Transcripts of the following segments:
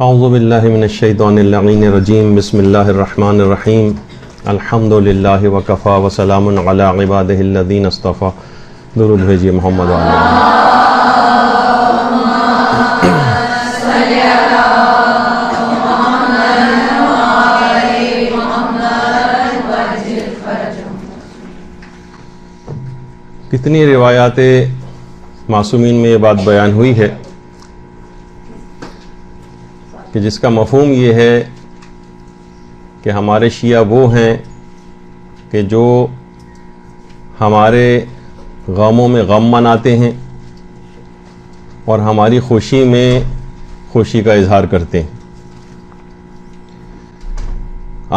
اعوذ باللہ من الشیطان اللعین الرجیم بسم اللہ الرحمن الرحیم الحمد للہ وکفا وسلام علی عبادہ الذین اصطفیٰ. درود بھیجیے محمد وعلی کتنی روایات معصومین میں یہ بات بیان ہوئی ہے کہ جس کا مفہوم یہ ہے کہ ہمارے شیعہ وہ ہیں کہ جو ہمارے غموں میں غم مناتے ہیں اور ہماری خوشی میں خوشی کا اظہار کرتے ہیں.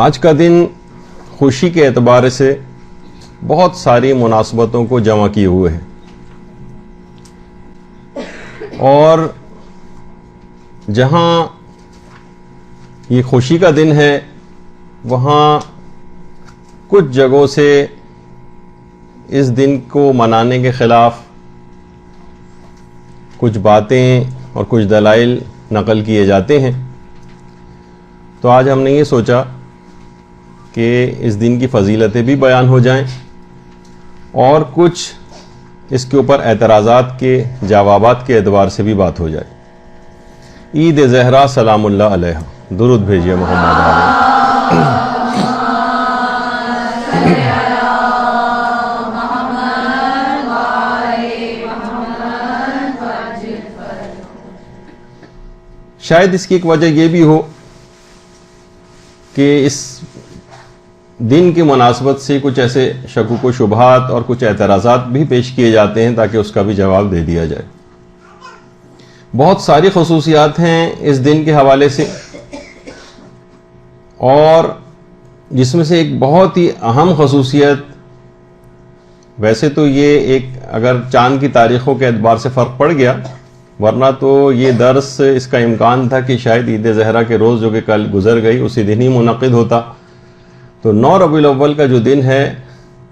آج کا دن خوشی کے اعتبار سے بہت ساری مناسبتوں کو جمع کیے ہوئے ہیں، اور جہاں یہ خوشی کا دن ہے وہاں کچھ جگہوں سے اس دن کو منانے کے خلاف کچھ باتیں اور کچھ دلائل نقل کیے جاتے ہیں. تو آج ہم نے یہ سوچا کہ اس دن کی فضیلتیں بھی بیان ہو جائیں اور کچھ اس کے اوپر اعتراضات کے جوابات کے اعتبار سے بھی بات ہو جائے. عید زہرا سلام اللہ علیہ. درود بھیجیے محمد علیہ. شاید اس کی ایک وجہ یہ بھی ہو کہ اس دن کی مناسبت سے کچھ ایسے شکوک و شبہات اور کچھ اعتراضات بھی پیش کیے جاتے ہیں تاکہ اس کا بھی جواب دے دیا جائے. بہت ساری خصوصیات ہیں اس دن کے حوالے سے، اور جس میں سے ایک بہت ہی اہم خصوصیت، ویسے تو یہ ایک اگر چاند کی تاریخوں کے اعتبار سے فرق پڑ گیا، ورنہ تو یہ درس اس کا امکان تھا کہ شاید عید زہرا کے روز جو کہ کل گزر گئی اسی دن ہی منعقد ہوتا. تو 9 ربیع الاول کا جو دن ہے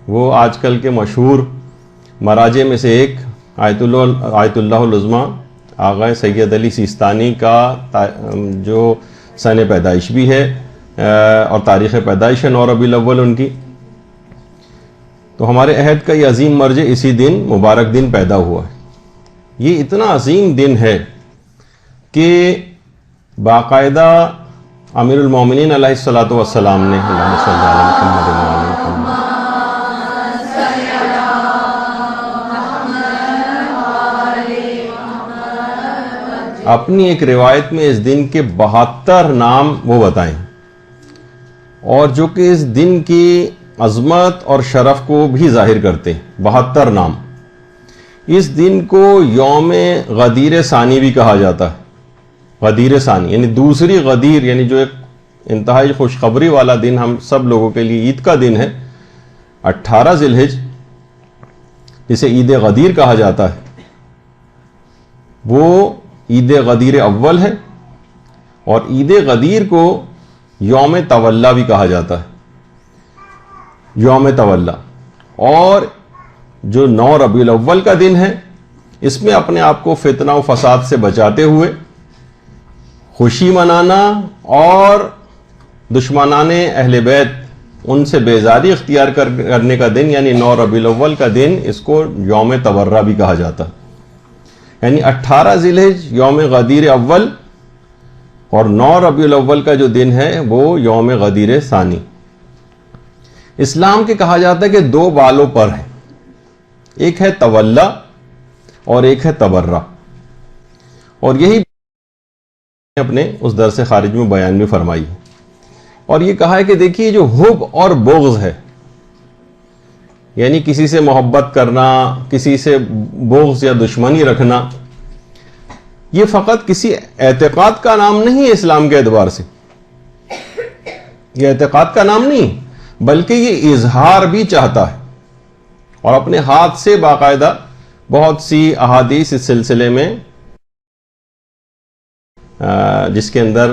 وہ آج کل کے مشہور مراجع میں سے ایک آیت اللہ العظمیٰ آغا سید علی سیستانی کا جو سن پیدائش بھی ہے اور تاریخ پیدائش ہے 9 ربیع الاول ان کی. تو ہمارے عہد کا یہ عظیم مرجع اسی دن مبارک دن پیدا ہوا ہے. یہ اتنا عظیم دن ہے کہ باقاعدہ امیر المومنین علیہ الصلوۃ والسلام نے اللہم صلی علی محمد وعلی محمد اپنی ایک روایت میں اس دن کے 72 نام وہ بتائیں، اور جو کہ اس دن کی عظمت اور شرف کو بھی ظاہر کرتے ہیں. 72 نام. اس دن کو یوم غدیر ثانی بھی کہا جاتا ہے. غدیر ثانی یعنی دوسری غدیر، یعنی جو ایک انتہائی خوشخبری والا دن ہم سب لوگوں کے لیے عید کا دن ہے. 18 ذی الحجہ جسے عید غدیر کہا جاتا ہے، وہ عید غدیر اول ہے، اور عید غدیر کو یوم تولا بھی کہا جاتا ہے. یوم تولا. اور جو 9 ربیع الاول کا دن ہے اس میں اپنے آپ کو فتنہ و فساد سے بچاتے ہوئے خوشی منانا اور دشمنان اہل بیت ان سے بیزاری اختیار کرنے کا دن، یعنی 9 ربیع الاول کا دن، اس کو یوم تبرہ بھی کہا جاتا ہے. یعنی 18 ذی الحجہ یوم غدیر اول، اور 9 ربیع الاول کا جو دن ہے وہ یوم غدیر ثانی. اسلام کے کہا جاتا ہے کہ 2 بالوں پر ہیں، ایک ہے تولا اور ایک ہے تبرہ. اور یہی اپنے اس درس خارج میں بیان بھی فرمائی ہے. اور یہ کہا ہے کہ دیکھیے جو حب اور بغض ہے، یعنی کسی سے محبت کرنا، کسی سے بغض یا دشمنی رکھنا، یہ فقط کسی اعتقاد کا نام نہیں ہے اسلام کے اعتبار سے. یہ اعتقاد کا نام نہیں، بلکہ یہ اظہار بھی چاہتا ہے. اور اپنے ہاتھ سے باقاعدہ بہت سی احادیث اس سلسلے میں جس کے اندر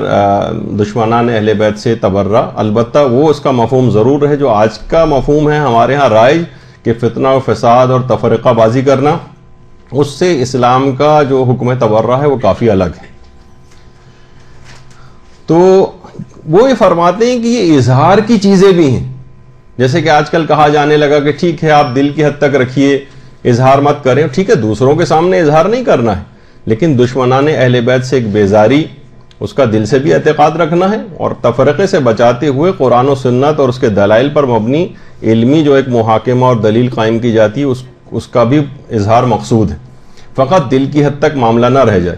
دشمنان اہل بیت سے تبرہ، البتہ وہ اس کا مفہوم ضرور ہے جو آج کا مفہوم ہے ہمارے ہاں رائج کہ فتنہ و فساد اور تفرقہ بازی کرنا، اس سے اسلام کا جو حکم تبرہ ہے وہ کافی الگ ہے. تو وہ یہ فرماتے ہیں کہ یہ اظہار کی چیزیں بھی ہیں. جیسے کہ آج کل کہا جانے لگا کہ ٹھیک ہے آپ دل کی حد تک رکھیے, اظہار مت کریں. ٹھیک ہے دوسروں کے سامنے اظہار نہیں کرنا ہے, لیکن دشمنان اہل بیت سے ایک بیزاری, اس کا دل سے بھی اعتقاد رکھنا ہے, اور تفرقے سے بچاتے ہوئے قرآن و سنت اور اس کے دلائل پر مبنی علمی جو ایک محاکمہ اور دلیل قائم کی جاتی ہے اس کا بھی اظہار مقصود ہے. فقط دل کی حد تک معاملہ نہ رہ جائے.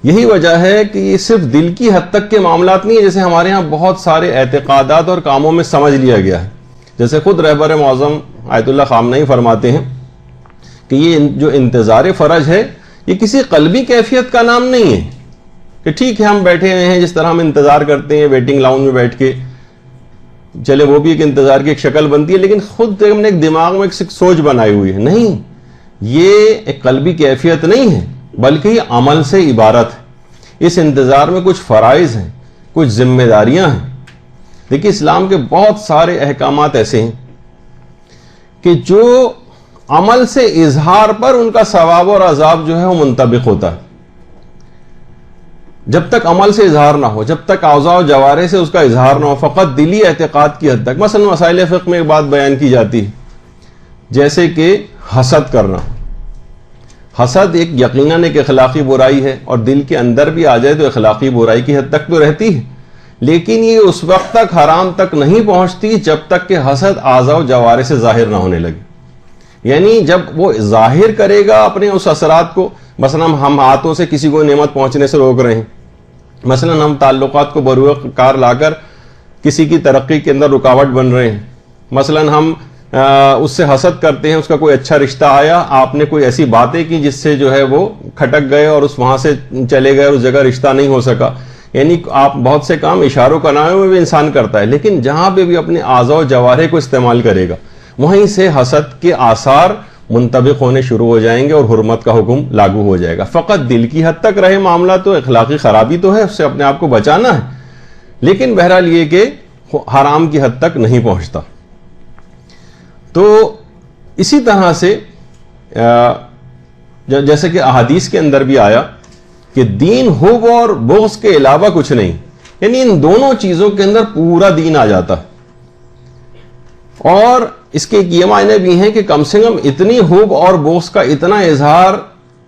یہی وجہ ہے کہ یہ صرف دل کی حد تک کے معاملات نہیں ہے, جیسے ہمارے ہاں بہت سارے اعتقادات اور کاموں میں سمجھ لیا گیا ہے. جیسے خود رہبر معظم آیت اللہ خامنہی فرماتے ہیں کہ یہ جو انتظار فرج ہے یہ کسی قلبی کیفیت کا نام نہیں ہے کہ ٹھیک ہے ہم بیٹھے ہوئے ہیں جس طرح ہم انتظار کرتے ہیں ویٹنگ لاؤنج میں بیٹھ کے, چلے وہ بھی ایک انتظار کی ایک شکل بنتی ہے, لیکن خود ہم نے ایک دماغ میں ایک سوچ بنائی ہوئی ہے. نہیں, یہ ایک قلبی کیفیت نہیں ہے بلکہ یہ عمل سے عبارت ہے. اس انتظار میں کچھ فرائض ہیں, کچھ ذمہ داریاں ہیں. دیکھیے اسلام کے بہت سارے احکامات ایسے ہیں کہ جو عمل سے اظہار پر ان کا ثواب اور عذاب جو ہے وہ منطبق ہوتا ہے. جب تک عمل سے اظہار نہ ہو, جب تک اعضاء و جوارح سے اس کا اظہار نہ ہو, فقط دلی اعتقاد کی حد تک. مثلا مسائل فقہ میں ایک بات بیان کی جاتی ہے جیسے کہ حسد کرنا. حسد ایک یقیناً ایک اخلاقی برائی ہے, اور دل کے اندر بھی آ جائے تو اخلاقی برائی کی حد تک تو رہتی ہے, لیکن یہ اس وقت تک حرام تک نہیں پہنچتی جب تک کہ حسد اعضاء و جوارح سے ظاہر نہ ہونے لگے. یعنی جب وہ ظاہر کرے گا اپنے اس اثرات کو, مثلا ہم ہاتھوں سے کسی کو نعمت پہنچنے سے روک رہے ہیں, مثلا ہم تعلقات کو بروئے کار لا کر کسی کی ترقی کے اندر رکاوٹ بن رہے ہیں, مثلا ہم اس سے حسد کرتے ہیں, اس کا کوئی اچھا رشتہ آیا, آپ نے کوئی ایسی باتیں کی جس سے جو ہے وہ کھٹک گئے اور وہاں سے چلے گئے اور اس جگہ رشتہ نہیں ہو سکا. یعنی آپ بہت سے کام اشاروں کنایوں میں بھی انسان کرتا ہے, لیکن جہاں پہ بھی اپنے اعضاء و جوارح کو استعمال کرے گا وہیں سے حسد کے آثار منطبق ہونے شروع ہو جائیں گے اور حرمت کا حکم لاگو ہو جائے گا. فقط دل کی حد تک رہے معاملہ تو اخلاقی خرابی تو ہے, اس سے اپنے آپ کو بچانا ہے, لیکن بہرحال یہ کہ حرام کی حد تک نہیں پہنچتا. تو اسی طرح سے جیسے کہ احادیث کے اندر بھی آیا کہ دین حب اور بغض کے علاوہ کچھ نہیں, یعنی ان دونوں چیزوں کے اندر پورا دین آ جاتا ہے. اور اس کے یہ معنی بھی ہیں کہ کم سے کم اتنی حب اور بغض کا اتنا اظہار,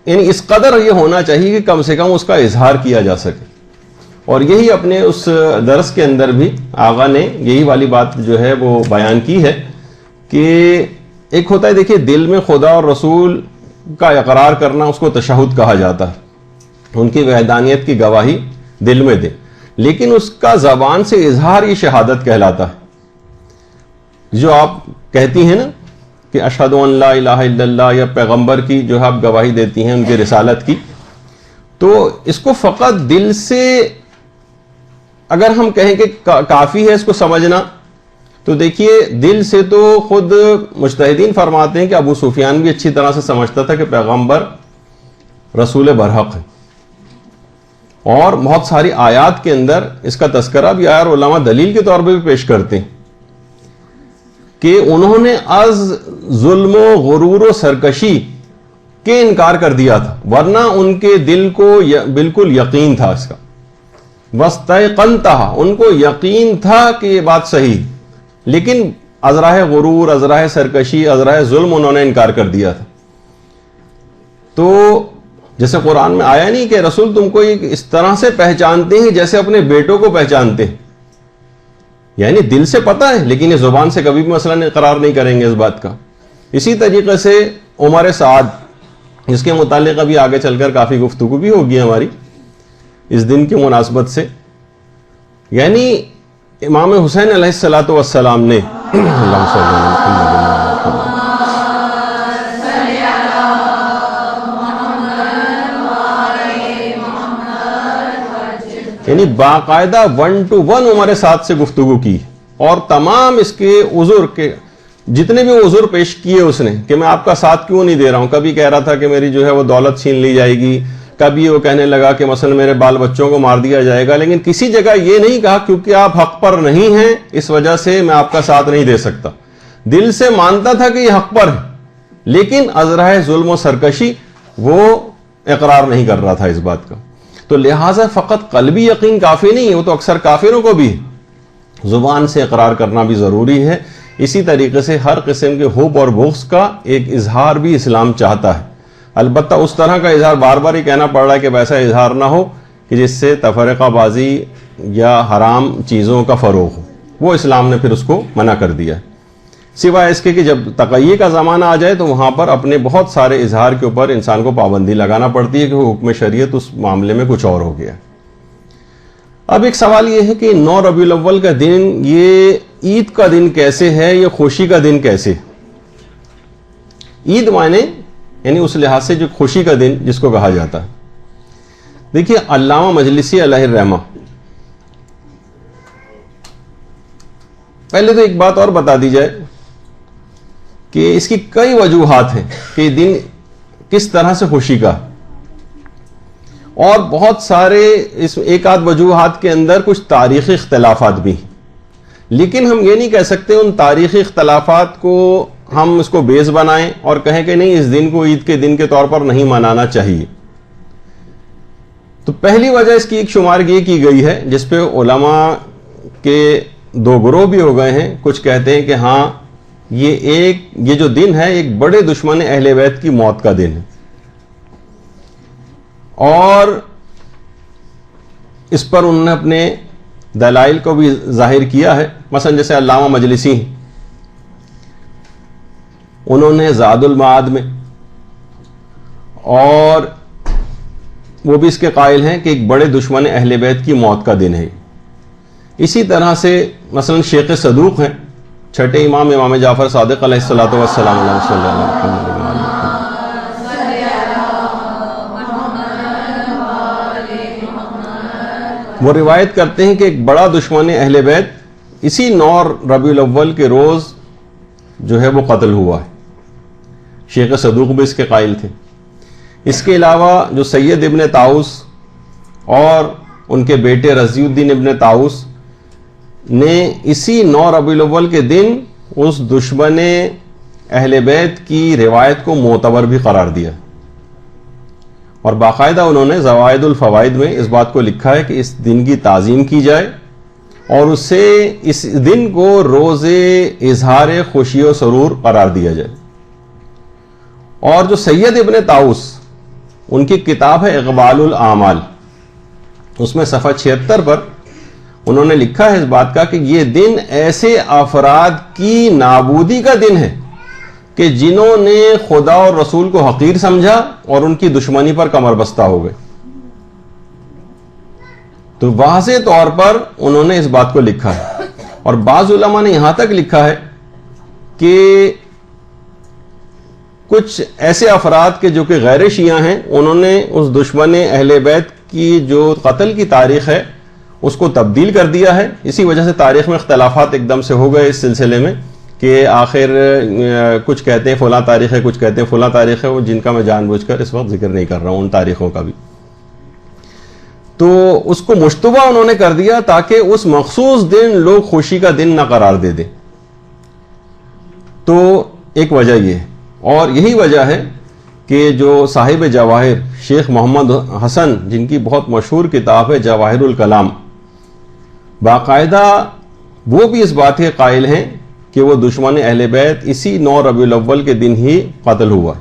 یعنی اس قدر یہ ہونا چاہیے کہ کم سے کم اس کا اظہار کیا جا سکے. اور یہی اپنے اس درس کے اندر بھی آقا نے یہی والی بات جو ہے وہ بیان کی ہے کہ ایک ہوتا ہے, دیکھیے دل میں خدا اور رسول کا اقرار کرنا, اس کو تشہد کہا جاتا ہے, ان کی وحدانیت کی گواہی دل میں دے, لیکن اس کا زبان سے اظہار یہ شہادت کہلاتا ہے. جو آپ کہتی ہیں نا کہ اشہد ان لا الہ الا اللہ, یا پیغمبر کی جو ہے آپ گواہی دیتی ہیں ان کی رسالت کی, تو اس کو فقط دل سے اگر ہم کہیں کہ کافی ہے اس کو سمجھنا, تو دیکھیے دل سے تو خود مجتہدین فرماتے ہیں کہ ابو سفیان بھی اچھی طرح سے سمجھتا تھا کہ پیغمبر رسول برحق ہے, اور بہت ساری آیات کے اندر اس کا تذکرہ بھی آیا, اور علماء دلیل کے طور پہ بھی پیش کرتے ہیں کہ انہوں نے از ظلم و غرور و سرکشی کے انکار کر دیا تھا, ورنہ ان کے دل کو بالکل یقین تھا اس کا. وَاسْتَيْقَنْتَهَا, ان کو یقین تھا کہ یہ بات صحیح, لیکن ازراہ غرور, ازراہ سرکشی, ازراہ ظلم انہوں نے انکار کر دیا تھا. تو جیسے قرآن میں آیا نہیں کہ رسول تم کو اس طرح سے پہچانتے ہیں جیسے اپنے بیٹوں کو پہچانتے ہیں, یعنی دل سے پتہ ہے لیکن یہ زبان سے کبھی بھی مثلا اقرار نہیں کریں گے اس بات کا. اسی طریقے سے عمر سعد, جس کے متعلق ابھی آگے چل کر کافی گفتگو بھی ہوگی ہماری اس دن کی مناسبت سے, یعنی امام حسین علیہ الصلوۃ والسلام نے اللہم صلی علی محمد یعنی باقاعدہ 1 to 1 عمر سعد سے گفتگو کی, اور تمام اس کے عذر کے جتنے بھی عذر پیش کیے اس نے کہ میں آپ کا ساتھ کیوں نہیں دے رہا ہوں. کبھی کہہ رہا تھا کہ میری جو ہے وہ دولت چھین لی جائے گی, کبھی وہ کہنے لگا کہ مثلا میرے بال بچوں کو مار دیا جائے گا, لیکن کسی جگہ یہ نہیں کہا کیونکہ آپ حق پر نہیں ہیں اس وجہ سے میں آپ کا ساتھ نہیں دے سکتا. دل سے مانتا تھا کہ یہ حق پر ہے, لیکن ازراہ ظلم و سرکشی وہ اقرار نہیں کر رہا تھا اس بات کا. تو لہٰذا فقط قلبی یقین کافی نہیں ہے، وہ تو اکثر کافروں کو بھی ہے، زبان سے اقرار کرنا بھی ضروری ہے۔ اسی طریقے سے ہر قسم کے حب اور بغض کا ایک اظہار بھی اسلام چاہتا ہے، البتہ اس طرح کا اظہار بار بار ہی کہنا پڑ رہا ہے کہ ویسا اظہار نہ ہو کہ جس سے تفرقہ بازی یا حرام چیزوں کا فروغ ہو، وہ اسلام نے پھر اس کو منع کر دیا ہے، سوائے اس کے کہ جب تقیہ کا زمانہ آ جائے تو وہاں پر اپنے بہت سارے اظہار کے اوپر انسان کو پابندی لگانا پڑتی ہے کہ وہ حکم شریعت اس معاملے میں کچھ اور ہو گیا۔ اب ایک سوال یہ ہے کہ 9 ربیع الاول کا دن یہ عید کا دن کیسے ہے، یہ خوشی کا دن کیسے؟ عید معنی یعنی اس لحاظ سے جو خوشی کا دن جس کو کہا جاتا ہے۔ دیکھیے علامہ مجلسی علیہ الرحمہ، پہلے تو ایک بات اور بتا دی جائے کہ اس کی کئی وجوہات ہیں کہ دن کس طرح سے خوشی کا، اور بہت سارے اس ایک آدھ وجوہات کے اندر کچھ تاریخی اختلافات بھی ہیں، لیکن ہم یہ نہیں کہہ سکتے ان تاریخی اختلافات کو ہم اس کو بیس بنائیں اور کہیں کہ نہیں اس دن کو عید کے دن کے طور پر نہیں منانا چاہیے۔ تو پہلی وجہ اس کی ایک شمارگی کی گئی ہے جس پہ علماء کے 2 گروہ بھی ہو گئے ہیں، کچھ کہتے ہیں کہ ہاں یہ جو دن ہے ایک بڑے دشمن اہل بیت کی موت کا دن ہے، اور اس پر انہوں نے اپنے دلائل کو بھی ظاہر کیا ہے، مثلا جیسے علامہ مجلسی انہوں نے زاد المعاد میں، اور وہ بھی اس کے قائل ہیں کہ ایک بڑے دشمن اہل بیت کی موت کا دن ہے۔ اسی طرح سے مثلا شیخ صدوق ہیں، چھٹے امام جعفر صادق علیہ الصلوۃ والسلام علیہ صلی اللہ علیہ وسلم، وہ روایت کرتے ہیں کہ ایک بڑا دشمن اہل بیت اسی 9 ربیع الاول کے روز جو ہے وہ قتل ہوا ہے۔ شیخ صدوق بھی اس کے قائل تھے۔ اس کے علاوہ جو سید ابن طاؤس اور ان کے بیٹے رضی الدین ابن طاؤس نے اسی 9 ربیع الاول کے دن اس دشمن اہل بیت کی روایت کو معتبر بھی قرار دیا، اور باقاعدہ انہوں نے زوائد الفوائد میں اس بات کو لکھا ہے کہ اس دن کی تعظیم کی جائے اور اسے اس دن کو روز اظہار خوشی و سرور قرار دیا جائے۔ اور جو سید ابن طاؤس ان کی کتاب ہے اقبال الاعمال، اس میں صفحہ 76 پر انہوں نے لکھا ہے اس بات کا کہ یہ دن ایسے افراد کی نابودی کا دن ہے کہ جنہوں نے خدا اور رسول کو حقیر سمجھا اور ان کی دشمنی پر کمر بستہ ہو گئے۔ تو واضح طور پر انہوں نے اس بات کو لکھا ہے، اور بعض علماء نے یہاں تک لکھا ہے کہ کچھ ایسے افراد کے جو کہ غیر شیعہ ہیں انہوں نے اس دشمن اہل بیت کی جو قتل کی تاریخ ہے اس کو تبدیل کر دیا ہے۔ اسی وجہ سے تاریخ میں اختلافات ایک دم سے ہو گئے اس سلسلے میں کہ آخر کچھ کہتے ہیں فلاں تاریخ ہے، کچھ کہتے ہیں فلاں تاریخ ہے، وہ جن کا میں جان بوجھ کر اس وقت ذکر نہیں کر رہا ہوں ان تاریخوں کا بھی۔ تو اس کو مشتبہ انہوں نے کر دیا تاکہ اس مخصوص دن لوگ خوشی کا دن نہ قرار دے دیں۔ تو ایک وجہ یہ ہے، اور یہی وجہ ہے کہ جو صاحب جواہر شیخ محمد حسن جن کی بہت مشہور کتاب ہے جواہر الکلام، باقاعدہ وہ بھی اس بات کے قائل ہیں کہ وہ دشمن اہل بیت اسی 9 ربیع الاول کے دن ہی قتل ہوا۔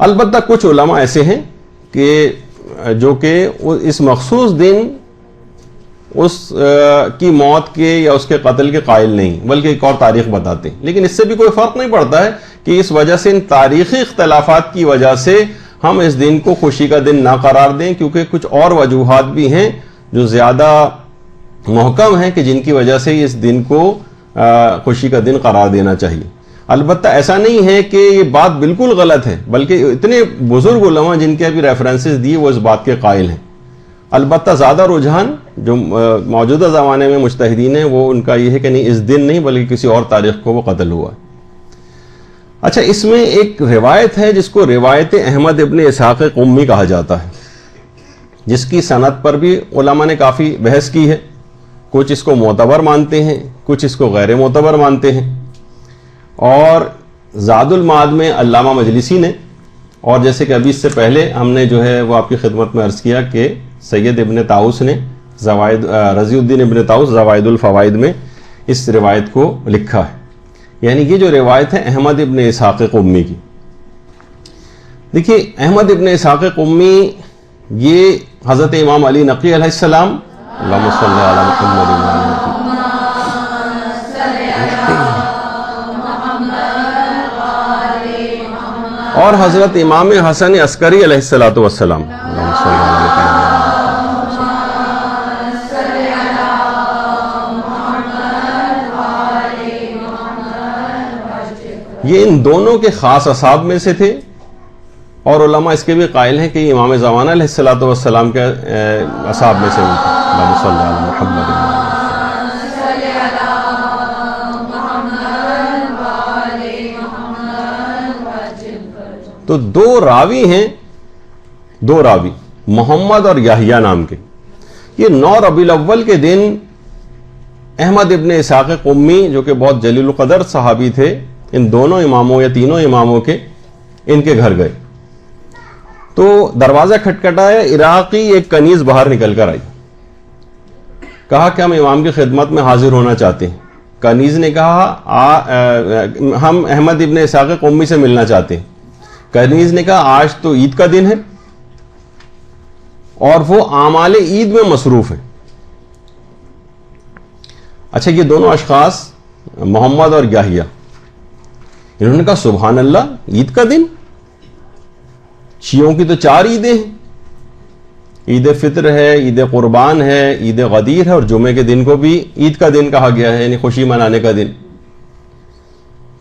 البتہ کچھ علماء ایسے ہیں کہ جو کہ اس مخصوص دن اس کی موت کے یا اس کے قتل کے قائل نہیں، بلکہ ایک اور تاریخ بتاتے ہیں، لیکن اس سے بھی کوئی فرق نہیں پڑتا ہے کہ اس وجہ سے ان تاریخی اختلافات کی وجہ سے ہم اس دن کو خوشی کا دن نہ قرار دیں، کیونکہ کچھ اور وجوہات بھی ہیں جو زیادہ محکم ہیں کہ جن کی وجہ سے اس دن کو خوشی کا دن قرار دینا چاہیے۔ البتہ ایسا نہیں ہے کہ یہ بات بالکل غلط ہے، بلکہ اتنے بزرگ علماء جن کے ابھی ریفرنسز دیے وہ اس بات کے قائل ہیں۔ البتہ زیادہ رجحان جو موجودہ زمانے میں مجتہدین ہیں وہ ان کا یہ ہے کہ نہیں اس دن نہیں بلکہ کسی اور تاریخ کو وہ قتل ہوا ہے۔ اچھا، اس میں ایک روایت ہے جس کو روایت احمد ابن اسحاق قمی کہا جاتا ہے، جس کی سند پر بھی علماء نے کافی بحث کی ہے۔ کچھ اس کو معتبر مانتے ہیں، کچھ اس کو غیر معتبر مانتے ہیں، اور زاد المعاد میں علامہ مجلسی نے اور جیسے کہ ابھی اس سے پہلے ہم نے جو ہے وہ آپ کی خدمت میں عرض کیا کہ سید ابن طاؤس نے رضی الدین ابن طاؤس زوائد الفوائد میں اس روایت کو لکھا ہے. یعنی یہ جو روایت ہے احمد ابن اسحاق قمی کی. دیکھیے احمد ابن اسحاق قمی یہ حضرت امام علی نقی علیہ السلام اللہم صلی علی محمد وعلی اور حضرت امام حسن عسکری علیہ الصلوۃ والسلام اللہم صلی علی محمد. یہ ان دونوں کے خاص اصحاب میں سے تھے اور علماء اس کے بھی قائل ہیں کہ یہ امام زمانہ علیہ الصلوۃ والسلام کے اصحاب میں سے تھے. اللہم صلی علی محمد. تو دو راوی محمد اور یحییٰ نام کے. یہ 9 ربیع الاول کے دن احمد ابن اسحاق قمی جو کہ بہت جلیل القدر صحابی تھے ان دونوں اماموں یا تینوں اماموں کے ان کے گھر گئے تو دروازہ کھٹکھٹایا. عراقی ایک کنیز باہر نکل کر آئی. کہا کہ ہم امام کی خدمت میں حاضر ہونا چاہتے ہیں. کنیز نے کہا ہم احمد ابن اسحاق قمی سے ملنا چاہتے ہیں. کنیز نے کہا آج تو عید کا دن ہے اور وہ اعمال عید میں مصروف ہے. اچھا یہ دونوں اشخاص محمد اور یحییٰ انہوں نے کہا سبحان اللہ عید کا دن. شیعوں کی تو 4 عیدیں ہیں. عید فطر ہے, عید قربان ہے, عید غدیر ہے اور جمعے کے دن کو بھی عید کا دن کہا گیا ہے یعنی خوشی منانے کا دن.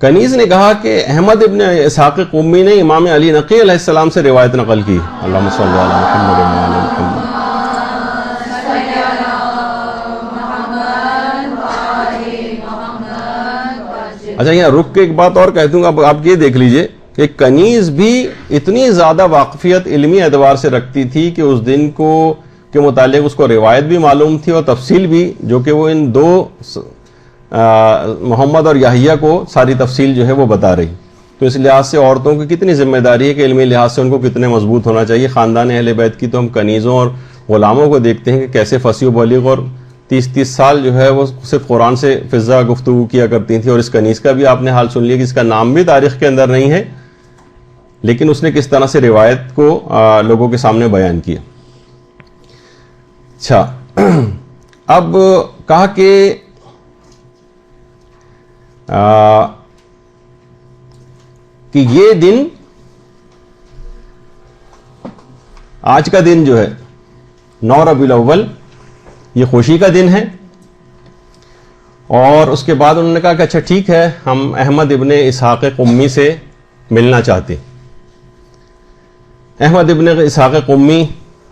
کنیز نے کہا کہ احمد ابن اسحاق قمی نے امام علی نقی علیہ السلام سے روایت نقل کی. اللہم صلی علی محمد وعلی محمد. اچھا یہاں رک کے ایک بات اور کہہ دوں گا, آپ یہ دیکھ لیجئے کہ کنیز بھی اتنی زیادہ واقفیت علمی اعتبار سے رکھتی تھی کہ اس دن کو کے متعلق اس کو روایت بھی معلوم تھی اور تفصیل بھی, جو کہ وہ ان دو محمد اور یحییٰ کو ساری تفصیل جو ہے وہ بتا رہی. تو اس لحاظ سے عورتوں کی کتنی ذمہ داری ہے کہ علمی لحاظ سے ان کو کتنے مضبوط ہونا چاہیے. خاندان اہل بیت کی تو ہم کنیزوں اور غلاموں کو دیکھتے ہیں کہ کیسے فصیح و بلیغ اور 30 سال جو ہے وہ صرف قرآن سے فضا گفتگو کیا کرتی تھیں. اور اس کنیز کا بھی آپ نے حال سن لیا کہ اس کا نام بھی تاریخ کے اندر نہیں ہے لیکن اس نے کس طرح سے روایت کو لوگوں کے سامنے بیان کیا. اچھا اب کہا کہ یہ دن آج کا دن جو ہے 9 ربیع الاول یہ خوشی کا دن ہے. اور اس کے بعد انہوں نے کہا کہ اچھا ٹھیک ہے ہم احمد ابن اسحاق قمی سے ملنا چاہتے ہیں. احمد ابن اسحاق قمی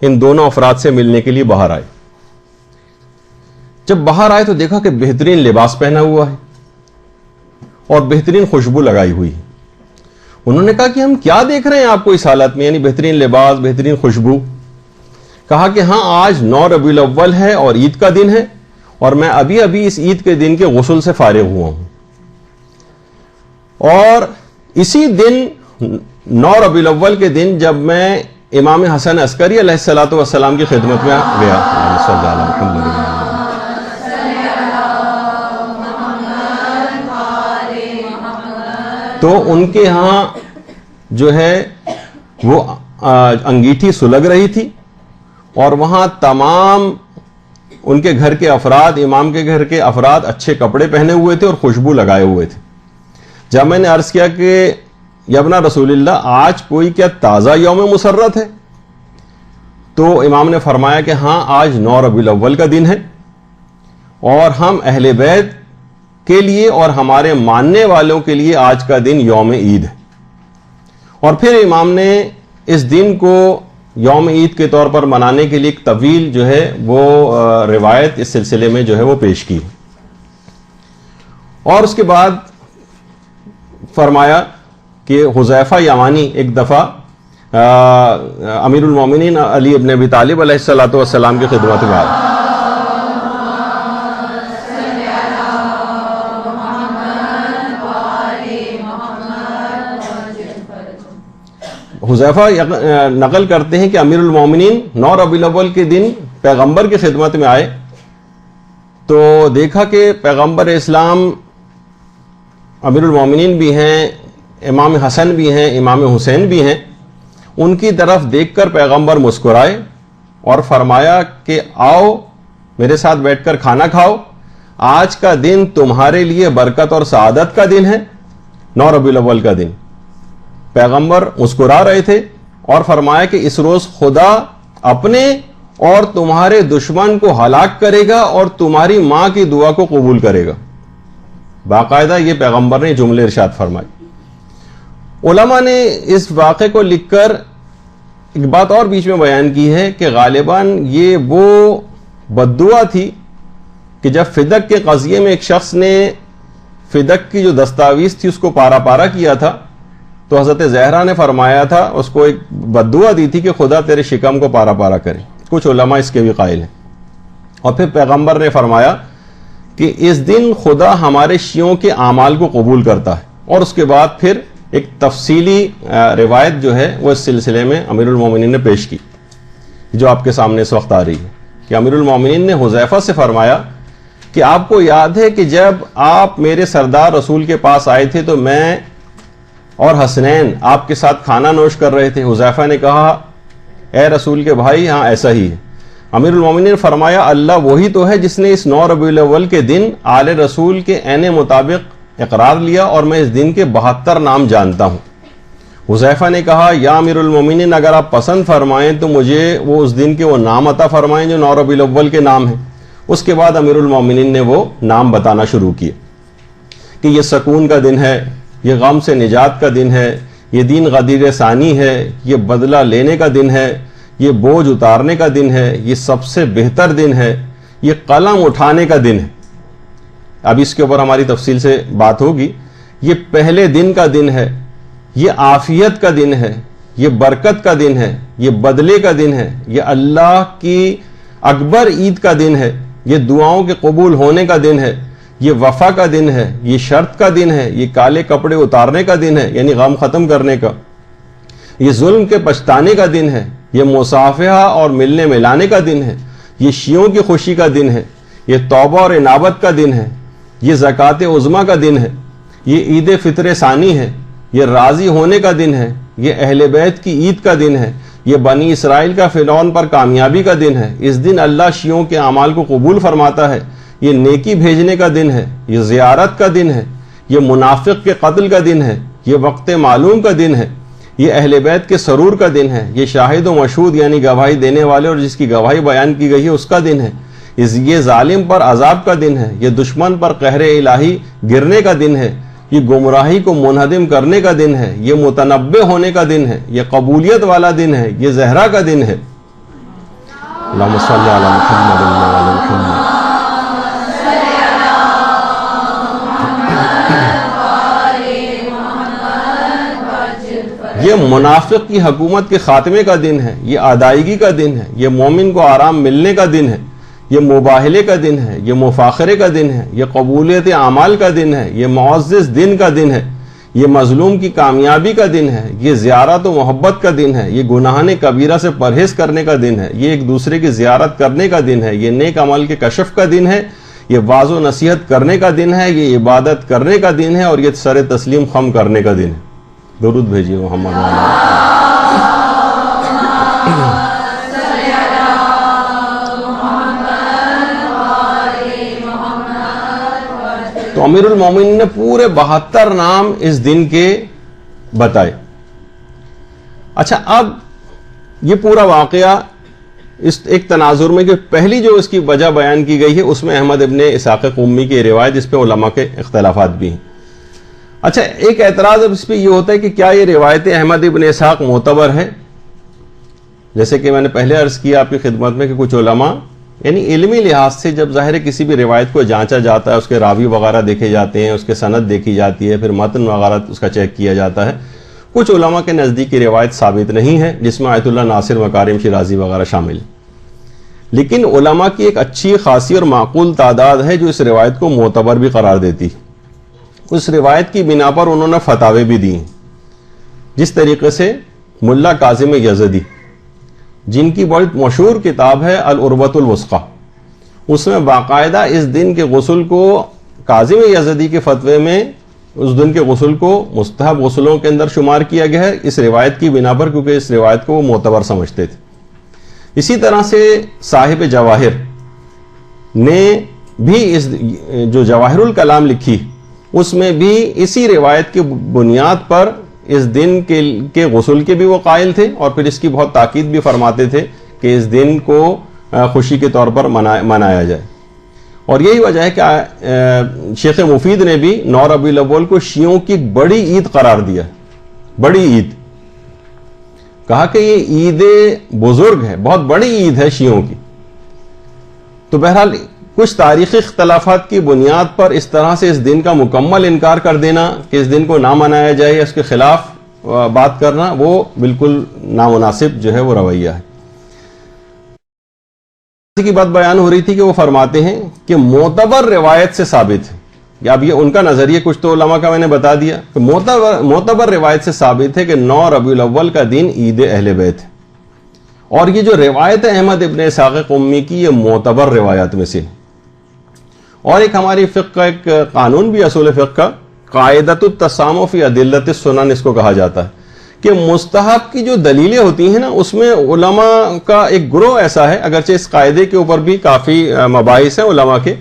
ان دونوں افراد سے ملنے کے لیے باہر آئے. جب باہر آئے تو دیکھا کہ بہترین لباس پہنا ہوا ہے اور بہترین خوشبو لگائی ہوئی ہے. انہوں نے کہا کہ ہم کیا دیکھ رہے ہیں آپ کو اس حالت میں, یعنی بہترین لباس بہترین خوشبو. کہا کہ ہاں آج 9 ربیع الاول ہے اور عید کا دن ہے اور میں ابھی اس عید کے دن کے غسل سے فارغ ہوا ہوں. اور اسی دن 9 ربیع الاول کے دن جب میں امام حسن عسکری علیہ الصلوۃ والسلام کی خدمت میں گیا صلی اللہ علیہ وسلم تو ان کے ہاں جو ہے وہ انگیٹھی سلگ رہی تھی اور وہاں تمام ان کے گھر کے افراد, امام کے گھر کے افراد اچھے کپڑے پہنے ہوئے تھے اور خوشبو لگائے ہوئے تھے. جب میں نے عرض کیا کہ یا ابن رسول اللہ آج کوئی کیا تازہ یوم مسرت ہے, تو امام نے فرمایا کہ ہاں آج 9 ربیع الاول کا دن ہے اور ہم اہل بیت کے لیے اور ہمارے ماننے والوں کے لیے آج کا دن یوم عید ہے. اور پھر امام نے اس دن کو یوم عید کے طور پر منانے کے لیے ایک طویل جو ہے وہ روایت اس سلسلے میں جو ہے وہ پیش کی. اور اس کے بعد فرمایا کہ حذیفہ یمانی ایک دفعہ امیر المومنین علی ابن ابی طالب علیہ الصلوۃ والسلام کی خدمت میں آئے. حذیفہ نقل کرتے ہیں کہ امیر المومنین 9 ربیع الاول کے دن پیغمبر کی خدمت میں آئے تو دیکھا کہ پیغمبر اسلام امیر المومنین بھی ہیں، امام حسن بھی ہیں، امام حسین بھی ہیں، ان کی طرف دیکھ کر پیغمبر مسکرائے اور فرمایا کہ آؤ میرے ساتھ بیٹھ کر کھانا کھاؤ، آج کا دن تمہارے لیے برکت اور سعادت کا دن ہے، 9 ربیع الاول کا دن۔ پیغمبر مسکرا رہے تھے اور فرمایا کہ اس روز خدا اپنے اور تمہارے دشمن کو ہلاک کرے گا اور تمہاری ماں کی دعا کو قبول کرے گا۔ باقاعدہ یہ پیغمبر نے جملے ارشاد فرمائے۔ علماء نے اس واقعے کو لکھ کر ایک بات اور بیچ میں بیان کی ہے کہ غالباً یہ وہ بددعا تھی کہ جب فدق کے قضیے میں ایک شخص نے فدق کی جو دستاویز تھی اس کو پارا پارا کیا تھا تو حضرت زہرا نے فرمایا تھا، اس کو ایک بددعا دی تھی کہ خدا تیرے شکم کو پارا پارا کرے۔ کچھ علماء اس کے بھی قائل ہیں۔ اور پھر پیغمبر نے فرمایا کہ اس دن خدا ہمارے شیعوں کے اعمال کو قبول کرتا ہے، اور اس کے بعد پھر ایک تفصیلی روایت جو ہے وہ اس سلسلے میں امیر المومنین نے پیش کی جو آپ کے سامنے اس وقت آ رہی ہے کہ امیر المومنین نے حذیفہ سے فرمایا کہ آپ کو یاد ہے کہ جب آپ میرے سردار رسول کے پاس آئے تھے تو میں اور حسنین آپ کے ساتھ کھانا نوش کر رہے تھے۔ حذیفہ نے کہا اے رسول کے بھائی ہاں ایسا ہی ہے۔ امیر المومنین نے فرمایا اللہ وہی تو ہے جس نے اس 9 ربیع الاول کے دن آل رسول کے عین مطابق اقرار لیا اور میں اس دن کے 72 نام جانتا ہوں۔ حذیفہ نے کہا یا امیر المومنین اگر آپ پسند فرمائیں تو مجھے وہ اس دن کے وہ نام عطا فرمائیں جو 9 ربیع الاول کے نام ہیں۔ اس کے بعد امیر المومنین نے وہ نام بتانا شروع کیے کہ یہ سکون کا دن ہے، یہ غم سے نجات کا دن ہے، یہ دین غدیر ثانی ہے، یہ بدلہ لینے کا دن ہے، یہ بوجھ اتارنے کا دن ہے، یہ سب سے بہتر دن ہے، یہ قلم اٹھانے کا دن ہے۔ اب اس کے اوپر ہماری تفصیل سے بات ہوگی۔ یہ پہلے دن کا دن ہے، یہ عافیت کا دن ہے، یہ برکت کا دن ہے، یہ بدلے کا دن ہے، یہ اللہ کی اکبر عید کا دن ہے، یہ دعاؤں کے قبول ہونے کا دن ہے، یہ وفا کا دن ہے، یہ شرط کا دن ہے، یہ کالے کپڑے اتارنے کا دن ہے یعنی غم ختم کرنے کا، یہ ظلم کے پچھتانے کا دن ہے، یہ مصافحہ اور ملنے ملانے کا دن ہے، یہ شیعوں کی خوشی کا دن ہے، یہ توبہ اور انابت کا دن ہے، یہ زکوٰۃ عظمیٰ کا دن ہے، یہ عید فطر ثانی ہے، یہ راضی ہونے کا دن ہے، یہ اہل بیت کی عید کا دن ہے، یہ بنی اسرائیل کا فرعون پر کامیابی کا دن ہے۔ اس دن اللہ شیعوں کے اعمال کو قبول فرماتا ہے، یہ نیکی بھیجنے کا دن ہے، یہ زیارت کا دن ہے، یہ منافق کے قتل کا دن ہے، یہ وقت معلوم کا دن ہے، یہ اہل بیت کے سرور کا دن ہے، یہ شاہد و مشہود یعنی گواہی دینے والے اور جس کی گواہی بیان کی گئی ہے اس کا دن ہے، یہ ظالم پر عذاب کا دن ہے، یہ دشمن پر قہر الہی گرنے کا دن ہے، یہ گمراہی کو منہدم کرنے کا دن ہے، یہ متنبع ہونے کا دن ہے، یہ قبولیت والا دن ہے، یہ زہرا کا دن ہے۔ اللہم صلی علی محمد وعلی محمد۔ یہ منافق کی حکومت کے خاتمے کا دن ہے، یہ ادائیگی کا دن ہے، یہ مومن کو آرام ملنے کا دن ہے، یہ مباہلے کا دن ہے، یہ مفاخرے کا دن ہے، یہ قبولیت اعمال کا دن ہے، یہ معزز دن کا دن ہے، یہ مظلوم کی کامیابی کا دن ہے، یہ زیارت و محبت کا دن ہے، یہ گناہان کبیرہ سے پرہیز کرنے کا دن ہے، یہ ایک دوسرے کی زیارت کرنے کا دن ہے، یہ نیک عمل کے کشف کا دن ہے، یہ واعظ و نصیحت کرنے کا دن ہے، یہ عبادت کرنے کا دن ہے اور یہ سر تسلیم خم کرنے کا دن ہے۔ درود بھیجیے محمد تو امیر المومنین نے پورے 72 نام اس دن کے بتائے۔ اچھا اب یہ پورا واقعہ اس ایک تناظر میں کہ پہلی جو اس کی وجہ بیان کی گئی ہے اس میں احمد ابن اسحاق قمی کی روایت جس پہ علماء کے اختلافات بھی ہیں۔ اچھا ایک اعتراض اب اس پہ یہ ہوتا ہے کہ کیا یہ روایت احمد ابن اسحاق معتبر ہے؟ جیسے کہ میں نے پہلے عرض کیا آپ کی خدمت میں کہ کچھ علماء یعنی علمی لحاظ سے جب ظاہر کسی بھی روایت کو جانچا جاتا ہے، اس کے راوی وغیرہ دیکھے جاتے ہیں، اس کے سند دیکھی جاتی ہے، پھر متن وغیرہ اس کا چیک کیا جاتا ہے، کچھ علماء کے نزدیک یہ روایت ثابت نہیں ہے جس میں آیت اللہ ناصر مکارم شیرازی وغیرہ شامل ہیں، لیکن علماء کی ایک اچھی خاصی اور معقول تعداد ہے جو اس روایت کو معتبر بھی قرار دیتی ہے۔ اس روایت کی بنا پر انہوں نے فتاوے بھی دی ہیں، جس طریقے سے ملا کاظم یزدی، جن کی بڑی مشہور کتاب ہے العروۃ الوثقی، اس میں باقاعدہ اس دن کے غسل کو کاظم یزدی کے فتوے میں اس دن کے غسل کو مستحب غسلوں کے اندر شمار کیا گیا ہے، اس روایت کی بنا پر، کیونکہ اس روایت کو وہ معتبر سمجھتے تھے۔ اسی طرح سے صاحب جواہر نے بھی اس جو جواہر الکلام لکھی، اس میں بھی اسی روایت کی بنیاد پر اس دن کے غسل کے بھی وہ قائل تھے، اور پھر اس کی بہت تاکید بھی فرماتے تھے کہ اس دن کو خوشی کے طور پر منایا جائے۔ اور یہی وجہ ہے کہ شیخ مفید نے بھی 9 ربیع الاول کو شیعوں کی بڑی عید قرار دیا، بڑی عید، کہا کہ یہ عید بزرگ ہے، بہت بڑی عید ہے شیعوں کی۔ تو بہرحال کچھ تاریخی اختلافات کی بنیاد پر اس طرح سے اس دن کا مکمل انکار کر دینا کہ اس دن کو نہ منایا جائے، اس کے خلاف بات کرنا، وہ بالکل نامناسب جو ہے وہ رویہ ہے۔ کی بات بیان ہو رہی تھی کہ وہ فرماتے ہیں کہ معتبر روایت سے ثابت ہے، یا اب یہ ان کا نظریہ کچھ تو علماء کا میں نے بتا دیا کہ معتبر روایت سے ثابت ہے کہ 9 ربیع الاول کا دن عید اہل بیت ہے، اور یہ جو روایت ہے احمد ابن اسحاق قمی کی، یہ معتبر روایات میں سے ہے۔ اور ایک ہماری فقہ کا ایک قانون بھی اصول فقہ کا قاعدۃ التسامح فی ادلۃ السنن اس کو کہا جاتا ہے کہ مستحب کی جو دلیلیں ہوتی ہیں نا، اس میں علماء کا ایک گروہ ایسا ہے، اگرچہ اس قاعدے کے اوپر بھی کافی مباحث ہیں علماء کے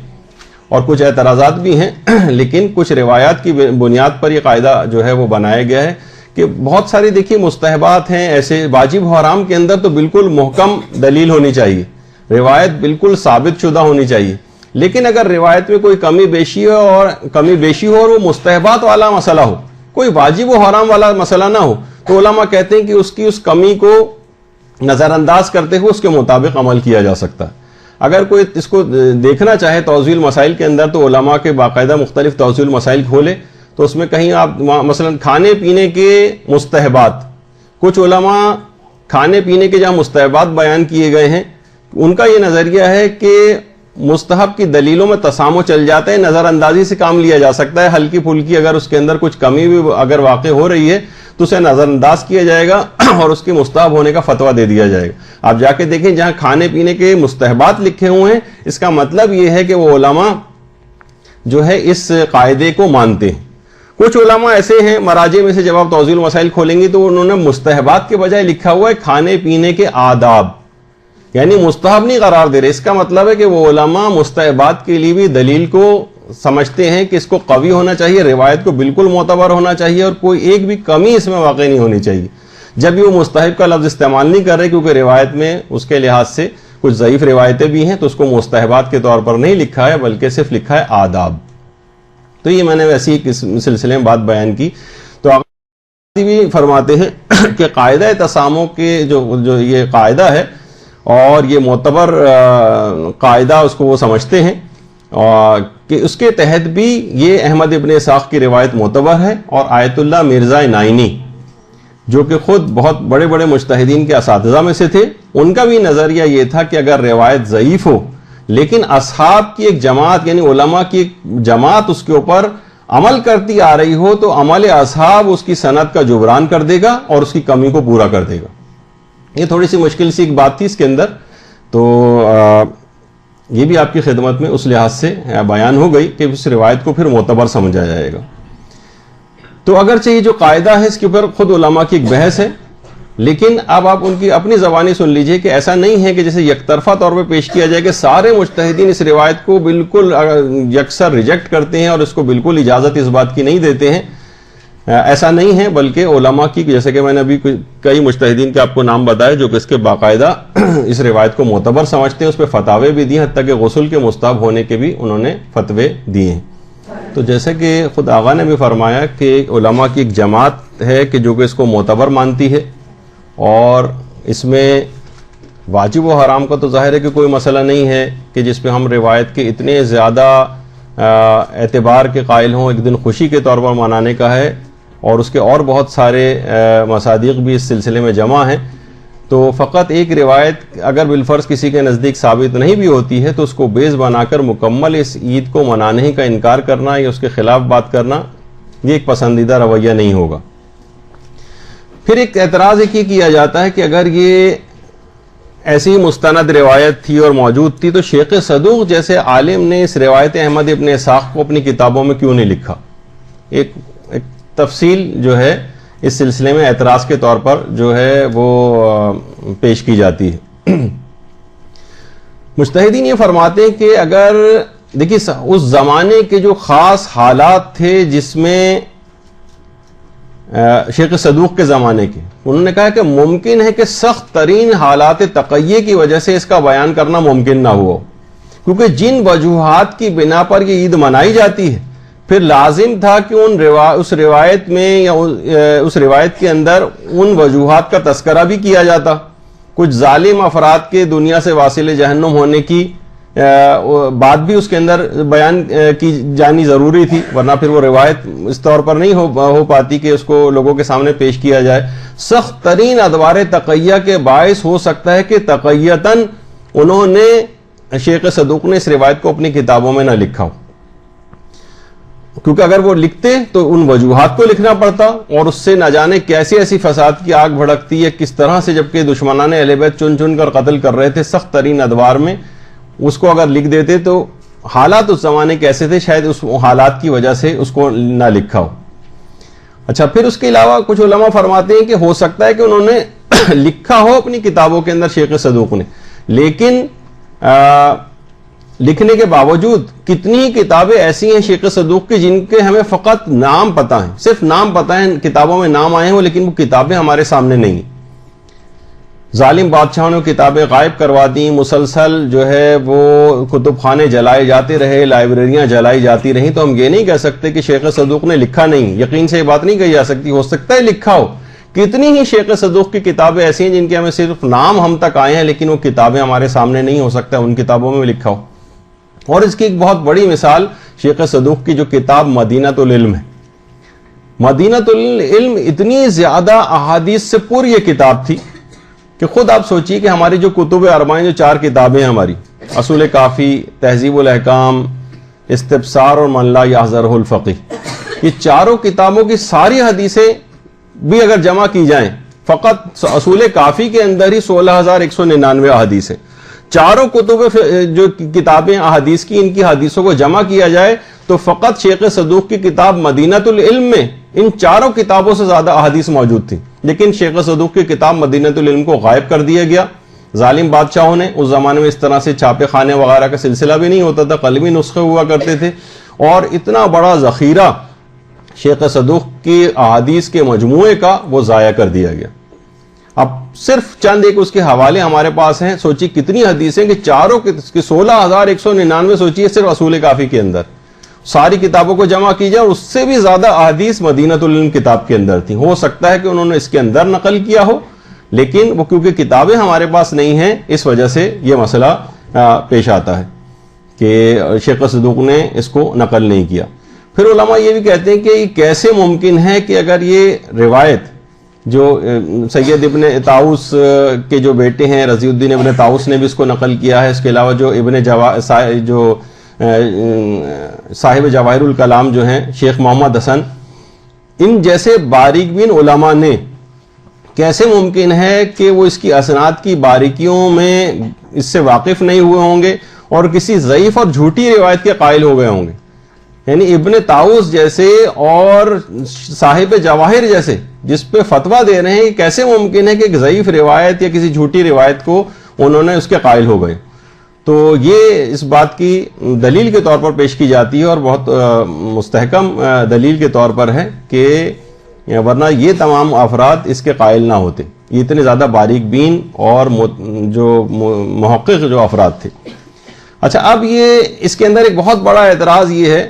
اور کچھ اعتراضات بھی ہیں، لیکن کچھ روایات کی بنیاد پر یہ قاعدہ جو ہے وہ بنایا گیا ہے کہ بہت ساری دیکھیے مستحبات ہیں ایسے، واجب و حرام کے اندر تو بالکل محکم دلیل ہونی چاہیے، روایت بالکل ثابت شدہ ہونی چاہیے، لیکن اگر روایت میں کوئی کمی بیشی ہو اور وہ مستحبات والا مسئلہ ہو، کوئی واجب و حرام والا مسئلہ نہ ہو، تو علماء کہتے ہیں کہ اس کمی کو نظر انداز کرتے ہوئے اس کے مطابق عمل کیا جا سکتا ہے۔ اگر کوئی اس کو دیکھنا چاہے توضیح المسائل کے اندر، تو علماء کے باقاعدہ مختلف توضیح المسائل کھولے تو اس میں کہیں آپ مثلا کھانے پینے کے مستحبات، کچھ علماء کھانے پینے کے جہاں مستحبات بیان کیے گئے ہیں، ان کا یہ نظریہ ہے کہ مستحب کی دلیلوں میں تسامح چل جاتا ہے، نظر اندازی سے کام لیا جا سکتا ہے، ہلکی پھلکی اگر اس کے اندر کچھ کمی بھی اگر واقع ہو رہی ہے تو اسے نظر انداز کیا جائے گا اور اس کے مستحب ہونے کا فتویٰ دے دیا جائے گا۔ آپ جا کے دیکھیں جہاں کھانے پینے کے مستحبات لکھے ہوئے ہیں، اس کا مطلب یہ ہے کہ وہ علماء جو ہے اس قاعدے کو مانتے ہیں۔ کچھ علماء ایسے ہیں مراجع میں سے، جب آپ توضیح المسائل کھولیں گے تو انہوں نے مستحبات کے بجائے لکھا ہوا ہے کھانے پینے کے آداب، یعنی مستحب نہیں قرار دے رہے۔ اس کا مطلب ہے کہ وہ علماء مستحبات کے لیے بھی دلیل کو سمجھتے ہیں کہ اس کو قوی ہونا چاہیے، روایت کو بالکل معتبر ہونا چاہیے، اور کوئی ایک بھی کمی اس میں واقع نہیں ہونی چاہیے۔ جب بھی وہ مستحب کا لفظ استعمال نہیں کر رہے کیونکہ روایت میں اس کے لحاظ سے کچھ ضعیف روایتیں بھی ہیں، تو اس کو مستحبات کے طور پر نہیں لکھا ہے بلکہ صرف لکھا ہے آداب۔ تو یہ میں نے ویسی ایک سلسلے میں بات بیان کی۔ تو بھی فرماتے ہیں کہ قاعدہ تسامح کے جو یہ قاعدہ ہے اور یہ معتبر قاعدہ اس کو وہ سمجھتے ہیں، اور کہ اس کے تحت بھی یہ احمد ابن اسحاق کی روایت معتبر ہے، اور آیت اللہ مرزا نائینی جو کہ خود بہت بڑے بڑے مجتہدین کے اساتذہ میں سے تھے، ان کا بھی نظریہ یہ تھا کہ اگر روایت ضعیف ہو لیکن اصحاب کی ایک جماعت یعنی علماء کی ایک جماعت اس کے اوپر عمل کرتی آ رہی ہو، تو عمل اصحاب اس کی سند کا جبران کر دے گا اور اس کی کمی کو پورا کر دے گا۔ یہ تھوڑی سی مشکل سی ایک بات تھی اس کے اندر، تو یہ بھی آپ کی خدمت میں اس لحاظ سے بیان ہو گئی کہ اس روایت کو پھر معتبر سمجھا جائے گا۔ تو اگرچہ یہ جو قاعدہ ہے اس کے اوپر خود علماء کی ایک بحث ہے، لیکن اب آپ ان کی اپنی زبانی سن لیجئے کہ ایسا نہیں ہے کہ جیسے یک طرفہ طور پہ پیش کیا جائے کہ سارے مجتہدین اس روایت کو بالکل یکسر ریجیکٹ کرتے ہیں اور اس کو بالکل اجازت اس بات کی نہیں دیتے ہیں، ایسا نہیں ہے، بلکہ علماء کی جیسے کہ میں نے ابھی کئی مجتہدین کے آپ کو نام بتائے جو کہ اس کے باقاعدہ اس روایت کو معتبر سمجھتے ہیں، اس پہ فتاوے بھی دیے، حتیٰ کہ غسل کے مستحب ہونے کے بھی انہوں نے فتوے دیے ہیں۔ تو جیسے کہ خود آغا نے بھی فرمایا کہ علماء کی ایک جماعت ہے کہ جو کہ اس کو معتبر مانتی ہے، اور اس میں واجب و حرام کا تو ظاہر ہے کہ کوئی مسئلہ نہیں ہے کہ جس پہ ہم روایت کے اتنے زیادہ اعتبار کے قائل ہوں، ایک دن خوشی کے طور پر منانے کا ہے، اور اس کے اور بہت سارے مصادیق بھی اس سلسلے میں جمع ہیں۔ تو فقط ایک روایت اگر بالفرض کسی کے نزدیک ثابت نہیں بھی ہوتی ہے تو اس کو بیس بنا کر مکمل اس عید کو منانے کا انکار کرنا یا اس کے خلاف بات کرنا، یہ ایک پسندیدہ رویہ نہیں ہوگا۔ پھر ایک اعتراض یہ کیا جاتا ہے کہ اگر یہ ایسی مستند روایت تھی اور موجود تھی تو شیخ صدوق جیسے عالم نے اس روایت احمد ابن اسحاق کو اپنی کتابوں میں کیوں نہیں لکھا؟ ایک تفصیل جو ہے اس سلسلے میں اعتراض کے طور پر جو ہے وہ پیش کی جاتی ہے۔ مجتہدین یہ فرماتے ہیں کہ اگر دیکھیے اس زمانے کے جو خاص حالات تھے جس میں شیخ صدوق کے زمانے کے، انہوں نے کہا کہ ممکن ہے کہ سخت ترین حالات تقیہ کی وجہ سے اس کا بیان کرنا ممکن نہ ہوا، کیونکہ جن وجوہات کی بنا پر یہ عید منائی جاتی ہے پھر لازم تھا کہ اس روایت میں یا اس روایت کے اندر ان وجوہات کا تذکرہ بھی کیا جاتا۔ کچھ ظالم افراد کے دنیا سے واصل جہنم ہونے کی بات بھی اس کے اندر بیان کی جانی ضروری تھی، ورنہ پھر وہ روایت اس طور پر نہیں ہو پاتی کہ اس کو لوگوں کے سامنے پیش کیا جائے۔ سخت ترین ادوار تقیہ کے باعث ہو سکتا ہے کہ تقیتاً انہوں نے شیخ صدوق نے اس روایت کو اپنی کتابوں میں نہ لکھا ہو، کیونکہ اگر وہ لکھتے تو ان وجوہات کو لکھنا پڑتا اور اس سے نہ جانے کیسی ایسی فساد کی آگ بھڑکتی ہے کس طرح سے، جبکہ دشمنان اہل بیت چن چن کر قتل کر رہے تھے سخت ترین ادوار میں، اس کو اگر لکھ دیتے تو حالات اس زمانے کیسے تھے شاید اس حالات کی وجہ سے اس کو نہ لکھا ہو۔ اچھا، پھر اس کے علاوہ کچھ علماء فرماتے ہیں کہ ہو سکتا ہے کہ انہوں نے لکھا ہو اپنی کتابوں کے اندر شیخ صدوق نے، لیکن لکھنے کے باوجود کتنی ہی کتابیں ایسی ہیں شیخ صدوق کی جن کے ہمیں فقط نام پتہ ہیں، صرف نام پتہ ہیں، کتابوں میں نام آئے ہیں لیکن وہ کتابیں ہمارے سامنے نہیں ہیں۔ ظالم بادشاہوں نے کتابیں غائب کروا دیں، مسلسل جو ہے وہ کتب خانے جلائے جاتے رہے، لائبریریاں جلائی جاتی رہیں، تو ہم یہ نہیں کہہ سکتے کہ شیخ صدوق نے لکھا نہیں، یقین سے یہ بات نہیں کہی جا سکتی، ہو سکتا ہے لکھا ہو۔ کتنی ہی شیخ صدوق کی کتابیں ایسی ہیں جن کے ہمیں صرف نام ہم تک آئے ہیں لیکن وہ کتابیں ہمارے سامنے نہیں، ہو سکتا ہے ان کتابوں میں لکھا ہو۔ اور اس کی ایک بہت بڑی مثال شیخ صدوق کی جو کتاب مدینۃ العلم ہے۔ مدینۃ العلم اتنی زیادہ احادیث سے پر یہ کتاب تھی کہ خود آپ سوچیے کہ ہماری جو کتب اربعین جو 4 کتابیں ہیں ہماری، اصول کافی، تہذیب الاحکام، استبصار اور من لا یحضرہ الفقیہ، یہ چاروں کتابوں کی ساری حدیثیں بھی اگر جمع کی جائیں فقط اصول کافی کے اندر ہی 16,199 احادیث ہیں۔ چاروں کتب جو کتابیں احادیث کی، ان کی حدیثوں کو جمع کیا جائے تو فقط شیخ صدوق کی کتاب مدینۃ العلم میں ان چاروں کتابوں سے زیادہ احادیث موجود تھی، لیکن شیخ صدوق کی کتاب مدینۃ العلم کو غائب کر دیا گیا۔ ظالم بادشاہوں نے، اس زمانے میں اس طرح سے چھاپے خانے وغیرہ کا سلسلہ بھی نہیں ہوتا تھا، قلمی نسخے ہوا کرتے تھے، اور اتنا بڑا ذخیرہ شیخ صدوق کی احادیث کے مجموعے کا وہ ضائع کر دیا گیا۔ اب صرف چند ایک اس کے حوالے ہمارے پاس ہیں، سوچی کتنی حدیثیں کہ چاروں کی 16,199 سوچیے صرف اصول کافی کے اندر، ساری کتابوں کو جمع کی جائے اور اس سے بھی زیادہ احادیث مدینۃ العلم کتاب کے اندر تھی۔ ہو سکتا ہے کہ انہوں نے اس کے اندر نقل کیا ہو، لیکن وہ کیونکہ کتابیں ہمارے پاس نہیں ہیں اس وجہ سے یہ مسئلہ پیش آتا ہے کہ شیخ صدوق نے اس کو نقل نہیں کیا۔ پھر علماء یہ بھی کہتے ہیں کہ یہ کیسے ممکن ہے کہ اگر یہ روایت جو سید ابن طاؤس کے جو بیٹے ہیں رضی الدین ابن طاؤس نے بھی اس کو نقل کیا ہے، اس کے علاوہ جو صاحب جواہر الکلام جو ہیں شیخ محمد حسن، ان جیسے باریک بین علماء نے، کیسے ممکن ہے کہ وہ اس کی اسناد کی باریکیوں میں اس سے واقف نہیں ہوئے ہوں گے اور کسی ضعیف اور جھوٹی روایت کے قائل ہو گئے ہوں گے؟ یعنی ابن طاؤس جیسے اور صاحب جواہر جیسے جس پہ فتویٰ دے رہے ہیں، کیسے ممکن ہے کہ ایک ضعیف روایت یا کسی جھوٹی روایت کو انہوں نے اس کے قائل ہو گئے؟ تو یہ اس بات کی دلیل کے طور پر پیش کی جاتی ہے اور بہت مستحکم دلیل کے طور پر ہے کہ ورنہ یہ تمام افراد اس کے قائل نہ ہوتے، یہ اتنے زیادہ باریک بین اور جو محقق جو افراد تھے۔ اچھا، اب یہ اس کے اندر ایک بہت بڑا اعتراض یہ ہے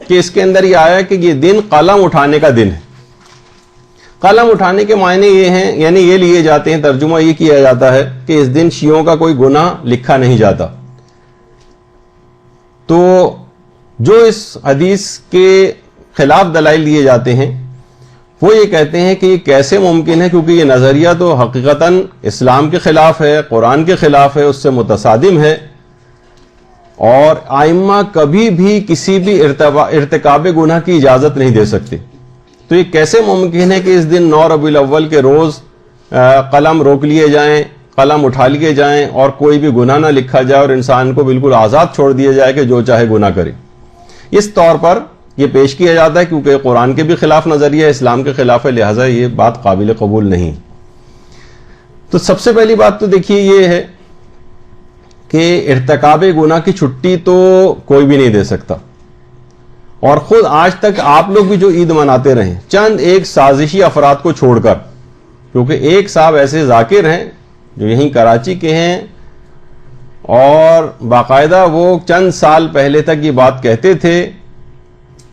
کہ اس کے اندر یہ آیا کہ یہ دن قلم اٹھانے کا دن ہے۔ قلم اٹھانے کے معنی یہ ہیں، یعنی یہ لیے جاتے ہیں، ترجمہ یہ کیا جاتا ہے کہ اس دن شیعوں کا کوئی گناہ لکھا نہیں جاتا۔ تو جو اس حدیث کے خلاف دلائل دیے جاتے ہیں وہ یہ کہتے ہیں کہ یہ کیسے ممکن ہے، کیونکہ یہ نظریہ تو حقیقتاً اسلام کے خلاف ہے، قرآن کے خلاف ہے، اس سے متصادم ہے، اور آئمہ کبھی بھی کسی بھی ارتکاب گناہ کی اجازت نہیں دے سکتے۔ تو یہ کیسے ممکن ہے کہ اس دن 9 ربیع الاول کے روز قلم روک لیے جائیں، قلم اٹھا لیے جائیں اور کوئی بھی گناہ نہ لکھا جائے اور انسان کو بالکل آزاد چھوڑ دیا جائے کہ جو چاہے گناہ کرے؟ اس طور پر یہ پیش کیا جاتا ہے کیونکہ قرآن کے بھی خلاف نظریہ ہے، اسلام کے خلاف ہے، لہٰذا یہ بات قابل قبول نہیں۔ تو سب سے پہلی بات تو دیکھیے یہ ہے کہ ارتکاب گناہ کی چھٹی تو کوئی بھی نہیں دے سکتا، اور خود آج تک آپ لوگ بھی جو عید مناتے رہیں چند ایک سازشی افراد کو چھوڑ کر، کیونکہ ایک صاحب ایسے ذاکر ہیں جو یہیں کراچی کے ہیں اور باقاعدہ وہ چند سال پہلے تک یہ بات کہتے تھے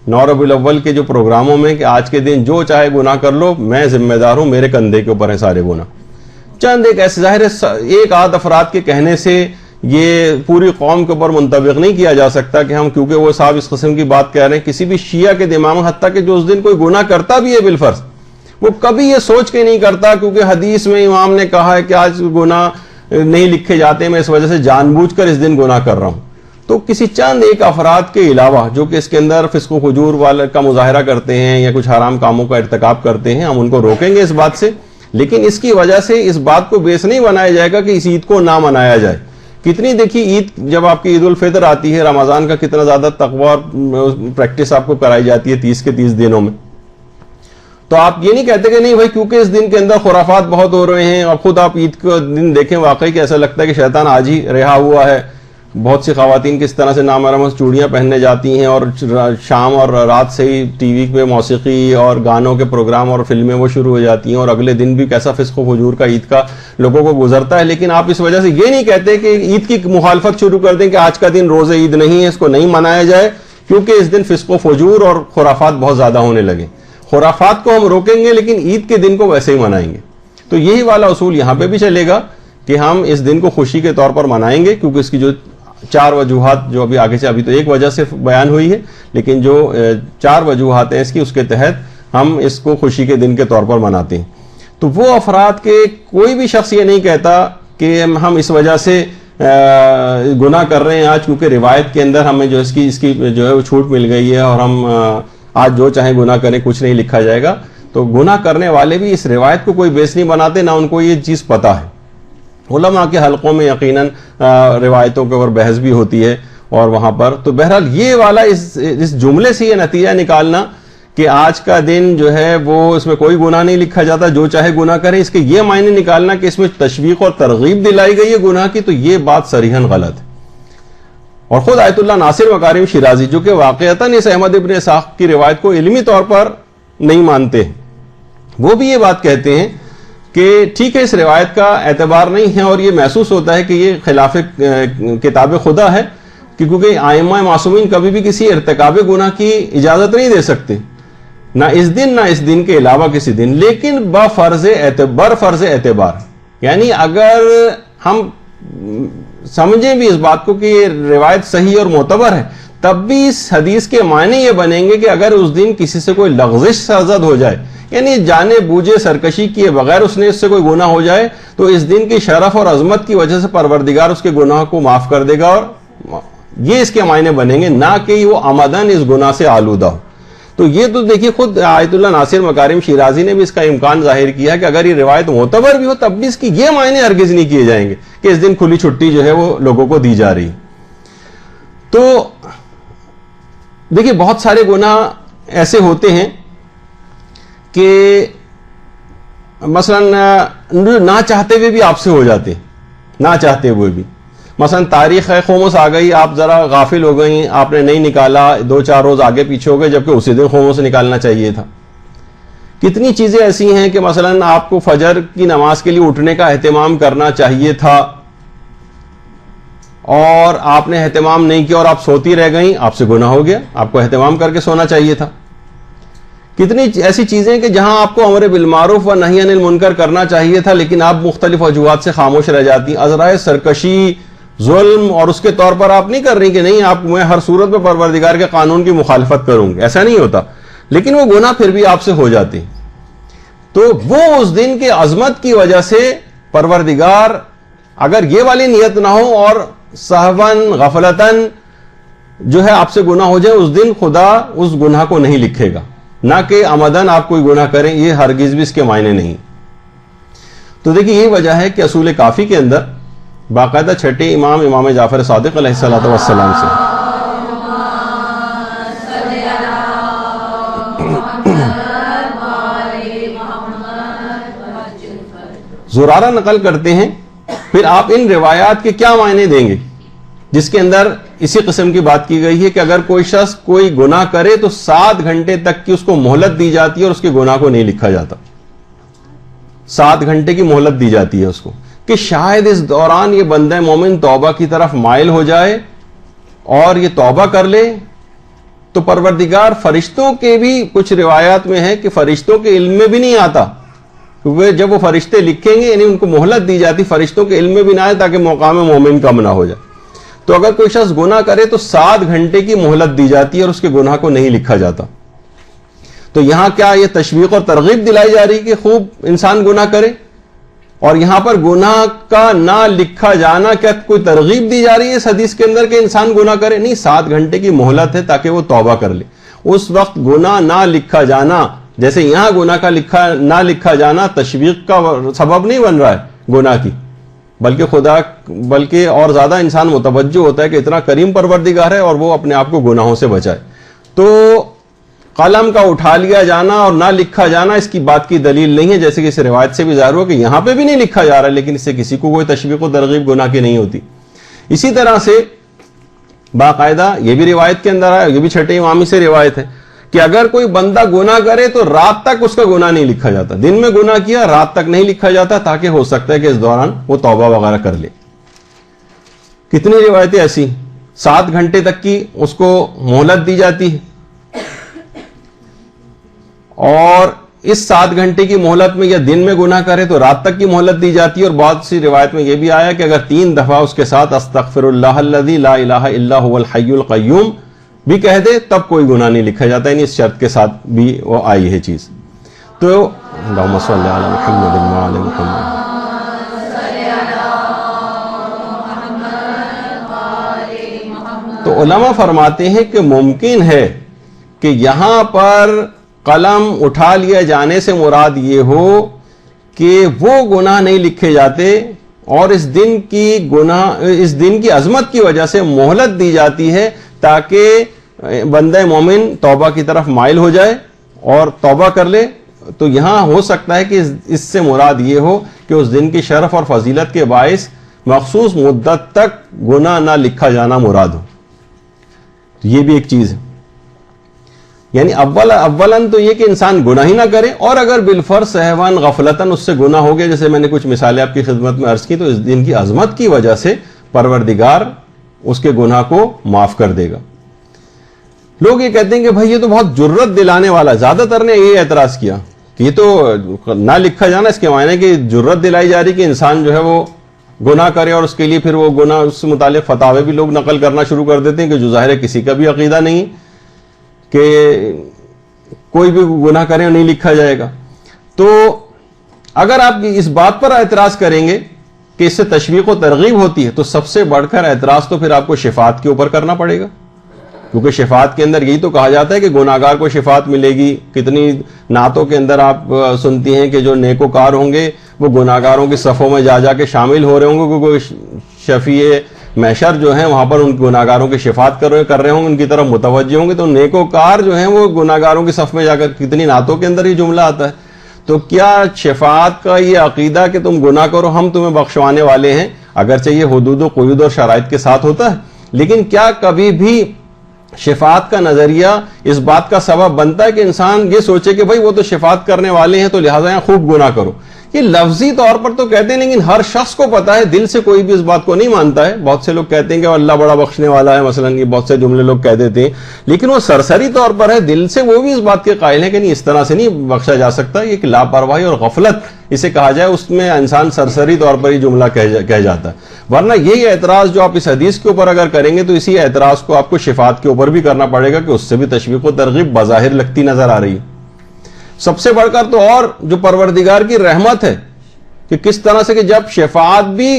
9 ربیع الاول کے جو پروگراموں میں کہ آج کے دن جو چاہے گناہ کر لو، میں ذمہ دار ہوں، میرے کندھے کے اوپر ہیں سارے گناہ۔ چند ایک ایسے ظاہر ہے ایک آدھ افراد کے کہنے سے یہ پوری قوم کے اوپر منطبق نہیں کیا جا سکتا کہ ہم کیونکہ وہ صاحب اس قسم کی بات کہہ رہے ہیں، کسی بھی شیعہ کے دماغ میں، حتیٰ کہ جو اس دن کوئی گناہ کرتا بھی ہے بالفرض، وہ کبھی یہ سوچ کے نہیں کرتا کیونکہ حدیث میں امام نے کہا ہے کہ آج گناہ نہیں لکھے جاتے، میں اس وجہ سے جان بوجھ کر اس دن گناہ کر رہا ہوں۔ تو کسی چند ایک افراد کے علاوہ جو کہ اس کے اندر فسق و فجور والے کا مظاہرہ کرتے ہیں یا کچھ حرام کاموں کا ارتکاب کرتے ہیں، ہم ان کو روکیں گے اس بات سے، لیکن اس کی وجہ سے اس بات کو بیس نہیں بنایا جائے گا کہ اس عید کو نہ منایا جائے۔ کتنی دیکھیے عید جب آپ کی عید الفطر آتی ہے، رمضان کا کتنا زیادہ تقویٰ اور پریکٹس آپ کو کرائی جاتی ہے 30 کے 30 دنوں میں، تو آپ یہ نہیں کہتے کہ نہیں بھائی کیونکہ اس دن کے اندر خرافات بہت ہو رہے ہیں، اور خود آپ عید کا دن دیکھیں واقعی کہ ایسا لگتا ہے کہ شیطان آج ہی رہا ہوا ہے۔ بہت سی خواتین کس طرح سے نامحرم چوڑیاں پہننے جاتی ہیں اور شام اور رات سے ہی ٹی وی پہ موسیقی اور گانوں کے پروگرام اور فلمیں وہ شروع ہو جاتی ہیں، اور اگلے دن بھی کیسا فسق و فجور کا عید کا لوگوں کو گزرتا ہے۔ لیکن آپ اس وجہ سے یہ نہیں کہتے کہ عید کی مخالفت شروع کر دیں کہ آج کا دن روز عید نہیں ہے، اس کو نہیں منایا جائے کیونکہ اس دن فسق و فجور اور خرافات بہت زیادہ ہونے لگے۔ خرافات کو ہم روکیں گے لیکن عید کے دن کو ویسے ہی منائیں گے۔ تو یہی والا اصول یہاں پہ بھی چلے گا کہ ہم اس دن کو خوشی کے طور پر منائیں گے، کیونکہ اس کی جو 4 وجوہات جو ابھی آگے سے، ابھی تو ایک وجہ سے بیان ہوئی ہے، لیکن جو 4 وجوہات ہیں اس کی، اس کے تحت ہم اس کو خوشی کے دن کے طور پر مناتے ہیں۔ تو وہ افراد کے کوئی بھی شخص یہ نہیں کہتا کہ ہم اس وجہ سے گناہ کر رہے ہیں آج کیونکہ روایت کے اندر ہمیں جو اس کی جو ہے وہ چھوٹ مل گئی ہے اور ہم آج جو چاہیں گناہ کریں کچھ نہیں لکھا جائے گا۔ تو گناہ کرنے والے بھی اس روایت کو کوئی بیس نہیں بناتے، نہ ان کو یہ چیز پتہ ہے۔ علماء کے حلقوں میں یقیناً روایتوں کے اوپر بحث بھی ہوتی ہے اور وہاں پر تو بہرحال یہ والا اس جملے سے یہ نتیجہ نکالنا کہ آج کا دن جو ہے وہ اس میں کوئی گناہ نہیں لکھا جاتا، جو چاہے گناہ کرے، اس کے یہ معنی نکالنا کہ اس میں تشویق اور ترغیب دلائی گئی ہے گناہ کی، تو یہ بات صریحاً غلط ہے۔ اور خود آیت اللہ ناصر مکارم شیرازی جو کہ واقعتاً اس احمد ابن اسحاق کی روایت کو علمی طور پر نہیں مانتے، وہ بھی یہ بات کہتے ہیں کہ ٹھیک ہے اس روایت کا اعتبار نہیں ہے اور یہ محسوس ہوتا ہے کہ یہ خلاف کتاب خدا ہے، کیونکہ ائمہ معصومین کبھی بھی کسی ارتکاب گناہ کی اجازت نہیں دے سکتے، نہ اس دن نہ اس دن کے علاوہ کسی دن، لیکن برفرض اعتبار، یعنی اگر ہم سمجھیں بھی اس بات کو کہ یہ روایت صحیح اور معتبر ہے، تب بھی اس حدیث کے معنی یہ بنیں گے کہ اگر اس دن کسی سے کوئی لغزش سرزد ہو جائے، یعنی جانے بوجھے سرکشی کیے بغیر اس نے اس سے کوئی گناہ ہو جائے، تو اس دن کی شرف اور عظمت کی وجہ سے پروردگار اس کے گناہ کو معاف کر دے گا، اور یہ اس کے معنی بنیں گے، نہ کہ وہ عمدن اس گناہ سے آلودہ ہو۔ تو یہ تو دیکھیے خود آیت اللہ ناصر مکارم شیرازی نے بھی اس کا امکان ظاہر کیا کہ اگر یہ روایت معتبر بھی ہو تب بھی اس کی یہ معنی ہرگز نہیں کیے جائیں گے کہ اس دن کھلی چھٹی جو ہے وہ لوگوں کو دی جا رہی۔ تو دیکھیے بہت سارے گناہ ایسے ہوتے ہیں کہ مثلا نہ چاہتے ہوئے بھی آپ سے ہو جاتے ہیں، نہ چاہتے ہوئے بھی، مثلا تاریخ ہے خمس آ گئی، آپ ذرا غافل ہو گئی، آپ نے نہیں نکالا، 2-4 روز آگے پیچھے ہو گئے جبکہ اسی دن خمس نکالنا چاہیے تھا۔ کتنی چیزیں ایسی ہیں کہ مثلا آپ کو فجر کی نماز کے لیے اٹھنے کا اہتمام کرنا چاہیے تھا اور آپ نے اہتمام نہیں کیا اور آپ سوتی رہ گئیں، آپ سے گناہ ہو گیا، آپ کو اہتمام کر کے سونا چاہیے تھا۔ کتنی ایسی چیزیں کہ جہاں آپ کو امر بالمعروف و نہی عن المنکر کرنا چاہیے تھا لیکن آپ مختلف وجوہات سے خاموش رہ جاتی، عذرائے سرکشی، ظلم، اور اس کے طور پر آپ نہیں کر رہی کہ نہیں آپ میں ہر صورت میں پروردگار کے قانون کی مخالفت کروں گی، ایسا نہیں ہوتا، لیکن وہ گناہ پھر بھی آپ سے ہو جاتے ہیں۔ تو وہ اس دن کے عظمت کی وجہ سے پروردگار اگر یہ والی نیت نہ ہو اور سہواً غفلتاً جو ہے آپ سے گناہ ہو جائے، اس دن خدا اس گناہ کو نہیں لکھے گا، نہ کہ عمدن آپ کوئی گناہ کریں، یہ ہرگز بھی اس کے معنی نہیں۔ تو دیکھیے یہی وجہ ہے کہ اصول کافی کے اندر باقاعدہ چھٹے امام امام جعفر صادق علیہ السلام سے زرارہ نقل کرتے ہیں، پھر آپ ان روایات کے کیا معنی دیں گے جس کے اندر اسی قسم کی بات کی گئی ہے کہ اگر کوئی شخص کوئی گناہ کرے تو 7 گھنٹے تک کی اس کو مہلت دی جاتی ہے اور اس کے گناہ کو نہیں لکھا جاتا۔ 7 گھنٹے کی مہلت دی جاتی ہے اس کو، کہ شاید اس دوران یہ بندہ مومن توبہ کی طرف مائل ہو جائے اور یہ توبہ کر لے تو پروردگار فرشتوں کے بھی کچھ روایات میں ہے کہ فرشتوں کے علم میں بھی نہیں آتا، کیونکہ جب وہ فرشتے لکھیں گے یعنی ان کو مہلت دی جاتی، فرشتوں کے علم میں بھی نہ آئے تاکہ مقام مومن کم نہ ہو جائے۔ تو اگر کوئی شخص گناہ کرے تو 7 گھنٹے کی مہلت دی جاتی ہے اور اس کے گناہ کو نہیں لکھا جاتا۔ تو یہاں کیا یہ تشویق اور ترغیب دلائی جا رہی کہ خوب انسان گناہ کرے، اور یہاں پر گناہ کا نہ لکھا جانا کیا کوئی ترغیب دی جا رہی ہے اس حدیث کے اندر کہ انسان گناہ کرے؟ نہیں، 7 گھنٹے کی مہلت ہے تاکہ وہ توبہ کر لے۔ اس وقت گناہ نہ لکھا جانا، جیسے یہاں گناہ کا نہ لکھا جانا تشویق کا سبب نہیں بن رہا ہے گناہ کی، بلکہ اور زیادہ انسان متوجہ ہوتا ہے کہ اتنا کریم پروردگار ہے اور وہ اپنے آپ کو گناہوں سے بچائے۔ تو قلم کا اٹھا لیا جانا اور نہ لکھا جانا اس کی بات کی دلیل نہیں ہے، جیسے کہ اس روایت سے بھی ظاہر ہوا کہ یہاں پہ بھی نہیں لکھا جا رہا ہے، لیکن اس سے کسی کو کوئی تشویق و ترغیب گناہ کی نہیں ہوتی۔ اسی طرح سے باقاعدہ یہ بھی روایت کے اندر ہے، یہ بھی چھٹے امامی سے روایت ہے کہ اگر کوئی بندہ گناہ کرے تو رات تک اس کا گناہ نہیں لکھا جاتا۔ دن میں گناہ کیا، رات تک نہیں لکھا جاتا، تاکہ ہو سکتا ہے کہ اس دوران وہ توبہ وغیرہ کر لے۔ کتنی روایتیں ایسی 7 گھنٹے تک کی اس کو مہلت دی جاتی ہے، اور اس 7 گھنٹے کی مہلت میں یا دن میں گناہ کرے تو رات تک کی مہلت دی جاتی ہے۔ اور بہت سی روایت میں یہ بھی آیا کہ اگر 3 دفعہ اس کے ساتھ استغفر اللہ الذی لا الہ الا هو الحی القیوم بھی کہہ دے تب کوئی گناہ نہیں لکھا جاتا، یعنی اس شرط کے ساتھ بھی وہ آئی ہے چیز۔ تو اللہم صلی علی محمد وعلی محمد۔ تو علماء فرماتے ہیں کہ ممکن ہے کہ یہاں پر قلم اٹھا لیا جانے سے مراد یہ ہو کہ وہ گناہ نہیں لکھے جاتے اور اس دن کی عظمت کی وجہ سے مہلت دی جاتی ہے تاکہ بندہ مومن توبہ کی طرف مائل ہو جائے اور توبہ کر لے۔ تو یہاں ہو سکتا ہے کہ اس سے مراد یہ ہو کہ اس دن کی شرف اور فضیلت کے باعث مخصوص مدت تک گناہ نہ لکھا جانا مراد ہو۔ یہ بھی ایک چیز ہے، یعنی اولاً تو یہ کہ انسان گناہ ہی نہ کرے، اور اگر بالفرض سہواً غفلتاً اس سے گناہ ہو گیا، جیسے میں نے کچھ مثالیں آپ کی خدمت میں عرض کی، تو اس دن کی عظمت کی وجہ سے پروردگار اس کے گناہ کو معاف کر دے گا۔ لوگ یہ کہتے ہیں کہ بھائی یہ تو بہت جرت دلانے والا، زیادہ تر نے یہ اعتراض کیا کہ یہ تو نہ لکھا جانا اس کے معنی کہ جرت دلائی جا رہی کہ انسان جو ہے وہ گناہ کرے، اور اس کے لیے پھر وہ گناہ اس سے متعلق فتاوے بھی لوگ نقل کرنا شروع کر دیتے ہیں کہ جو ظاہر ہے کسی کا بھی عقیدہ نہیں کہ کوئی بھی گناہ کرے اور نہیں لکھا جائے گا۔ تو اگر آپ اس بات پر اعتراض کریں گے کہ اس سے تشویق و ترغیب ہوتی ہے، تو سب سے بڑھ کر اعتراض تو پھر آپ کو شفاعت کے اوپر کرنا پڑے گا، کیونکہ شفاعت کے اندر یہی تو کہا جاتا ہے کہ گناہگار کو شفاعت ملے گی۔ کتنی نعتوں کے اندر آپ سنتی ہیں کہ جو نیکوکار ہوں گے وہ گناہگاروں کی صفوں میں جا کے شامل ہو رہے ہوں گے، کیونکہ شفیع محشر جو ہیں وہاں پر ان گناہگاروں کی شفاعت کر رہے ہوں گے، ان کی طرف متوجہ ہوں گے۔ تو نیکوکار جو ہیں وہ گناہگاروں کی صف میں جا کر، کتنی نعتوں کے اندر یہ جملہ آتا ہے۔ تو کیا شفاعت کا یہ عقیدہ کہ تم گناہ کرو ہم تمہیں بخشوانے والے ہیں، اگرچہ یہ حدود و قیود اور شرائط کے ساتھ ہوتا ہے، لیکن کیا کبھی بھی شفاعت کا نظریہ اس بات کا سبب بنتا ہے کہ انسان یہ سوچے کہ بھائی وہ تو شفاعت کرنے والے ہیں تو لہٰذا یہاں خوب گناہ کرو؟ یہ لفظی طور پر تو کہتے ہیں، لیکن ہر شخص کو پتا ہے، دل سے کوئی بھی اس بات کو نہیں مانتا ہے۔ بہت سے لوگ کہتے ہیں کہ اللہ بڑا بخشنے والا ہے، مثلا یہ بہت سے جملے لوگ کہہ دیتے ہیں، لیکن وہ سرسری طور پر ہے، دل سے وہ بھی اس بات کے قائل ہیں کہ نہیں، اس طرح سے نہیں بخشا جا سکتا۔ یہ کہ لاپرواہی اور غفلت اسے کہا جائے، اس میں انسان سرسری طور پر یہ جملہ کہہ جاتا ہے۔ ورنہ یہی اعتراض جو آپ اس حدیث کے اوپر اگر کریں گے تو اسی اعتراض کو آپ کو شفاعت کے اوپر بھی کرنا پڑے گا کہ اس سے بھی تشویق و ترغیب بظاہر لگتی نظر آ رہی ہے۔ سب سے بڑھ کر تو اور جو پروردگار کی رحمت ہے کہ کس طرح سے کہ جب شفاعت بھی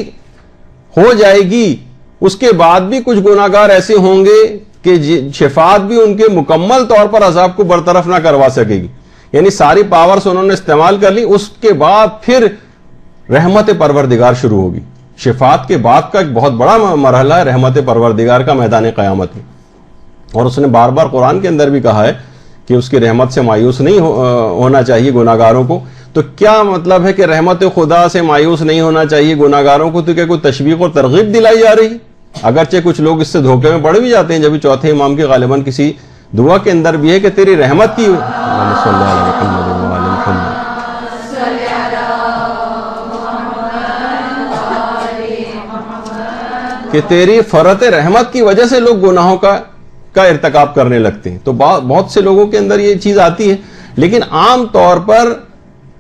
ہو جائے گی اس کے بعد بھی کچھ گناہگار ایسے ہوں گے کہ شفاعت بھی ان کے مکمل طور پر عذاب کو برطرف نہ کروا سکے گی، یعنی ساری پاورز انہوں نے استعمال کر لی، اس کے بعد پھر رحمت پروردگار شروع ہوگی۔ شفاعت کے بعد کا ایک بہت بڑا مرحلہ ہے رحمت پروردگار کا میدان قیامت میں، اور اس نے بار بار قرآن کے اندر بھی کہا ہے کہ اس کی رحمت سے مایوس نہیں ہونا چاہیے گناہگاروں کو۔ تو کیا مطلب ہے کہ رحمت خدا سے مایوس نہیں ہونا چاہیے گناہگاروں کو؟ تو کیا کوئی تشویق اور ترغیب دلائی جا رہی؟ اگرچہ کچھ لوگ اس سے دھوکے میں پڑ بھی جاتے ہیں، جبھی چوتھے امام کے غالباً کسی دعا کے اندر بھی ہے کہ تیری رحمت کی کہ تیری فرت رحمت کی وجہ سے لوگ گناہوں کا ارتکاب کرنے لگتے ہیں۔ تو بہت سے لوگوں کے اندر یہ چیز آتی ہے، لیکن عام طور پر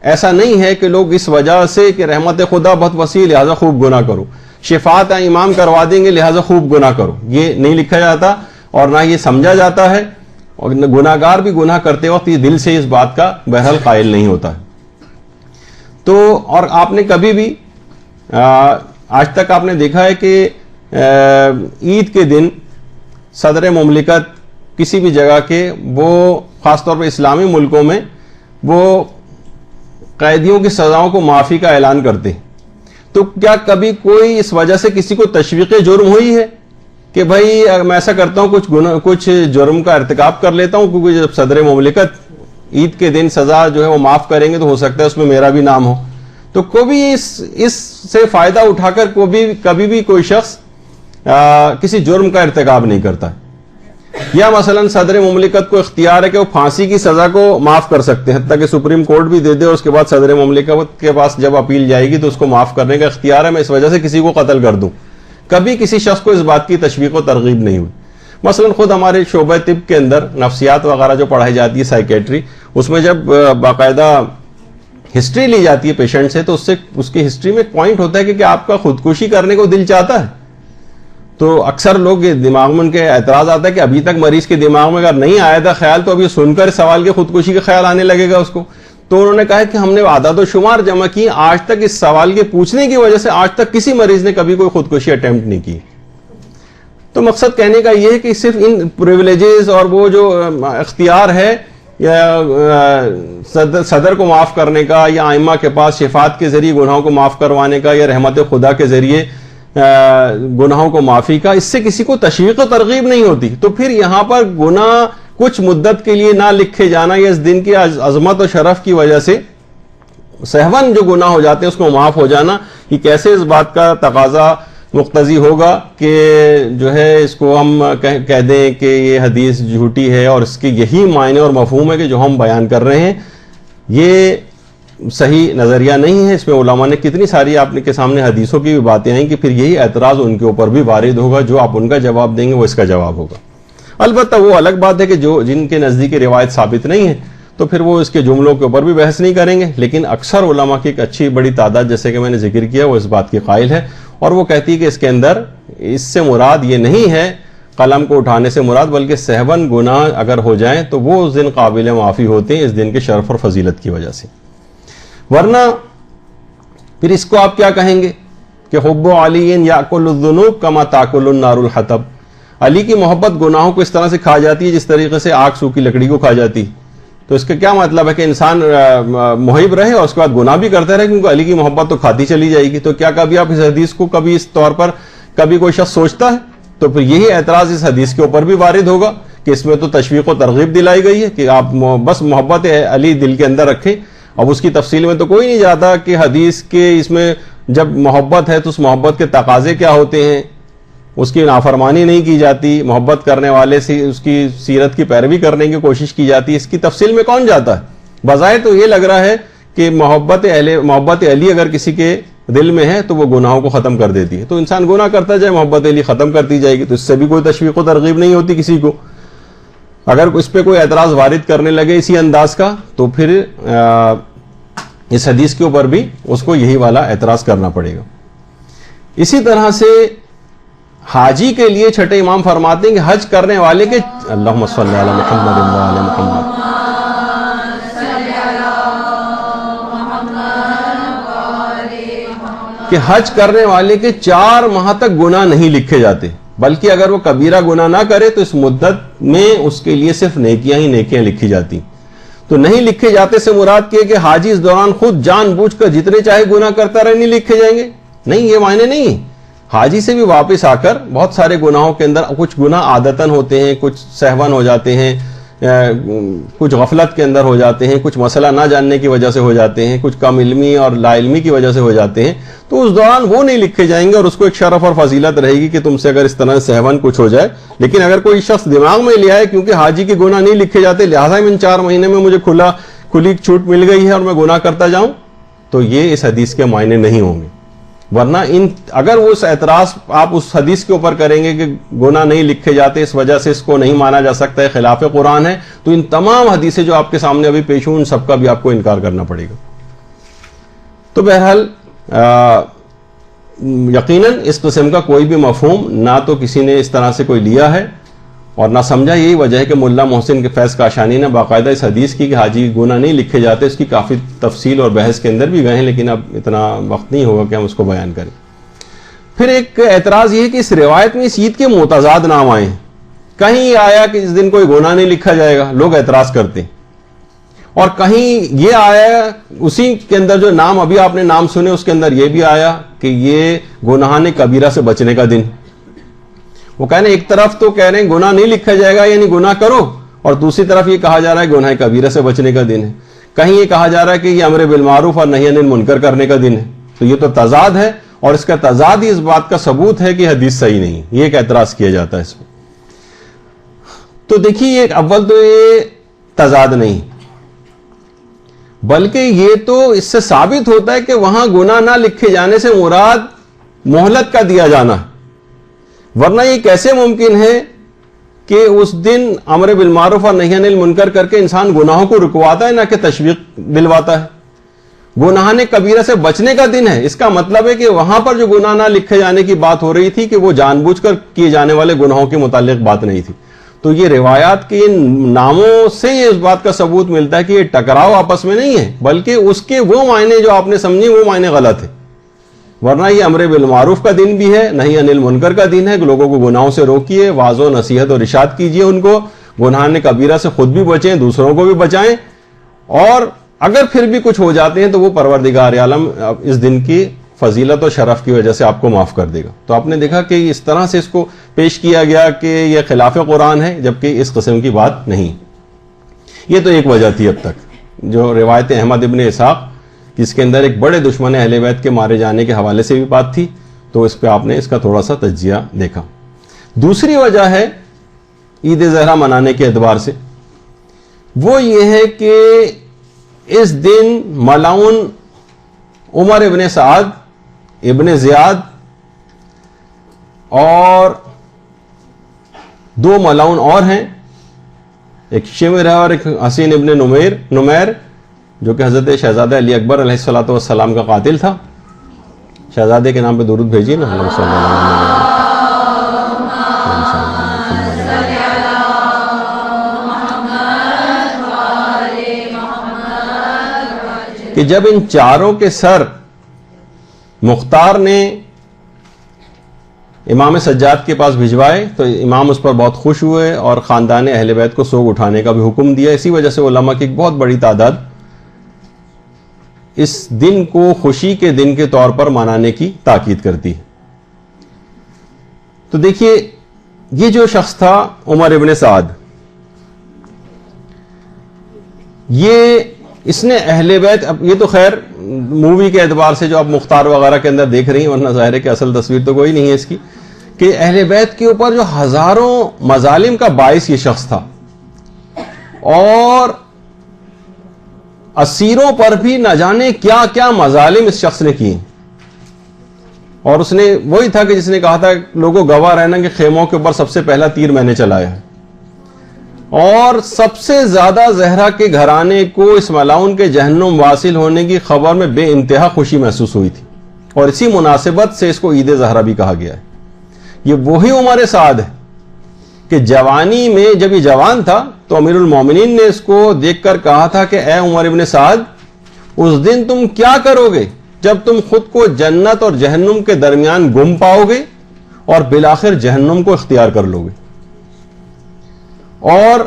ایسا نہیں ہے کہ لوگ اس وجہ سے کہ رحمت خدا بہت وسیع لہذا خوب گناہ کرو، شفاعت امام کروا دیں گے لہذا خوب گناہ کرو، یہ نہیں لکھا جاتا اور نہ یہ سمجھا جاتا ہے، اور گناہگار بھی گناہ کرتے وقت یہ دل سے اس بات کا بہرحال قائل نہیں ہوتا ہے۔ تو اور آپ نے کبھی بھی آج تک آپ نے دیکھا ہے کہ عید کے دن صدر مملکت کسی بھی جگہ کے، وہ خاص طور پر اسلامی ملکوں میں، وہ قیدیوں کی سزاؤں کو معافی کا اعلان کرتے ہیں۔ تو کیا کبھی کوئی اس وجہ سے کسی کو تشویق جرم ہوئی ہے کہ بھائی میں ایسا کرتا ہوں کچھ جرم کا ارتکاب کر لیتا ہوں، کیونکہ جب صدر مملکت عید کے دن سزا جو ہے وہ معاف کریں گے تو ہو سکتا ہے اس میں میرا بھی نام ہو؟ تو کبھی اس سے فائدہ اٹھا کر کبھی بھی کوئی شخص کسی جرم کا ارتکاب نہیں کرتا، یا مثلا صدر مملکت کو اختیار ہے کہ وہ پھانسی کی سزا کو معاف کر سکتے ہیں، حتیٰ کہ سپریم کورٹ بھی دے دے اور اس کے بعد صدر مملکت کے پاس جب اپیل جائے گی تو اس کو معاف کرنے کا اختیار ہے، میں اس وجہ سے کسی کو قتل کر دوں۔ کبھی کسی شخص کو اس بات کی تشویق و ترغیب نہیں ہوئی۔ مثلا خود ہمارے شعبہ طب کے اندر نفسیات وغیرہ جو پڑھائی جاتی ہے، سائیکیٹری، اس میں جب باقاعدہ ہسٹری لی جاتی ہے پیشنٹ سے، تو اس کی ہسٹری میں ایک پوائنٹ ہوتا ہے کہ آپ کا خودکشی کرنے کو دل چاہتا ہے؟ تو اکثر لوگ دماغ میں ان کے اعتراض آتا ہے کہ ابھی تک مریض کے دماغ میں اگر نہیں آیا تھا خیال، تو ابھی سن کر سوال کے خودکشی کا خیال آنے لگے گا اس کو۔ تو انہوں نے کہا کہ ہم نے اعداد و شمار جمع کی، آج تک اس سوال کے پوچھنے کی وجہ سے آج تک کسی مریض نے کبھی کوئی خودکشی اٹیمپٹ نہیں کی۔ تو مقصد کہنے کا یہ ہے کہ صرف ان پریویلیجز اور وہ جو اختیار ہے یا صدر کو معاف کرنے کا، یا ائمہ کے پاس شفاعت کے ذریعے گناہوں کو معاف کروانے کا، یا رحمت خدا کے ذریعے گناہوں کو معافی کا، اس سے کسی کو تشویق و ترغیب نہیں ہوتی۔ تو پھر یہاں پر گناہ کچھ مدت کے لیے نہ لکھے جانا، یا اس دن کی عظمت و شرف کی وجہ سے سہون جو گناہ ہو جاتے ہیں اس کو معاف ہو جانا، یہ کیسے اس بات کا تقاضا مقتضی ہوگا کہ جو ہے اس کو ہم کہہ دیں کہ یہ حدیث جھوٹی ہے اور اس کے یہی معنی اور مفہوم ہے کہ جو ہم بیان کر رہے ہیں، یہ صحیح نظریہ نہیں ہے۔ اس میں علماء نے کتنی ساری آپ کے سامنے حدیثوں کی بھی باتیں آئیں کہ پھر یہی اعتراض ان کے اوپر بھی وارد ہوگا، جو آپ ان کا جواب دیں گے وہ اس کا جواب ہوگا۔ البتہ وہ الگ بات ہے کہ جن کے نزدیک روایت ثابت نہیں ہے تو پھر وہ اس کے جملوں کے اوپر بھی بحث نہیں کریں گے، لیکن اکثر علماء کی ایک اچھی بڑی تعداد، جیسے کہ میں نے ذکر کیا، وہ اس بات کی قائل ہے، اور وہ کہتی ہے کہ اس کے اندر اس سے مراد یہ نہیں ہے قلم کو اٹھانے سے مراد، بلکہ سہون گناہ اگر ہو جائیں تو وہ اس دن قابل معافی ہوتے ہیں اس دن کے شرف اور فضیلت کی وجہ سے۔ ورنہ پھر اس کو آپ کیا کہیں گے کہ حب علی یاکل الذنوب کما تاکل النار الحطب، علی کی محبت گناہوں کو اس طرح سے کھا جاتی ہے جس طریقے سے آگ سوکھی لکڑی کو کھا جاتی۔ تو اس کا کیا مطلب ہے کہ انسان محب رہے اور اس کے بعد گناہ بھی کرتے رہے، کیونکہ علی کی محبت تو کھاتی چلی جائے گی۔ تو کیا کبھی آپ اس حدیث کو کبھی اس طور پر کبھی کوئی شخص سوچتا ہے؟ تو پھر یہی اعتراض اس حدیث کے اوپر بھی وارد ہوگا کہ اس میں تو تشویق و ترغیب دلائی گئی ہے کہ آپ بس محبت علی دل کے اندر رکھیں۔ اب اس کی تفصیل میں تو کوئی نہیں جاتا کہ حدیث کے اس میں جب محبت ہے تو اس محبت کے تقاضے کیا ہوتے ہیں، اس کی نافرمانی نہیں کی جاتی، محبت کرنے والے سے اس کی سیرت کی پیروی کرنے کی کوشش کی جاتی ہے، اس کی تفصیل میں کون جاتا ہے؟ بظاہر تو یہ لگ رہا ہے کہ محبت علی اگر کسی کے دل میں ہے تو وہ گناہوں کو ختم کر دیتی ہے، تو انسان گناہ کرتا جائے محبت علی ختم کرتی جائے گی، تو اس سے بھی کوئی تشویق و ترغیب نہیں ہوتی کسی کو۔ اگر اس پہ کوئی اعتراض وارد کرنے لگے اسی انداز کا تو پھر اس حدیث کے اوپر بھی اس کو یہی والا اعتراض کرنا پڑے گا۔ اسی طرح سے حاجی کے لیے چھٹے امام فرماتے ہیں کہ حج کرنے والے کے اللہم صلی علی محمد و علی محمد کہ حج کرنے والے کے 4 ماہ تک گناہ نہیں لکھے جاتے، بلکہ اگر وہ کبیرہ گناہ نہ کرے تو اس مدت میں اس کے لیے صرف نیکیاں ہی نیکیاں لکھی جاتی. تو نہیں لکھے جاتے سے مراد یہ کہ حاجی اس دوران خود جان بوجھ کر جتنے چاہے گناہ کرتا رہے نہیں لکھے جائیں گے. نہیں، یہ معنی نہیں ہے. حاجی سے بھی واپس آ کر بہت سارے گناہوں کے اندر کچھ گناہ عادتاً ہوتے ہیں، کچھ سہون ہو جاتے ہیں، کچھ غفلت کے اندر ہو جاتے ہیں، کچھ مسئلہ نہ جاننے کی وجہ سے ہو جاتے ہیں، کچھ کم علمی اور لا علمی کی وجہ سے ہو جاتے ہیں. تو اس دوران وہ نہیں لکھے جائیں گے اور اس کو ایک شرف اور فضیلت رہے گی کہ تم سے اگر اس طرح سہون کچھ ہو جائے. لیکن اگر کوئی شخص دماغ میں لیا ہے کیونکہ حاجی کے گناہ نہیں لکھے جاتے لہٰذا ان 4 مہینے میں مجھے کھلی چھوٹ مل گئی ہے اور میں گناہ کرتا جاؤں، تو یہ اس حدیث کے معنی نہیں ہوں گے. ورنہ اگر وہ اعتراض آپ اس حدیث کے اوپر کریں گے کہ گناہ نہیں لکھے جاتے اس وجہ سے اس کو نہیں مانا جا سکتا ہے، خلاف قرآن ہے، تو ان تمام حدیثیں جو آپ کے سامنے ابھی پیش ہوں ان سب کا بھی آپ کو انکار کرنا پڑے گا. تو بہرحال یقیناً اس قسم کا کوئی بھی مفہوم نہ تو کسی نے اس طرح سے کوئی لیا ہے اور نہ سمجھا. یہی وجہ ہے کہ ملا محسن کے فیض کاشانی نے باقاعدہ اس حدیث کی کہ حاجی گناہ نہیں لکھے جاتے اس کی کافی تفصیل اور بحث کے اندر بھی گئے ہیں، لیکن اب اتنا وقت نہیں ہوگا کہ ہم اس کو بیان کریں. پھر ایک اعتراض یہ ہے کہ اس روایت میں اس عید کے متضاد نام آئے ہیں. کہیں آیا کہ اس دن کوئی گناہ نہیں لکھا جائے گا، لوگ اعتراض کرتے ہیں، اور کہیں یہ آیا اسی کے اندر جو نام ابھی آپ نے نام سنے اس کے اندر یہ بھی آیا کہ یہ گناہان کبیرہ سے بچنے کا دن. وہ کہنے ایک طرف تو کہہ رہے ہیں گناہ نہیں لکھا جائے گا یعنی گناہ کرو، اور دوسری طرف یہ کہا جا رہا ہے گناہ کبیرہ سے بچنے کا دن ہے. کہیں یہ کہا جا رہا ہے کہ یہ امر بالمعروف اور نہی عن المنکر کرنے کا دن ہے. تو یہ تو تضاد ہے، اور اس کا تضاد ہی اس بات کا ثبوت ہے کہ حدیث صحیح نہیں. یہ ایک اعتراض کیا جاتا ہے اس میں. تو دیکھیے اول تو یہ تضاد نہیں، بلکہ یہ تو اس سے ثابت ہوتا ہے کہ وہاں گناہ نہ لکھے جانے سے مراد مہلت کا دیا جانا. ورنہ یہ کیسے ممکن ہے کہ اس دن امر بالمعروف اور نہی عن المنکر کر کے انسان گناہوں کو رکواتا ہے نہ کہ تشویق دلواتا ہے. گناہان کبیرہ سے بچنے کا دن ہے، اس کا مطلب ہے کہ وہاں پر جو گناہ نہ لکھے جانے کی بات ہو رہی تھی کہ وہ جان بوجھ کر کیے جانے والے گناہوں کے متعلق بات نہیں تھی. تو یہ روایات کے ناموں سے یہ اس بات کا ثبوت ملتا ہے کہ یہ ٹکراؤ آپس میں نہیں ہے، بلکہ اس کے وہ معنی جو آپ نے سمجھے وہ معنی غلط ہے. ورنہ یہ امر بالمعروف کا دن بھی ہے، نہی عن المنکر کا دن ہے کہ لوگوں کو گناہوں سے روکیے، واعظ و نصیحت اور ارشاد کیجیے ان کو، گناہان کبیرہ سے خود بھی بچیں دوسروں کو بھی بچائیں، اور اگر پھر بھی کچھ ہو جاتے ہیں تو وہ پروردگار عالم اس دن کی فضیلت و شرف کی وجہ سے آپ کو معاف کر دے گا. تو آپ نے دیکھا کہ اس طرح سے اس کو پیش کیا گیا کہ یہ خلاف قرآن ہے، جبکہ اس قسم کی بات نہیں. یہ تو ایک وجہ تھی اب تک جو روایت احمد ابن اسحاق جس کے اندر ایک بڑے دشمن اہل بیت کے مارے جانے کے حوالے سے بھی بات تھی، تو اس پہ آپ نے اس کا تھوڑا سا تجزیہ دیکھا. دوسری وجہ ہے عید زہرہ منانے کے اعتبار سے، وہ یہ ہے کہ اس دن ملعون عمر ابن سعد ابن زیاد اور 2 ملعون اور ہیں، ایک شمر ہے اور ایک حسین ابن نمیر جو کہ حضرت شہزادہ علی اکبر علیہ الصلوۃ والسلام کا قاتل تھا. شہزادے کے نام پہ درود بھیجیے نا. کہ جب ان چاروں کے سر مختار نے امام سجاد کے پاس بھجوائے تو امام اس پر بہت خوش ہوئے اور خاندان اہل بیت کو سوگ اٹھانے کا بھی حکم دیا. اسی وجہ سے علماء کی ایک بہت بڑی تعداد اس دن کو خوشی کے دن کے طور پر منانے کی تاکید کرتی ہے. تو دیکھیے یہ جو شخص تھا عمر ابن سعد، اس نے اہل بیت، یہ تو خیر مووی کے اعتبار سے جو آپ مختار وغیرہ کے اندر دیکھ رہی ہیں، ورنہ ظاہر ہے کہ اصل تصویر تو کوئی نہیں ہے اس کی، کہ اہل بیت کے اوپر جو ہزاروں مظالم کا باعث یہ شخص تھا، اور اسیروں پر بھی نہ جانے کیا کیا مظالم اس شخص نے کیے. اور اس نے وہی تھا کہ جس نے کہا تھا لوگوں گواہ رہنا کہ خیموں کے اوپر سب سے پہلا تیر میں نے چلایا ہے. اور سب سے زیادہ زہرا کے گھرانے کو اس ملعون کے جہنم واصل ہونے کی خبر میں بے انتہا خوشی محسوس ہوئی تھی، اور اسی مناسبت سے اس کو عید زہرا بھی کہا گیا ہے. یہ وہی عمر سعد ہے کہ جوانی میں جب یہ جوان تھا تو امیر المومنین نے اس کو دیکھ کر کہا تھا کہ اے عمر ابن سعد، اس دن تم کیا کرو گے جب تم خود کو جنت اور جہنم کے درمیان گم پاؤ گے اور بالآخر جہنم کو اختیار کر لو گے. اور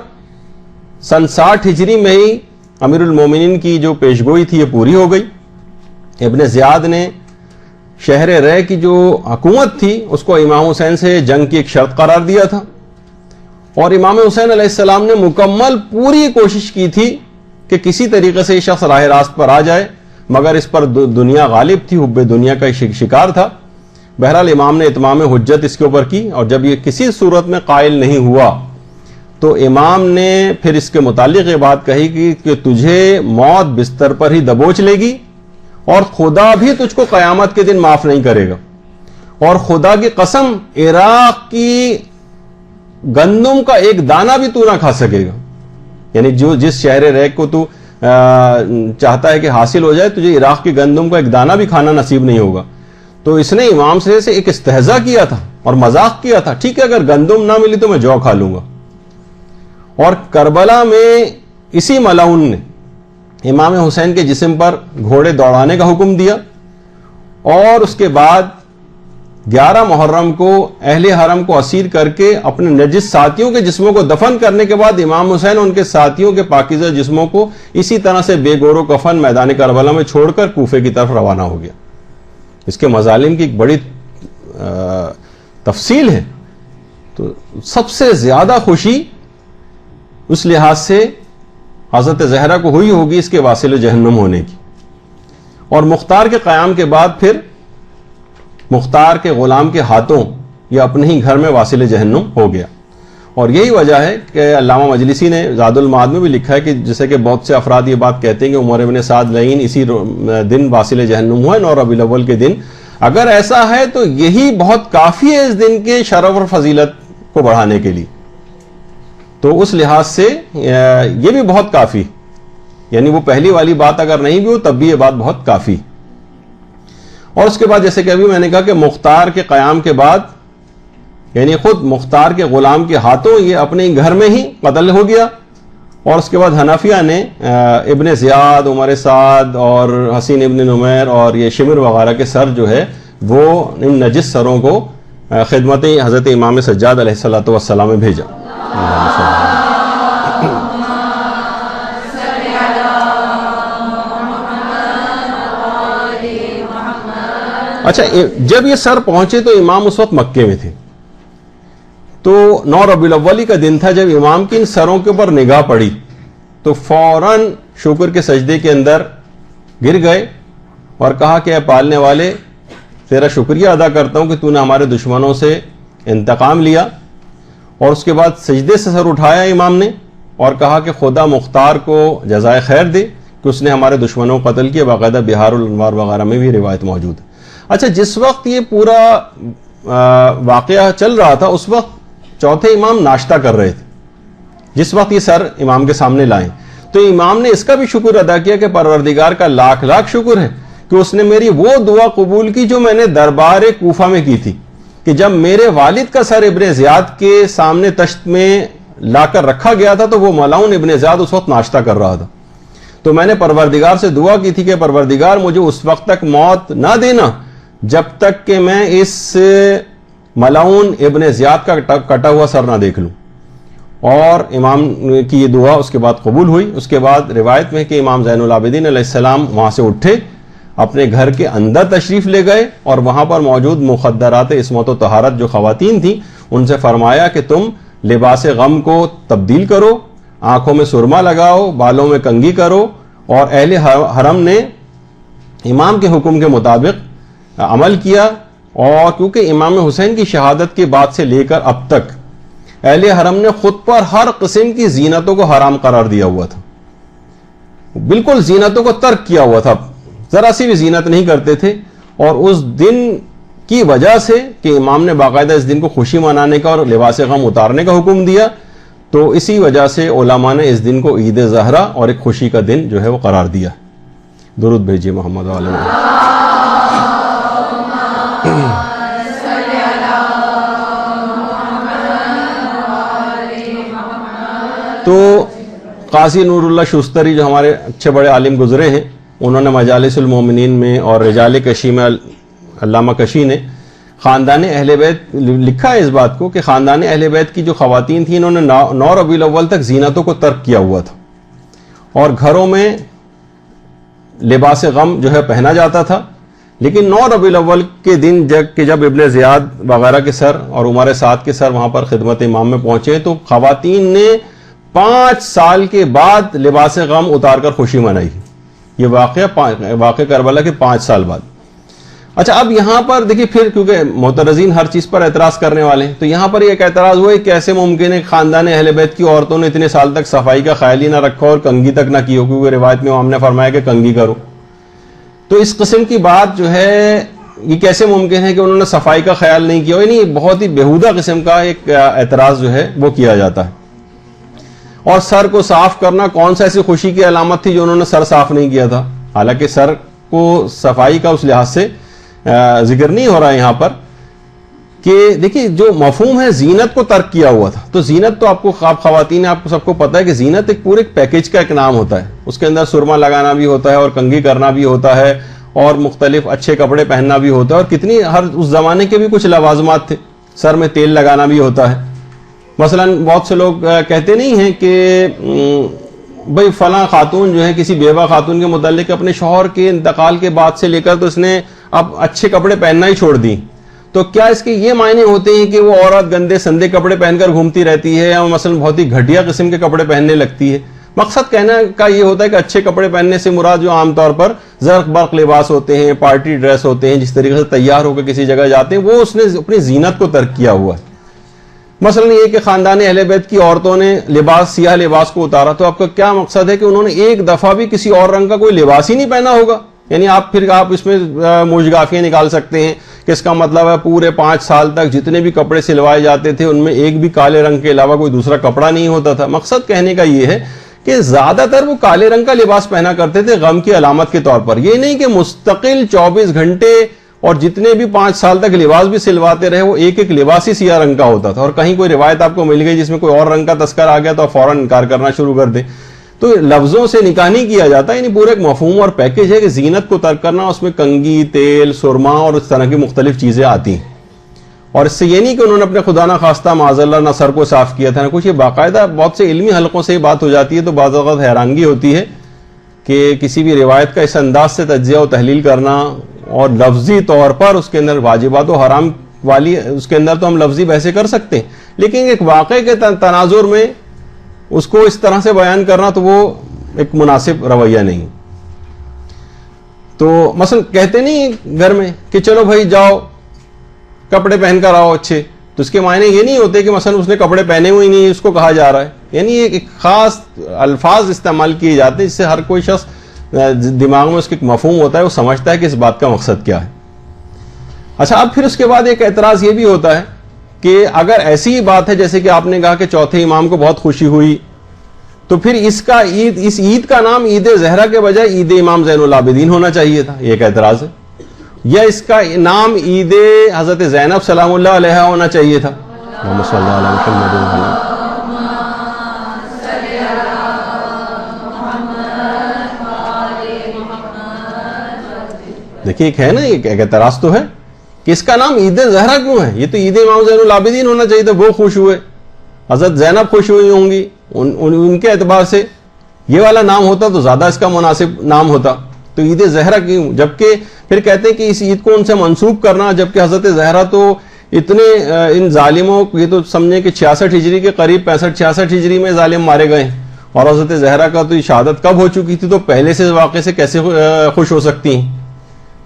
سن 60 ہجری میں ہی امیر المومنین کی جو پیشگوئی تھی یہ پوری ہو گئی. ابن زیاد نے شہر رے کی جو حکومت تھی اس کو امام حسین سے جنگ کی ایک شرط قرار دیا تھا، اور امام حسین علیہ السلام نے مکمل پوری کوشش کی تھی کہ کسی طریقے سے یہ شخص راہ راست پر آ جائے، مگر اس پر دنیا غالب تھی، حب دنیا کا شکار تھا. بہرحال امام نے اتمام حجت اس کے اوپر کی، اور جب یہ کسی صورت میں قائل نہیں ہوا تو امام نے پھر اس کے متعلق یہ بات کہی کہ تجھے موت بستر پر ہی دبوچ لے گی، اور خدا بھی تجھ کو قیامت کے دن معاف نہیں کرے گا. اور خدا کی قسم عراق کی گندم کا ایک دانہ بھی تو نہ کھا سکے گا. یعنی جس شہر ریک کو تو چاہتا ہے کہ حاصل ہو جائے، تجھے عراق کی گندم کا ایک دانہ بھی کھانا نصیب نہیں ہوگا. تو اس نے امام سے ایک استہزاء کیا تھا اور مذاق کیا تھا. ٹھیک ہے، اگر گندم نہ ملی تو میں جو کھا لوں گا. اور کربلا میں اسی ملعون نے امام حسین کے جسم پر گھوڑے دوڑانے کا حکم دیا، اور اس کے بعد 11 محرم کو اہل حرم کو اسیر کر کے اپنے نجس ساتھیوں کے جسموں کو دفن کرنے کے بعد امام حسین ان کے ساتھیوں کے پاکیزہ جسموں کو اسی طرح سے بے گور و کفن میدان کربلا میں چھوڑ کر کوفے کی طرف روانہ ہو گیا. اس کے مظالم کی ایک بڑی تفصیل ہے. تو سب سے زیادہ خوشی اس لحاظ سے حضرت زہرا کو ہوئی ہوگی اس کے واصل جہنم ہونے کی. اور مختار کے قیام کے بعد پھر مختار کے غلام کے ہاتھوں یہ اپنے ہی گھر میں واصل جہنم ہو گیا. اور یہی وجہ ہے کہ علامہ مجلسی نے زاد المعاد میں بھی لکھا ہے کہ جیسے کہ بہت سے افراد یہ بات کہتے ہیں کہ عمر ابن سعد لعین اسی دن واصل جہنم ہوا ہے، 9 ربیع الاول کے دن. اگر ایسا ہے تو یہی بہت کافی ہے اس دن کے شرف اور فضیلت کو بڑھانے کے لیے. تو اس لحاظ سے یہ بھی بہت کافی، یعنی وہ پہلی والی بات اگر نہیں بھی ہو تب بھی یہ بات بہت کافی. اور اس کے بعد جیسے کہ ابھی میں نے کہا کہ مختار کے قیام کے بعد یعنی خود مختار کے غلام کے ہاتھوں یہ اپنے گھر میں ہی قتل ہو گیا. اور اس کے بعد حنفیہ نے ابن زیاد، عمر سعد اور حسین ابن نمیر اور یہ شمر وغیرہ کے سر جو ہے وہ ان نجس سروں کو خدمت حضرت امام سجاد علیہ السلام میں بھیجا. اچھا، جب یہ سر پہنچے تو امام اس وقت مکے میں تھے. تو 9 ربیع الاول کا دن تھا. جب امام کی ان سروں کے اوپر نگاہ پڑی تو فوراً شکر کے سجدے کے اندر گر گئے اور کہا کہ اے پالنے والے، تیرا شکریہ ادا کرتا ہوں کہ تو نے ہمارے دشمنوں سے انتقام لیا. اور اس کے بعد سجدے سے سر اٹھایا امام نے اور کہا کہ خدا مختار کو جزائے خیر دے کہ اس نے ہمارے دشمنوں کو قتل کیا. باقاعدہ بہار الانوار وغیرہ میں بھی روایت موجود ہے. اچھا، جس وقت یہ پورا واقعہ چل رہا تھا اس وقت چوتھے امام ناشتہ کر رہے تھے جس وقت یہ سر امام کے سامنے لائیں. تو امام نے اس کا بھی شکر ادا کیا کہ پروردگار کا لاکھ لاکھ شکر ہے کہ اس نے میری وہ دعا قبول کی جو میں نے دربار کوفہ میں کی تھی، کہ جب میرے والد کا سر ابن زیاد کے سامنے تشت میں لا کر رکھا گیا تھا تو وہ ملعون ابن زیاد اس وقت ناشتہ کر رہا تھا. تو میں نے پروردگار سے دعا کی تھی کہ پروردگار مجھے اس وقت تک موت نہ دینا جب تک کہ میں اس ملعون ابن زیاد کا کٹا ہوا سر نہ دیکھ لوں. اور امام کی یہ دعا اس کے بعد قبول ہوئی. اس کے بعد روایت میں کہ امام زین العابدین علیہ السلام وہاں سے اٹھے، اپنے گھر کے اندر تشریف لے گئے اور وہاں پر موجود مخدرات عصمت و طہارت جو خواتین تھیں ان سے فرمایا کہ تم لباس غم کو تبدیل کرو، آنکھوں میں سرما لگاؤ، بالوں میں کنگھی کرو. اور اہل حرم نے امام کے حکم کے مطابق عمل کیا. اور کیونکہ امام حسین کی شہادت کے بعد سے لے کر اب تک اہل حرم نے خود پر ہر قسم کی زینتوں کو حرام قرار دیا ہوا تھا، بالکل زینتوں کو ترک کیا ہوا تھا، ذرا سی بھی زینت نہیں کرتے تھے. اور اس دن کی وجہ سے کہ امام نے باقاعدہ اس دن کو خوشی منانے کا اور لباس غم اتارنے کا حکم دیا، تو اسی وجہ سے علماء نے اس دن کو عید زہرا اور ایک خوشی کا دن جو ہے وہ قرار دیا. درود بھیجیے محمد علیہ. تو قاضی نور اللہ شوستری جو ہمارے اچھے بڑے عالم گزرے ہیں، انہوں نے مجالس المومنین میں اور رجال کشی میں علامہ کشی نے خاندان اہل بیت لکھا ہے اس بات کو کہ خاندان اہل بیت کی جو خواتین تھیں انہوں نے 9 ربیع الاول تک زینتوں کو ترک کیا ہوا تھا اور گھروں میں لباس غم جو ہے پہنا جاتا تھا. لیکن 9 ربیع الاول کے دن جب ابن زیاد وغیرہ کے سر اور عمر سعد کے سر وہاں پر خدمت امام میں پہنچے تو خواتین نے 5 سال کے بعد لباس غم اتار کر خوشی منائی. یہ واقعہ کربلا کے 5 سال بعد. اچھا اب یہاں پر دیکھیے پھر کیونکہ معترضین ہر چیز پر اعتراض کرنے والے ہیں تو یہاں پر ایک اعتراض ہوا ہے کیسے ممکن ہے خاندان اہل بیت کی عورتوں نے اتنے سال تک صفائی کا خیال ہی نہ رکھا اور کنگھی تک نہ کی ہو, کیونکہ روایت میں امام نے فرمایا کہ کنگھی کرو. تو اس قسم کی بات جو ہے یہ کیسے ممکن ہے کہ انہوں نے صفائی کا خیال نہیں کیا؟ یعنی بہت ہی بیہودہ قسم کا ایک اعتراض جو ہے وہ کیا جاتا ہے. اور سر کو صاف کرنا کون سا ایسی خوشی کی علامت تھی جو انہوں نے سر صاف نہیں کیا تھا؟ حالانکہ سر کو صفائی کا اس لحاظ سے ذکر نہیں ہو رہا ہے یہاں پر کہ دیکھیے جو مفہوم ہے زینت کو ترک کیا ہوا تھا. تو زینت تو آپ کو خواتین آپ کو سب کو پتہ ہے کہ زینت ایک پورے پیکج کا ایک نام ہوتا ہے. اس کے اندر سرما لگانا بھی ہوتا ہے اور کنگھی کرنا بھی ہوتا ہے اور مختلف اچھے کپڑے پہننا بھی ہوتا ہے اور کتنی ہر اس زمانے کے بھی کچھ لوازمات تھے. سر میں تیل لگانا بھی ہوتا ہے. مثلا بہت سے لوگ کہتے نہیں ہیں کہ بھئی فلاں خاتون جو ہے کسی بیوہ خاتون کے متعلق اپنے شوہر کے انتقال کے بعد سے لے کر تو اس نے اب اچھے کپڑے پہننا ہی چھوڑ دی. تو کیا اس کے یہ معنی ہوتے ہیں کہ وہ عورت گندے سندے کپڑے پہن کر گھومتی رہتی ہے یا مثلا بہت ہی گھٹیا قسم کے کپڑے پہننے لگتی ہے؟ مقصد کہنا کا یہ ہوتا ہے کہ اچھے کپڑے پہننے سے مراد جو عام طور پر زرق برق لباس ہوتے ہیں, پارٹی ڈریس ہوتے ہیں, جس طریقے سے تیار ہو کر کسی جگہ جاتے ہیں, وہ اس نے اپنی زینت کو ترک کیا ہوا ہے. مثلا یہ کہ خاندان اہل بیت کی عورتوں نے سیاہ لباس کو اتارا تو آپ کا کیا مقصد ہے کہ انہوں نے ایک دفعہ بھی کسی اور رنگ کا کوئی لباس ہی نہیں پہنا ہوگا؟ یعنی آپ اس میں موجگافیاں نکال سکتے ہیں کہ اس کا مطلب ہے پورے 5 سال تک جتنے بھی کپڑے سلوائے جاتے تھے ان میں ایک بھی کالے رنگ کے علاوہ کوئی دوسرا کپڑا نہیں ہوتا تھا. مقصد کہنے کا یہ ہے کہ زیادہ تر وہ کالے رنگ کا لباس پہنا کرتے تھے غم کی علامت کے طور پر. یہ نہیں کہ مستقل 24 گھنٹے اور جتنے بھی 5 سال تک لباس بھی سلواتے رہے وہ ایک لباس ہی سیاہ رنگ کا ہوتا تھا. اور کہیں کوئی روایت آپ کو مل گئی جس میں کوئی اور رنگ کا تذکر آ گیا تو آپ فوراً انکار کرنا شروع کر دیں. تو لفظوں سے نکاح نہیں کیا جاتا. یعنی پورا ایک مفہوم اور پیکج ہے کہ زینت کو ترک کرنا, اس میں کنگھی, تیل, سرما اور اس طرح کی مختلف چیزیں آتی ہیں. اور اس سے یہ نہیں کہ انہوں نے اپنے خدا نہ خواستہ معاذ اللہ نہ سر کو صاف کیا تھا نہ کچھ. یہ باقاعدہ بہت سے علمی حلقوں سے یہ بات ہو جاتی ہے تو بعض اوقات حیرانگی ہوتی ہے کہ کسی بھی روایت کا اس انداز سے تجزیہ و تحلیل کرنا اور لفظی طور پر اس کے اندر واجبات و حرام والی اس کے اندر تو ہم لفظی بحثیں کر سکتے ہیں, لیکن ایک واقعے کے تناظر میں اس کو اس طرح سے بیان کرنا تو وہ ایک مناسب رویہ نہیں. تو مثلا کہتے نہیں گھر میں کہ چلو بھائی جاؤ کپڑے پہن کر آؤ اچھے, تو اس کے معنی یہ نہیں ہوتے کہ مثلا اس نے کپڑے پہنے ہوئے نہیں اس کو کہا جا رہا ہے. یعنی ایک خاص الفاظ استعمال کیے جاتے ہیں جس سے ہر کوئی شخص دماغ میں اس کے ایک مفہوم ہوتا ہے, وہ سمجھتا ہے کہ اس بات کا مقصد کیا ہے. اچھا اب پھر اس کے بعد ایک اعتراض یہ بھی ہوتا ہے کہ اگر ایسی ہی بات ہے جیسے کہ آپ نے کہا کہ چوتھے امام کو بہت خوشی ہوئی تو پھر اس عید کا نام عید زہرا کے بجائے عید امام زین العابدین ہونا چاہیے تھا. یہ ایک اعتراض ہے. یا اس کا نام عید حضرت زینب سلام اللہ علیہا ہونا چاہیے تھا. اللہم صلی اللہ علیہ محمد. دیکھیے ایک ہے نا, ایک اعتراض تو ہے کہ اس کا نام عید زہرا کیوں ہے؟ یہ تو عید امام زین العابدین ہونا چاہیے تھا. وہ خوش ہوئے, حضرت زینب خوش ہوئی ہوں گی, ان کے اعتبار سے یہ والا نام ہوتا تو زیادہ اس کا مناسب نام ہوتا. تو عید زہرا کیوں؟ جبکہ پھر کہتے ہیں کہ اس عید کو ان سے منسوب کرنا, جبکہ حضرت زہرا تو اتنے ان ظالموں, یہ تو سمجھیں کہ 66 ہجری کے قریب 65-66 ہجری میں ظالم مارے گئے, اور حضرت زہرا کا تو شہادت کب ہو چکی تھی, تو پہلے سے واقعے سے کیسے خوش ہو سکتی ہیں؟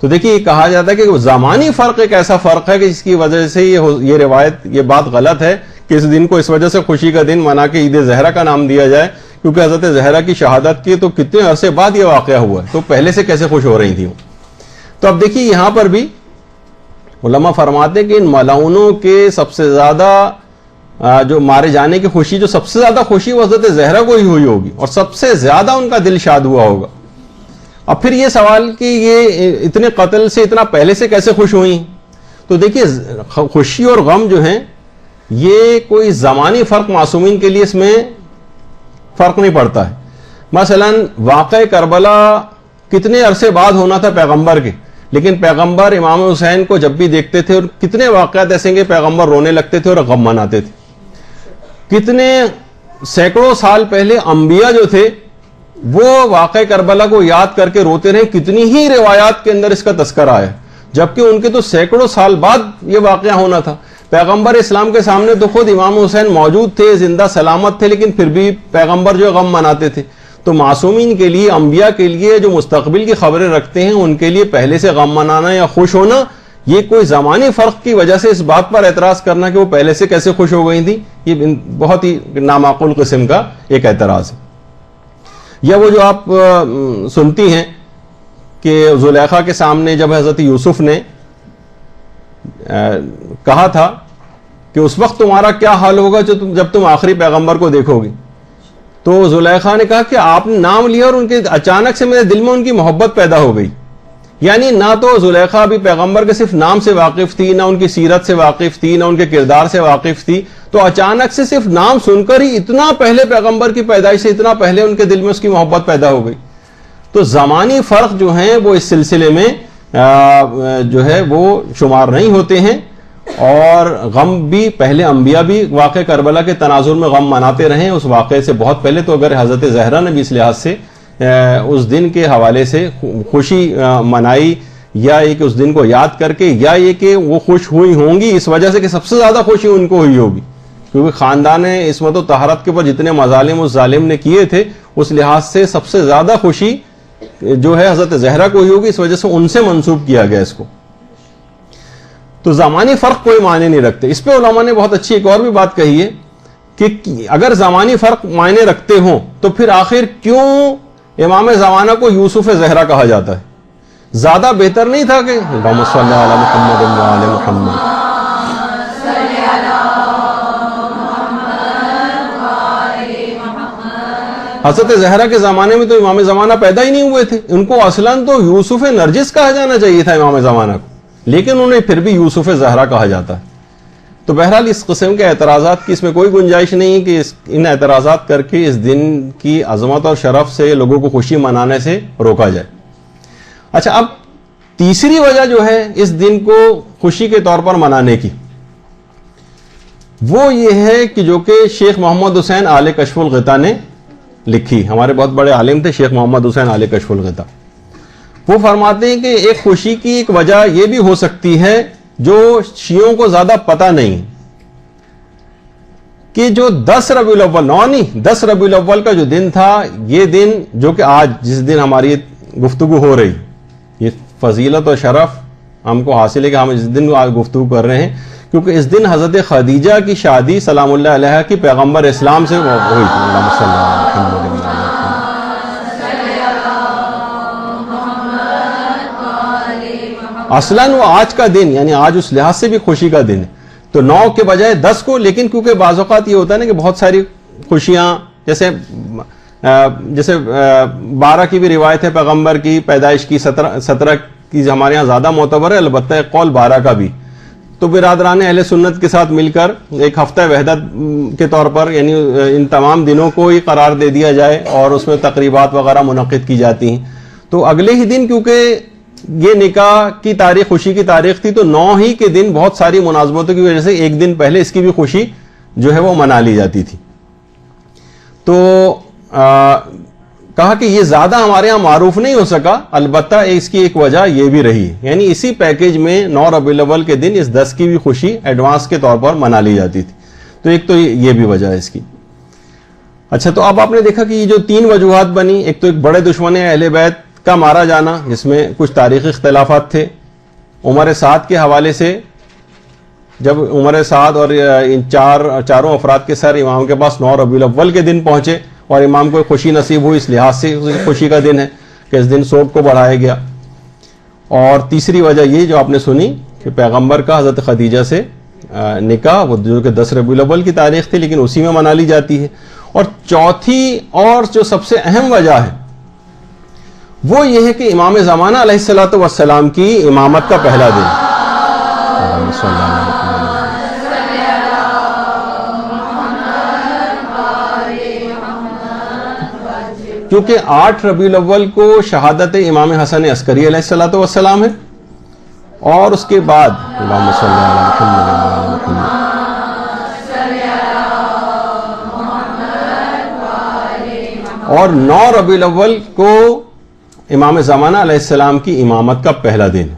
تو دیکھیے یہ کہا جاتا ہے کہ زمانی فرق ایک ایسا فرق ہے کہ جس کی وجہ سے یہ روایت, یہ بات غلط ہے کہ اس دن کو اس وجہ سے خوشی کا دن منا کے عید زہرا کا نام دیا جائے, کیونکہ حضرت زہرا کی شہادت کی تو کتنے عرصے بعد یہ واقعہ ہوا ہے, تو پہلے سے کیسے خوش ہو رہی تھیں. تو اب دیکھیے یہاں پر بھی علماء فرماتے ہیں کہ ان ملعونوں کے سب سے زیادہ جو مارے جانے کی خوشی, جو سب سے زیادہ خوشی وہ حضرت زہرا کو ہی ہوئی ہوگی اور سب سے زیادہ ان کا دل شاد ہوا ہوگا. اب پھر یہ سوال کہ یہ اتنے قتل سے اتنا پہلے سے کیسے خوش ہوئی؟ تو دیکھیے خوشی اور غم جو ہیں یہ کوئی زمانی فرق معصومین کے لیے اس میں فرق نہیں پڑتا ہے. مثلا واقع کربلا کتنے عرصے بعد ہونا تھا پیغمبر کے, لیکن پیغمبر امام حسین کو جب بھی دیکھتے تھے، اور کتنے واقعات ایسے ہیں کہ پیغمبر رونے لگتے تھے اور غم مناتے تھے. کتنے سینکڑوں سال پہلے انبیاء جو تھے وہ واقع کربلا کو یاد کر کے روتے رہے. کتنی ہی روایات کے اندر اس کا تذکرہ آیا، جبکہ ان کے تو سینکڑوں سال بعد یہ واقعہ ہونا تھا. پیغمبر اسلام کے سامنے تو خود امام حسین موجود تھے، زندہ سلامت تھے، لیکن پھر بھی پیغمبر جو غم مناتے تھے. تو معصومین کے لیے، انبیاء کے لیے جو مستقبل کی خبریں رکھتے ہیں، ان کے لیے پہلے سے غم منانا یا خوش ہونا، یہ کوئی زمانی فرق کی وجہ سے اس بات پر اعتراض کرنا کہ وہ پہلے سے کیسے خوش ہو گئی تھی، یہ بہت ہی نامعقول قسم کا ایک اعتراض ہے. یا وہ جو آپ سنتی ہیں کہ زلیخا کے سامنے جب حضرت یوسف نے کہا تھا کہ اس وقت تمہارا کیا حال ہوگا جب تم آخری پیغمبر کو دیکھو گی، تو زلیخا نے کہا کہ آپ نے نام لیا اور ان کے اچانک سے میرے دل میں ان کی محبت پیدا ہو گئی. یعنی نہ تو زلیخا ابھی پیغمبر کے صرف نام سے واقف تھی، نہ ان کی سیرت سے واقف تھی، نہ ان کے کردار سے واقف تھی، تو اچانک سے صرف نام سن کر ہی اتنا پہلے پیغمبر کی پیدائش سے اتنا پہلے ان کے دل میں اس کی محبت پیدا ہو گئی. تو زمانی فرق جو ہیں وہ اس سلسلے میں جو ہے وہ شمار نہیں ہوتے ہیں. اور غم بھی پہلے انبیاء بھی واقع کربلا کے تناظر میں غم مناتے رہے اس واقعے سے بہت پہلے. تو اگر حضرت زہرا نے بھی اس لحاظ سے اس دن کے حوالے سے خوشی منائی، یا یہ کہ اس دن کو یاد کر کے، یا یہ کہ وہ خوش ہوئی ہوں گی اس وجہ سے کہ سب سے زیادہ خوشی ان کو ہوئی ہوگی، کیونکہ خاندان عصمت و طہارت کے اوپر جتنے مظالم اس ظالم نے کیے تھے اس لحاظ سے سب سے زیادہ خوشی جو ہے حضرت زہرا کو ہوئی ہوگی، اس وجہ سے ان سے منسوب کیا گیا اس کو. تو زمانی فرق کوئی معنی نہیں رکھتے. اس پہ علماء نے بہت اچھی ایک اور بھی بات کہی ہے کہ اگر زمانی فرق معنی رکھتے ہوں تو پھر آخر کیوں امام زمانہ کو یوسف زہرا کہا جاتا ہے؟ زیادہ بہتر نہیں تھا کہ اللہم صلی علی محمد و علی محمد. حضرت زہرا کے زمانے میں تو امام زمانہ پیدا ہی نہیں ہوئے تھے، ان کو اصلاً تو یوسف نرجس کہا جانا چاہیے تھا امام زمانہ کو، لیکن انہیں پھر بھی یوسف زہرا کہا جاتا ہے. تو بہرحال اس قسم کے اعتراضات کی اس میں کوئی گنجائش نہیں کہ ان اعتراضات کر کے اس دن کی عظمت اور شرف سے لوگوں کو خوشی منانے سے روکا جائے. اچھا، اب تیسری وجہ جو ہے اس دن کو خوشی کے طور پر منانے کی، وہ یہ ہے کہ جو کہ شیخ محمد حسین آل کشف الغطا نے لکھی. ہمارے بہت بڑے عالم تھے شیخ محمد حسین آل کشف الغطا. وہ فرماتے ہیں کہ ایک خوشی کی ایک وجہ یہ بھی ہو سکتی ہے جو شیعوں کو زیادہ پتہ نہیں، کہ جو 10 ربیع الاول، 9 نہیں 10 ربیع الاول کا جو دن تھا، یہ دن جو کہ آج جس دن ہماری گفتگو ہو رہی، یہ فضیلت اور شرف ہم کو حاصل ہے کہ ہم اس دن گفتگو کر رہے ہیں، کیونکہ اس دن حضرت خدیجہ کی شادی سلام اللہ علیہا کی پیغمبر اسلام سے ہوئی تھی. اللہم صلی علی محمد. اصلاً وہ آج کا دن، یعنی آج اس لحاظ سے بھی خوشی کا دن ہے، تو 9 کے بجائے 10 کو. لیکن کیونکہ بعض اوقات یہ ہوتا ہے نا کہ بہت ساری خوشیاں، جیسے 12 کی بھی روایت ہے پیغمبر کی پیدائش کی، 17 کی ہمارے ہاں زیادہ معتبر ہے، البتہ ایک قول 12 کا بھی. تو برادران اہل سنت کے ساتھ مل کر ایک ہفتہ وحدت کے طور پر، یعنی ان تمام دنوں کو ہی قرار دے دیا جائے اور اس میں تقریبات وغیرہ منعقد کی جاتی ہیں. تو اگلے ہی دن کیونکہ یہ نکاح کی تاریخ، خوشی کی تاریخ تھی، تو 9 ہی کے دن بہت ساری مناسبتوں کی وجہ سے ایک دن پہلے اس کی بھی خوشی جو ہے وہ منا لی جاتی تھی. تو کہا کہ یہ زیادہ ہمارے ہاں معروف نہیں ہو سکا، البتہ اس کی ایک وجہ یہ بھی رہی، یعنی اسی پیکیج میں 9 ربیع الاول کے دن اس 10 کی بھی خوشی ایڈوانس کے طور پر منا لی جاتی تھی. تو ایک تو یہ بھی وجہ ہے اس کی. اچھا، تو اب آپ نے دیکھا کہ یہ جو 3 وجوہات بنی، ایک تو ایک بڑے دشمن اہل بیت کا مارا جانا، جس میں کچھ تاریخی اختلافات تھے. عمر سعد کے حوالے سے، جب عمر سعد اور ان چاروں افراد کے سر امام کے پاس 9 ربیع الاول کے دن پہنچے اور امام کو خوشی نصیب ہوئی، اس لحاظ سے خوشی کا دن ہے کہ اس دن صوب کو بڑھایا گیا. اور تیسری وجہ یہ جو آپ نے سنی کہ پیغمبر کا حضرت خدیجہ سے نکاح، وہ جو کہ 10 ربیع الاول کی تاریخ تھی لیکن اسی میں منا لی جاتی ہے. اور چوتھی اور جو سب سے اہم وجہ ہے وہ یہ ہے کہ امام زمانہ علیہ الصلوۃ والسلام کی امامت کا پہلا دن، کیونکہ 8 ربیع الاول کو شہادت امام حسن عسکری علیہ الصلوۃ والسلام ہے اور اس کے بعد اللہم صلی علی محمد وعلی محمد. اور 9 ربیع الاول کو امام زمانہ علیہ السلام کی امامت کا پہلا دن.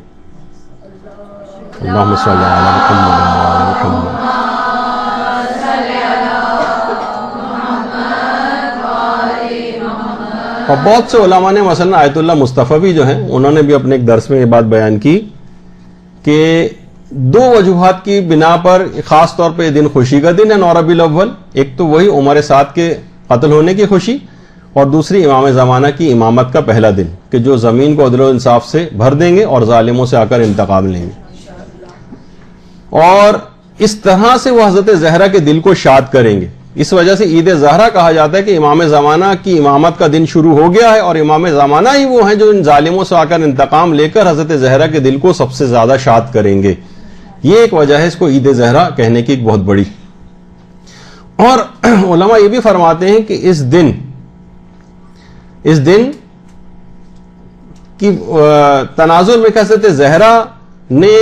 اللہم صلی علی محمد وعلی محمد. اور بہت سے علماء نے مثلا آیت اللہ مصطفی جو ہیں انہوں نے بھی اپنے ایک درس میں یہ بات بیان کی کہ 2 وجوہات کی بنا پر خاص طور پہ یہ دن خوشی کا دن ہے 9 ربیع الاول. ایک تو وہی عمر سعد کے قتل ہونے کی خوشی، اور دوسری امام زمانہ کی امامت کا پہلا دن کہ جو زمین کو عدل و انصاف سے بھر دیں گے اور ظالموں سے آ کر انتقام لیں گے، اور اس طرح سے وہ حضرت زہرا کے دل کو شاد کریں گے. اس وجہ سے عید زہرا کہا جاتا ہے کہ امام زمانہ کی امامت کا دن شروع ہو گیا ہے، اور امام زمانہ ہی وہ ہیں جو ان ظالموں سے آ کر انتقام لے کر حضرت زہرا کے دل کو سب سے زیادہ شاد کریں گے. یہ ایک وجہ ہے اس کو عید زہرا کہنے کی ایک بہت بڑی. اور علماء یہ بھی فرماتے ہیں کہ اس دن کی تناظر میں حضرت زہرا نے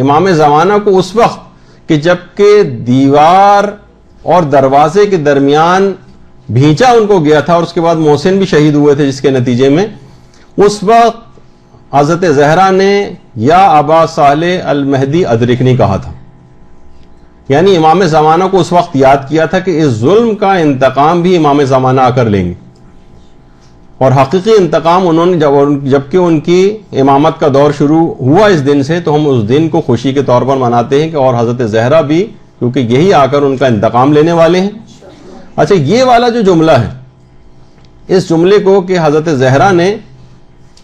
امام زمانہ کو اس وقت کہ جب کہ دیوار اور دروازے کے درمیان بھینچا ان کو گیا تھا، اور اس کے بعد محسن بھی شہید ہوئے تھے جس کے نتیجے میں، اس وقت حضرت زہرا نے یا ابا صالح المہدی ادرکنی کہا تھا. یعنی امام زمانہ کو اس وقت یاد کیا تھا کہ اس ظلم کا انتقام بھی امام زمانہ آ کر لیں گے، اور حقیقی انتقام انہوں نے جبکہ ان کی امامت کا دور شروع ہوا اس دن سے، تو ہم اس دن کو خوشی کے طور پر مناتے ہیں کہ اور حضرت زہرا بھی کیونکہ یہی آ کر ان کا انتقام لینے والے ہیں. اچھا، یہ والا جو جملہ ہے، اس جملے کو کہ حضرت زہرا نے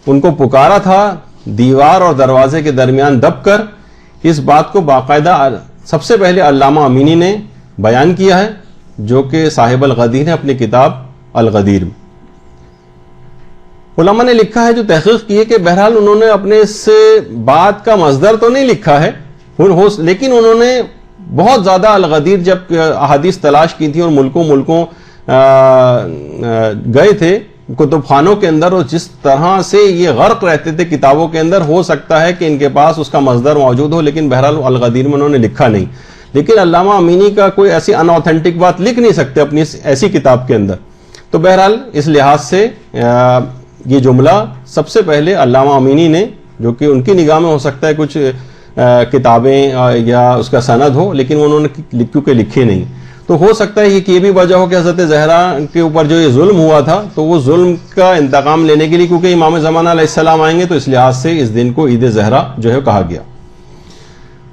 ان کو پکارا تھا دیوار اور دروازے کے درمیان دب کر، اس بات کو باقاعدہ سب سے پہلے علامہ امینی نے بیان کیا ہے، جو کہ صاحب الغدیر ہے اپنی کتاب الغدیر میں. علماء نے لکھا ہے جو تحقیق کی ہے کہ بہرحال انہوں نے اپنے اس بات کا مصدر تو نہیں لکھا ہے، لیکن انہوں نے بہت زیادہ الغدیر جب احادیث تلاش کی تھی اور ملکوں گئے تھے کتب خانوں کے اندر، اور جس طرح سے یہ غرق رہتے تھے کتابوں کے اندر، ہو سکتا ہے کہ ان کے پاس اس کا مصدر موجود ہو، لیکن بہرحال الغدیر میں انہوں نے لکھا نہیں. لیکن علامہ امینی کا کوئی ایسی ان اوتھینٹک بات لکھ نہیں سکتے اپنی ایسی کتاب کے اندر. تو بہرحال اس لحاظ سے یہ جملہ سب سے پہلے علامہ امینی نے، جو کہ ان کی نگاہ میں ہو سکتا ہے کچھ کتابیں یا اس کا سند ہو، لیکن انہوں نے کیونکہ لکھے نہیں، تو ہو سکتا ہے کہ یہ بھی وجہ ہو کہ حضرت زہرا کے اوپر جو یہ ظلم ہوا تھا، تو وہ ظلم کا انتقام لینے کے لیے کیونکہ امام زمانہ علیہ السلام آئیں گے، تو اس لحاظ سے اس دن کو عید زہرا جو ہے کہا گیا،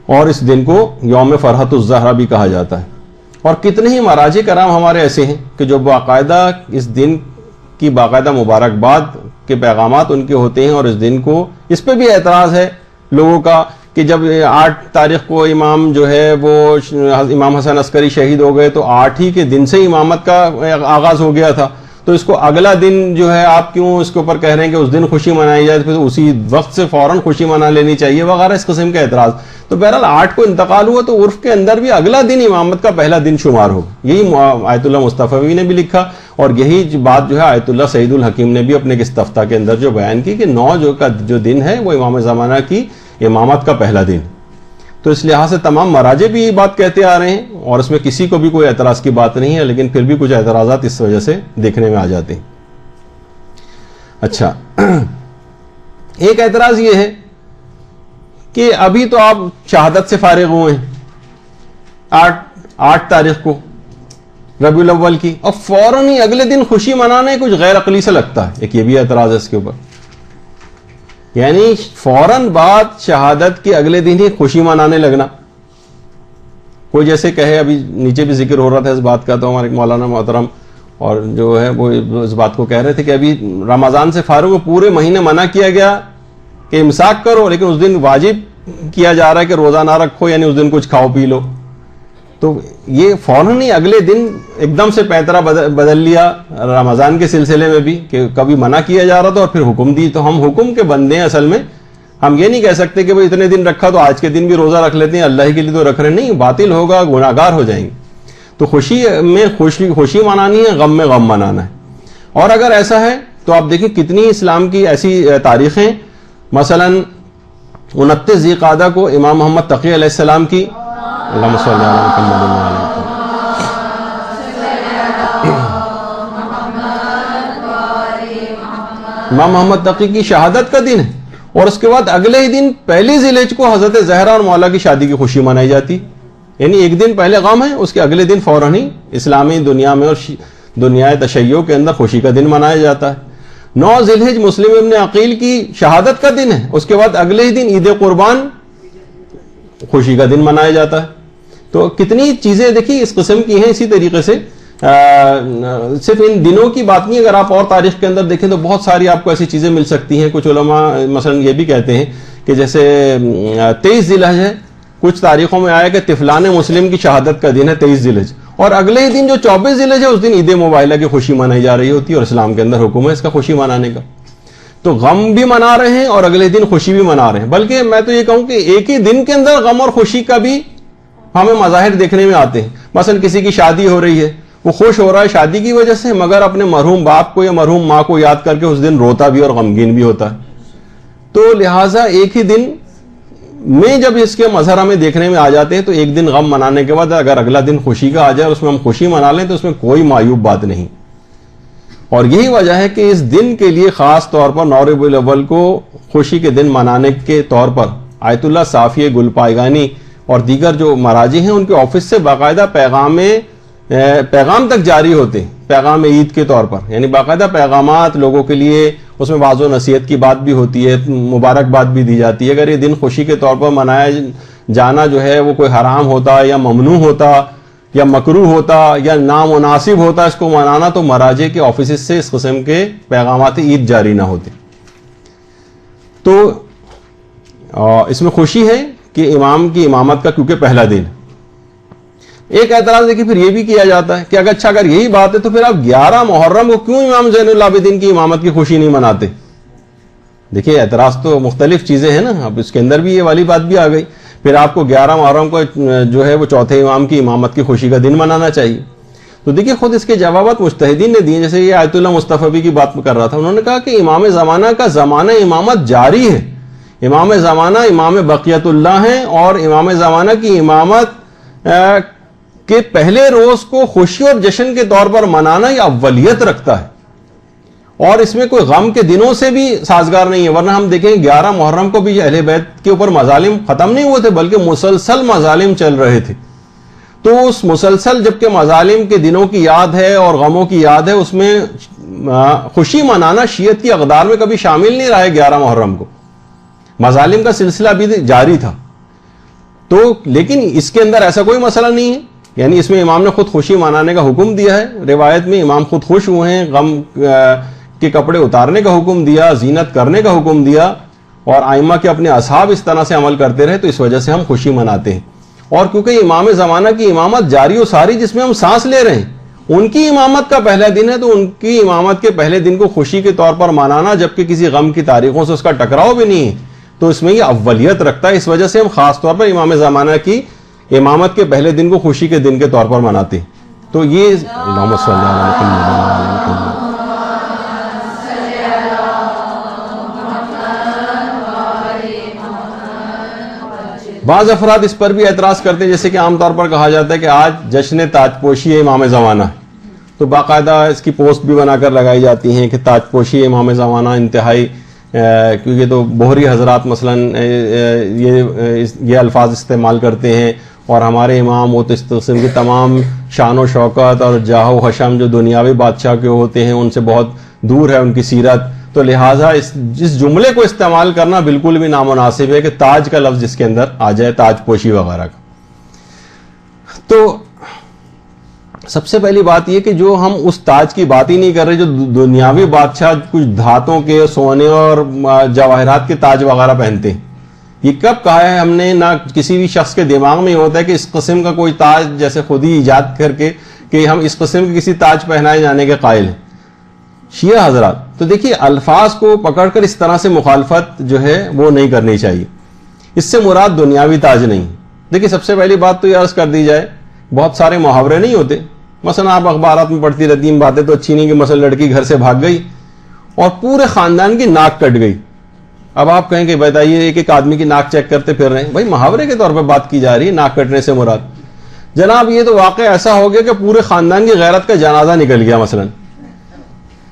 اور اس دن کو یوم فرحت الزہرا بھی کہا جاتا ہے. اور کتنے ہی مراجع کرام ہمارے ایسے ہیں کہ جو باقاعدہ اس دن کی باقاعدہ مبارکباد کے پیغامات ان کے ہوتے ہیں، اور اس دن کو اس پہ بھی اعتراض ہے لوگوں کا کہ جب 8 تاریخ کو امام جو ہے وہ امام حسن عسکری شہید ہو گئے، تو 8 ہی کے دن سے امامت کا آغاز ہو گیا تھا، تو اس کو اگلا دن جو ہے آپ کیوں اس کے اوپر کہہ رہے ہیں کہ اس دن خوشی منائی جائے، پھر اسی وقت سے فوراً خوشی منا لینی چاہیے وغیرہ اس قسم کا اعتراض. تو بہرحال 8 کو انتقال ہوا تو عرف کے اندر بھی اگلا دن امامت کا پہلا دن شمار ہو. یہی آیت اللہ مصطفی نے بھی لکھا، اور یہی بات جو ہے آیت اللہ سعید الحکیم نے بھی اپنے استفتاء کے اندر جو بیان کی کہ 9 کا جو دن ہے وہ امام زمانہ کی امامت کا پہلا دن. تو اس لحاظ سے تمام مراجع بھی یہ بات کہتے آ رہے ہیں، اور اس میں کسی کو بھی کوئی اعتراض کی بات نہیں ہے، لیکن پھر بھی کچھ اعتراضات اس وجہ سے دیکھنے میں آ جاتے ہیں. اچھا، ایک اعتراض یہ ہے کہ ابھی تو آپ شہادت سے فارغ ہوئے ہیں 8 تاریخ کو ربیع الاول کی، اور فوراً ہی اگلے دن خوشی منانا کچھ غیر عقلی سے لگتا ہے. ایک یہ بھی اعتراض ہے اس کے اوپر، یعنی فوراً بعد شہادت کے اگلے دن ہی خوشی منانے لگنا. کوئی جیسے کہے، ابھی نیچے بھی ذکر ہو رہا تھا اس بات کا، تو ہمارے مولانا محترم اور جو ہے وہ اس بات کو کہہ رہے تھے کہ ابھی رمضان سے فارغ پورے مہینے منع کیا گیا کہ امساک کرو، لیکن اس دن واجب کیا جا رہا ہے کہ روزہ نہ رکھو، یعنی اس دن کچھ کھاؤ پی لو. تو یہ فوراً ہی اگلے دن ایک دم سے پیترا بدل لیا رمضان کے سلسلے میں بھی، کہ کبھی منع کیا جا رہا تھا اور پھر حکم دی. تو ہم حکم کے بندے ہیں اصل میں. ہم یہ نہیں کہہ سکتے کہ اتنے دن رکھا تو آج کے دن بھی روزہ رکھ لیتے ہیں، اللہ کے لیے تو رکھ رہے نہیں، باطل ہوگا، گناہگار ہو جائیں گے. تو خوشی میں خوشی منانی ہے، غم میں غم منانا ہے. اور اگر ایسا ہے تو آپ دیکھیں کتنی اسلام کی ایسی تاریخیں، مثلا 29 ذی قعدہ کو امام محمد تقی علیہ السلام کی اللہم صلی اللہ علیہ وسلم امام محمد تقی کی شہادت کا دن ہے، اور اس کے بعد اگلے ہی دن پہلی ذی الحجہ کو حضرت زہرا اور مولا کی شادی کی خوشی منائی جاتی، یعنی ایک دن پہلے غم ہے، اس کے اگلے دن فوراً ہی اسلامی دنیا میں اور دنیا تشیع کے اندر خوشی کا دن منایا جاتا ہے۔ 9 ذی الحجہ مسلم ابن عقیل کی شہادت کا دن ہے، اس کے بعد اگلے ہی دن عید قربان خوشی کا دن منایا جاتا ہے۔ تو کتنی چیزیں دیکھیے اس قسم کی ہیں۔ اسی طریقے سے صرف ان دنوں کی بات نہیں، اگر آپ اور تاریخ کے اندر دیکھیں تو بہت ساری آپ کو ایسی چیزیں مل سکتی ہیں۔ کچھ علماء مثلا یہ بھی کہتے ہیں کہ جیسے 23 ذی الحجہ ہے، کچھ تاریخوں میں آیا کہ طفلان مسلم کی شہادت کا دن ہے 23 ذی الحجہ، اور اگلے ہی دن جو 24 ذی الحجہ ہے اس دن عید مباہلہ کی خوشی منائی جا رہی ہوتی ہے، اور اسلام کے اندر حکم ہے اس کا خوشی منانے کا۔ تو غم بھی منا رہے ہیں اور اگلے دن خوشی بھی منا رہے ہیں، بلکہ میں تو یہ کہوں کہ ایک ہی دن کے اندر غم اور خوشی کا بھی ہمیں مظاہر دیکھنے میں آتے ہیں۔ مثلا کسی کی شادی ہو رہی ہے، وہ خوش ہو رہا ہے شادی کی وجہ سے، مگر اپنے مرحوم باپ کو یا مرحوم ماں کو یاد کر کے اس دن روتا بھی اور غمگین بھی ہوتا ہے۔ تو لہٰذا ایک ہی دن میں جب اس کے مظہر ہمیں دیکھنے میں آ جاتے ہیں، تو ایک دن غم منانے کے بعد اگر اگلا دن خوشی کا آ جائے اور اس میں ہم خوشی منا لیں تو اس میں کوئی معیوب بات نہیں۔ اور یہی وجہ ہے کہ اس دن کے لیے خاص طور پر 9 ربیع الاول کو خوشی کے دن منانے کے طور پر آیت اللہ صافی گل پائگانی اور دیگر جو مراجع ہیں ان کے آفس سے باقاعدہ پیغام تک جاری ہوتے ہیں، پیغام عید کے طور پر، یعنی باقاعدہ پیغامات لوگوں کے لیے، اس میں بعض و نصیحت کی بات بھی ہوتی ہے، مبارکباد بھی دی جاتی ہے۔ اگر یہ دن خوشی کے طور پر منایا جانا جو ہے وہ کوئی حرام ہوتا یا ممنوع ہوتا یا مکروہ ہوتا یا نامناسب ہوتا اس کو منانا، تو مراجع کے آفیسز سے اس قسم کے پیغامات عید جاری نہ ہوتے۔ تو اس میں خوشی ہے کہ امام کی امامت کا کیونکہ پہلا دن۔ ایک اعتراض دیکھیے پھر یہ بھی کیا جاتا ہے کہ اگر یہی بات ہے تو پھر آپ 11 محرم کو کیوں امام زین العابدین کی امامت کی خوشی نہیں مناتے؟ دیکھیے اعتراض تو مختلف چیزیں ہیں نا، اب اس کے اندر بھی یہ والی بات بھی آ گئی، پھر آپ کو 11 محرم کو جو ہے وہ چوتھے امام کی امامت کی خوشی کا دن منانا چاہیے۔ تو دیکھیے خود اس کے جوابات مجتہدین نے دیے، جیسے یہ آیت اللہ مصطفی کی بات کر رہا تھا، انہوں نے کہا کہ امام زمانہ کا زمانہ امامت جاری ہے، امام زمانہ امام بقیت اللہ ہیں، اور امام زمانہ کی امامت کہ پہلے روز کو خوشی اور جشن کے طور پر منانا یہ اولیت رکھتا ہے، اور اس میں کوئی غم کے دنوں سے بھی سازگار نہیں ہے۔ ورنہ ہم دیکھیں 11 محرم کو بھی اہل بیت کے اوپر مظالم ختم نہیں ہوئے تھے، بلکہ مسلسل مظالم چل رہے تھے۔ تو اس مسلسل جبکہ مظالم کے دنوں کی یاد ہے اور غموں کی یاد ہے، اس میں خوشی منانا شیعت کی اقدار میں کبھی شامل نہیں رہا ہے۔ 11 محرم کو مظالم کا سلسلہ بھی جاری تھا، تو لیکن اس کے اندر ایسا کوئی مسئلہ نہیں ہے، یعنی اس میں امام نے خود خوشی منانے کا حکم دیا ہے۔ روایت میں امام خود خوش ہوئے ہیں، غم کے کپڑے اتارنے کا حکم دیا، زینت کرنے کا حکم دیا، اور ائمہ کے اپنے اصحاب اس طرح سے عمل کرتے رہے، تو اس وجہ سے ہم خوشی مناتے ہیں۔ اور کیونکہ امام زمانہ کی امامت جاری و ساری جس میں ہم سانس لے رہے ہیں، ان کی امامت کا پہلا دن ہے، تو ان کی امامت کے پہلے دن کو خوشی کے طور پر منانا جبکہ کسی غم کی تاریخوں سے اس کا ٹکراؤ بھی نہیں ہے، تو اس میں یہ اولیت رکھتا ہے۔ اس وجہ سے ہم خاص طور پر امام زمانہ کی امامت کے پہلے دن کو خوشی کے دن کے طور پر مناتے ہیں۔ تو یہ اللہم صلی اللہ علیہ وسلم۔ بعض افراد اس پر بھی اعتراض کرتے ہیں، جیسے کہ عام طور پر کہا جاتا ہے کہ آج جشن تاج پوشی امام زمانہ ہے، تو باقاعدہ اس کی پوسٹ بھی بنا کر لگائی جاتی ہیں کہ تاج پوشی امام زمانہ انتہائی، کیونکہ تو بہری حضرات مثلا یہ الفاظ استعمال کرتے ہیں، اور ہمارے امام وہ تو اس قسم کی تمام شان و شوکت اور جاہ و حشم جو دنیاوی بادشاہ کے ہوتے ہیں ان سے بہت دور ہے ان کی سیرت، تو لہٰذا اس جملے کو استعمال کرنا بالکل بھی نامناسب ہے کہ تاج کا لفظ جس کے اندر آ جائے، تاج پوشی وغیرہ کا۔ تو سب سے پہلی بات یہ کہ جو ہم اس تاج کی بات ہی نہیں کر رہے جو دنیاوی بادشاہ کچھ دھاتوں کے، سونے اور جواہرات کے تاج وغیرہ پہنتے ہیں، یہ کب کہا ہے ہم نے؟ نہ کسی بھی شخص کے دماغ میں یہ ہوتا ہے کہ اس قسم کا کوئی تاج جیسے خود ہی ایجاد کر کے کہ ہم اس قسم کے کسی تاج پہنائے جانے کے قائل ہیں شیعہ حضرات۔ تو دیکھیے الفاظ کو پکڑ کر اس طرح سے مخالفت جو ہے وہ نہیں کرنی چاہیے۔ اس سے مراد دنیاوی تاج نہیں۔ دیکھیے سب سے پہلی بات تو یہ عرض کر دی جائے، بہت سارے محاورے نہیں ہوتے، مثلا آپ اخبارات میں پڑھتی رہتی ہیں باتیں تو اچھی نہیں کہ مثلا لڑکی گھر سے بھاگ گئی اور پورے خاندان کی ناک کٹ گئی۔ اب آپ کہیں کہ بتائیے ایک ایک آدمی کی ناک چیک کرتے پھر رہے ہیں. بھائی محاورے کے طور پہ بات کی جا رہی ہے ناک کٹنے سے مراد. جناب یہ تو واقعہ ایسا ہو گیا کہ پورے خاندان کی غیرت کا جنازہ نکل گیا مثلا.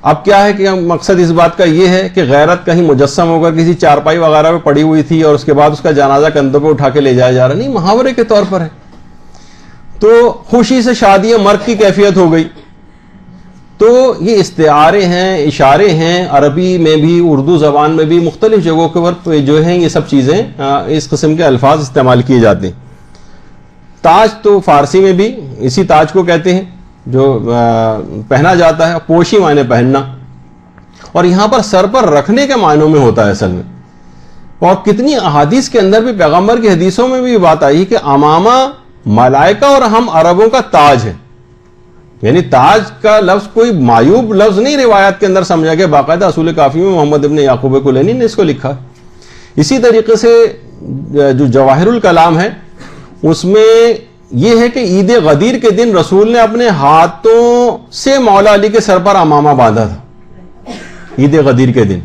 اب کیا ہے کہ مقصد اس بات کا یہ ہے کہ غیرت کہیں مجسم ہو کر کسی چارپائی وغیرہ پہ پڑی ہوئی تھی اور اس کے بعد اس کا جنازہ کندھوں پہ اٹھا کے لے جایا جا رہا. نہیں, محاورے کے طور پر ہے. تو خوشی سے شادیاں مرگ کی کیفیت ہو گئی. تو یہ استعارے ہیں, اشارے ہیں, عربی میں بھی اردو زبان میں بھی مختلف جگہوں کے پر جو ہیں یہ سب چیزیں اس قسم کے الفاظ استعمال کیے جاتے ہیں. تاج تو فارسی میں بھی اسی تاج کو کہتے ہیں جو پہنا جاتا ہے. پوشی معنی پہننا, اور یہاں پر سر پر رکھنے کے معنوں میں ہوتا ہے اصل میں. اور کتنی احادیث کے اندر بھی پیغمبر کی حدیثوں میں بھی بات آئی کہ امامہ ملائکہ اور ہم عربوں کا تاج ہے. یعنی تاج کا لفظ کوئی معیوب لفظ نہیں روایات کے اندر سمجھا گیا, باقاعدہ اصول کافی میں محمد ابن یعقوب کلینی نے اس کو لکھا. اسی طریقے سے جو جواہر الکلام ہے اس میں یہ ہے کہ عید غدیر کے دن رسول نے اپنے ہاتھوں سے مولا علی کے سر پر امامہ باندھا تھا. عید غدیر کے دن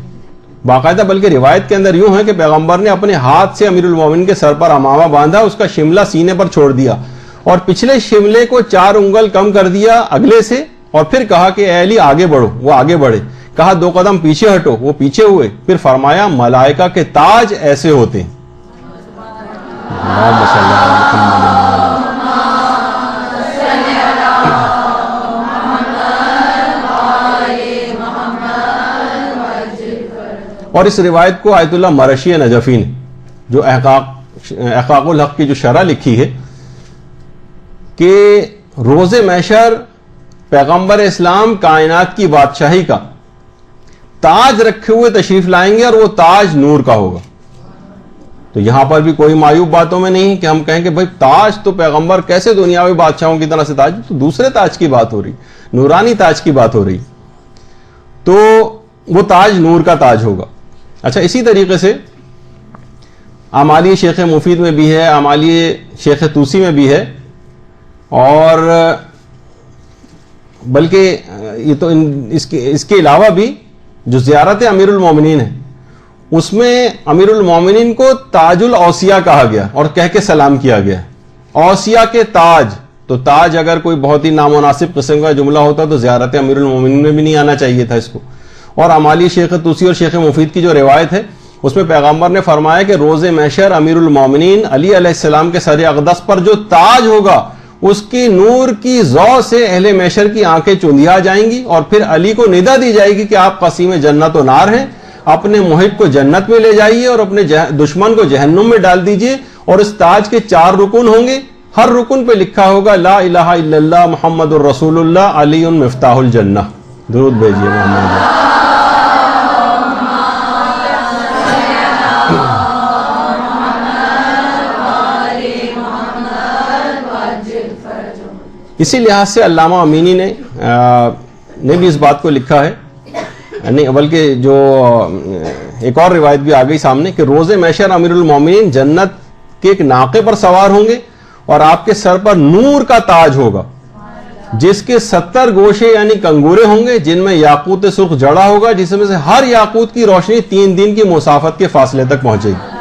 باقاعدہ, بلکہ روایت کے اندر یوں ہے کہ پیغمبر نے اپنے ہاتھ سے امیر المومنین کے سر پر امامہ باندھا, اس کا شملہ سینے پر چھوڑ دیا اور پچھلے شملے کو 4 انگل کم کر دیا اگلے سے, اور پھر کہا کہ اے علی آگے بڑھو. وہ آگے بڑھے. کہا 2 قدم پیچھے ہٹو, وہ پیچھے ہوئے. پھر فرمایا ملائکہ کے تاج ایسے ہوتے ہیں. اور اس روایت کو آیت اللہ مرشی نجفی نے جو احقاق الحق کی جو شرح لکھی ہے کہ روز محشر پیغمبر اسلام کائنات کی بادشاہی کا تاج رکھے ہوئے تشریف لائیں گے اور وہ تاج نور کا ہوگا. تو یہاں پر بھی کوئی معیوب باتوں میں نہیں کہ ہم کہیں کہ بھائی تاج تو پیغمبر کیسے دنیاوی بادشاہوں کی طرح سے تاج, تو دوسرے تاج کی بات ہو رہی, نورانی تاج کی بات ہو رہی. تو وہ تاج نور کا تاج ہوگا. اچھا, اسی طریقے سے اعمالی شیخ مفید میں بھی ہے, اعمالی شیخ توسی میں بھی ہے, اور بلکہ یہ تو اس کے علاوہ بھی جو زیارت امیر المومنین ہے اس میں امیر المومنین کو تاج الاوصیاء کہا گیا اور کہہ کے سلام کیا گیا. اوصیاء کے تاج, تو تاج اگر کوئی بہت ہی نامناسب قسم کا جملہ ہوتا تو زیارت امیر المومنین میں بھی نہیں آنا چاہیے تھا اس کو. اور اعمالی شیخ توسی اور شیخ مفید کی جو روایت ہے اس میں پیغمبر نے فرمایا کہ روز محشر امیر المومنین علی علیہ السلام کے سر اقدس پر جو تاج ہوگا اس کی نور کی ضوء سے اہل محشر کی آنکھیں چندیا جائیں گی, اور پھر علی کو ندا دی جائے گی کہ آپ قسیم جنت و نار ہیں, اپنے محب کو جنت میں لے جائیے اور اپنے دشمن کو جہنم میں ڈال دیجئے. اور اس تاج کے 4 رکن ہوں گے, ہر رکن پہ لکھا ہوگا لا الہ الا اللہ محمد الرسول اللہ علی مفتاح الجنہ. درود بھیجیے محمد. اسی لحاظ سے علامہ امینی نے بھی اس بات کو لکھا ہے, نہیں بلکہ جو ایک اور روایت بھی آ گئی سامنے کہ روز محشر امیر المومنین جنت کے ایک ناقے پر سوار ہوں گے اور آپ کے سر پر نور کا تاج ہوگا جس کے 70 گوشے یعنی کنگورے ہوں گے, جن میں یاقوت سرخ جڑا ہوگا, جس میں سے ہر یاقوت کی روشنی 3 دن کی مسافت کے فاصلے تک پہنچے گی.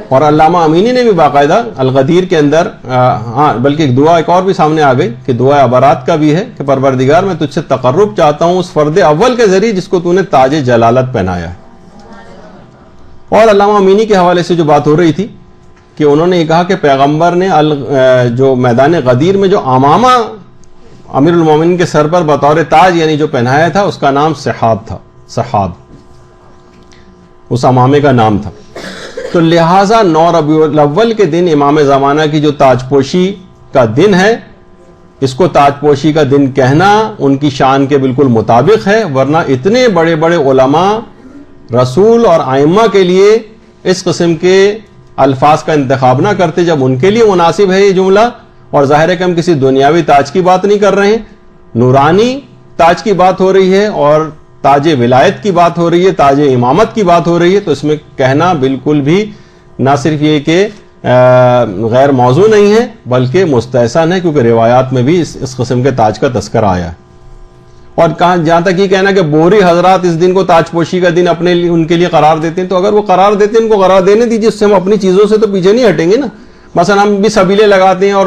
اور علامہ امینی نے بھی باقاعدہ الغدیر کے اندر بلکہ ایک دعا ایک اور بھی سامنے آ گئی کہ دعا عبرات کا بھی ہے کہ پروردگار میں تجھ سے تقرب چاہتا ہوں اس فرد اول کے ذریعے جس کو تو نے تاج جلالت پہنایا ہے. اور علامہ امینی کے حوالے سے جو بات ہو رہی تھی کہ انہوں نے یہ کہا کہ پیغمبر نے جو میدان غدیر میں جو امامہ امیر المومنین کے سر پر بطور تاج یعنی جو پہنایا تھا اس کا نام صحاب تھا. صحاب اس امامے کا نام تھا. تو لہٰذا 9 ربیع الاول کے دن امام زمانہ کی جو تاج پوشی کا دن ہے, اس کو تاج پوشی کا دن کہنا ان کی شان کے بالکل مطابق ہے, ورنہ اتنے بڑے بڑے علماء رسول اور ائمہ کے لیے اس قسم کے الفاظ کا انتخاب نہ کرتے جب ان کے لیے مناسب ہے یہ جملہ. اور ظاہر ہے کہ ہم کسی دنیاوی تاج کی بات نہیں کر رہے ہیں, نورانی تاج کی بات ہو رہی ہے اور تاج ولایت کی بات ہو رہی ہے, تاج امامت کی بات ہو رہی ہے. تو اس میں کہنا بالکل بھی نہ صرف یہ کہ غیر موضوع نہیں ہے بلکہ مستحسن ہے، کیونکہ روایات میں بھی اس قسم کے تاج کا تذکرہ آیا ہے. اور جہاں تک یہ کہنا کہ بوری حضرات اس دن کو تاج پوشی کا دن اپنے ان کے لیے قرار دیتے ہیں، تو اگر وہ قرار دیتے ہیں ان کو قرار دینے دیجیے، اس سے ہم اپنی چیزوں سے تو پیچھے نہیں ہٹیں گے نا. مثلا ہم بھی سبیلے لگاتے ہیں، اور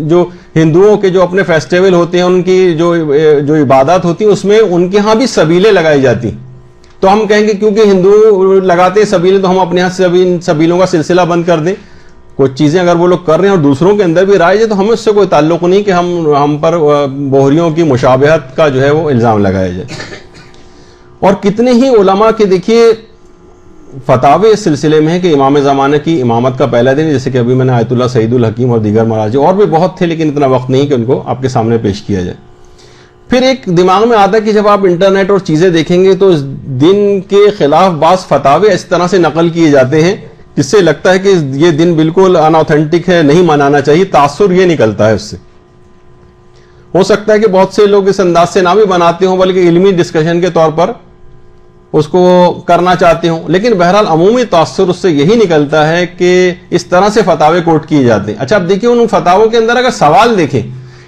جو ہندوؤں کے جو اپنے فیسٹیول ہوتے ہیں، ان کی جو عبادات ہوتی ہیں، اس میں ان کے ہاں بھی سبیلے لگائی جاتی ہیں. تو ہم کہیں گے کیونکہ ہندو لگاتے ہیں سبیلے تو ہم اپنے یہاں سے ان سبیلوں کا سلسلہ بند کر دیں. کچھ چیزیں اگر وہ لوگ کر رہے ہیں اور دوسروں کے اندر بھی رائج ہے تو ہمیں اس سے کوئی تعلق نہیں کہ ہم پر بوہریوں کی مشابہت کا جو ہے وہ الزام لگایا جائے. اور کتنے ہی علماء کے دیکھیے فتاوے اس سلسلے میں ہے کہ امام زمانہ کی امامت کا پہلا دن، جیسے کہ ابھی میں نے آیت اللہ سعید الحکیم اور دیگر مراجع اور بھی بہت تھے، لیکن اتنا وقت نہیں کہ ان کو آپ کے سامنے پیش کیا جائے. پھر ایک دماغ میں آتا ہے کہ جب آپ انٹرنیٹ اور چیزیں دیکھیں گے تو اس دن کے خلاف بعض فتاوے اس طرح سے نقل کیے جاتے ہیں جس سے لگتا ہے کہ یہ دن بالکل ان اوتھینٹک ہے، نہیں منانا چاہیے. تاثر یہ نکلتا ہے اس سے. ہو سکتا ہے کہ بہت سے لوگ اس انداز سے نہ بھی بناتے ہوں بلکہ علمی ڈسکشن کے طور پر اس کو کرنا چاہتے ہوں، لیکن بہرحال عمومی تاثر اس سے یہی نکلتا ہے کہ اس طرح سے فتاوے کوٹ کیے جاتے ہیں. اچھا اب دیکھیے ان فتاووں کے اندر اگر سوال دیکھیں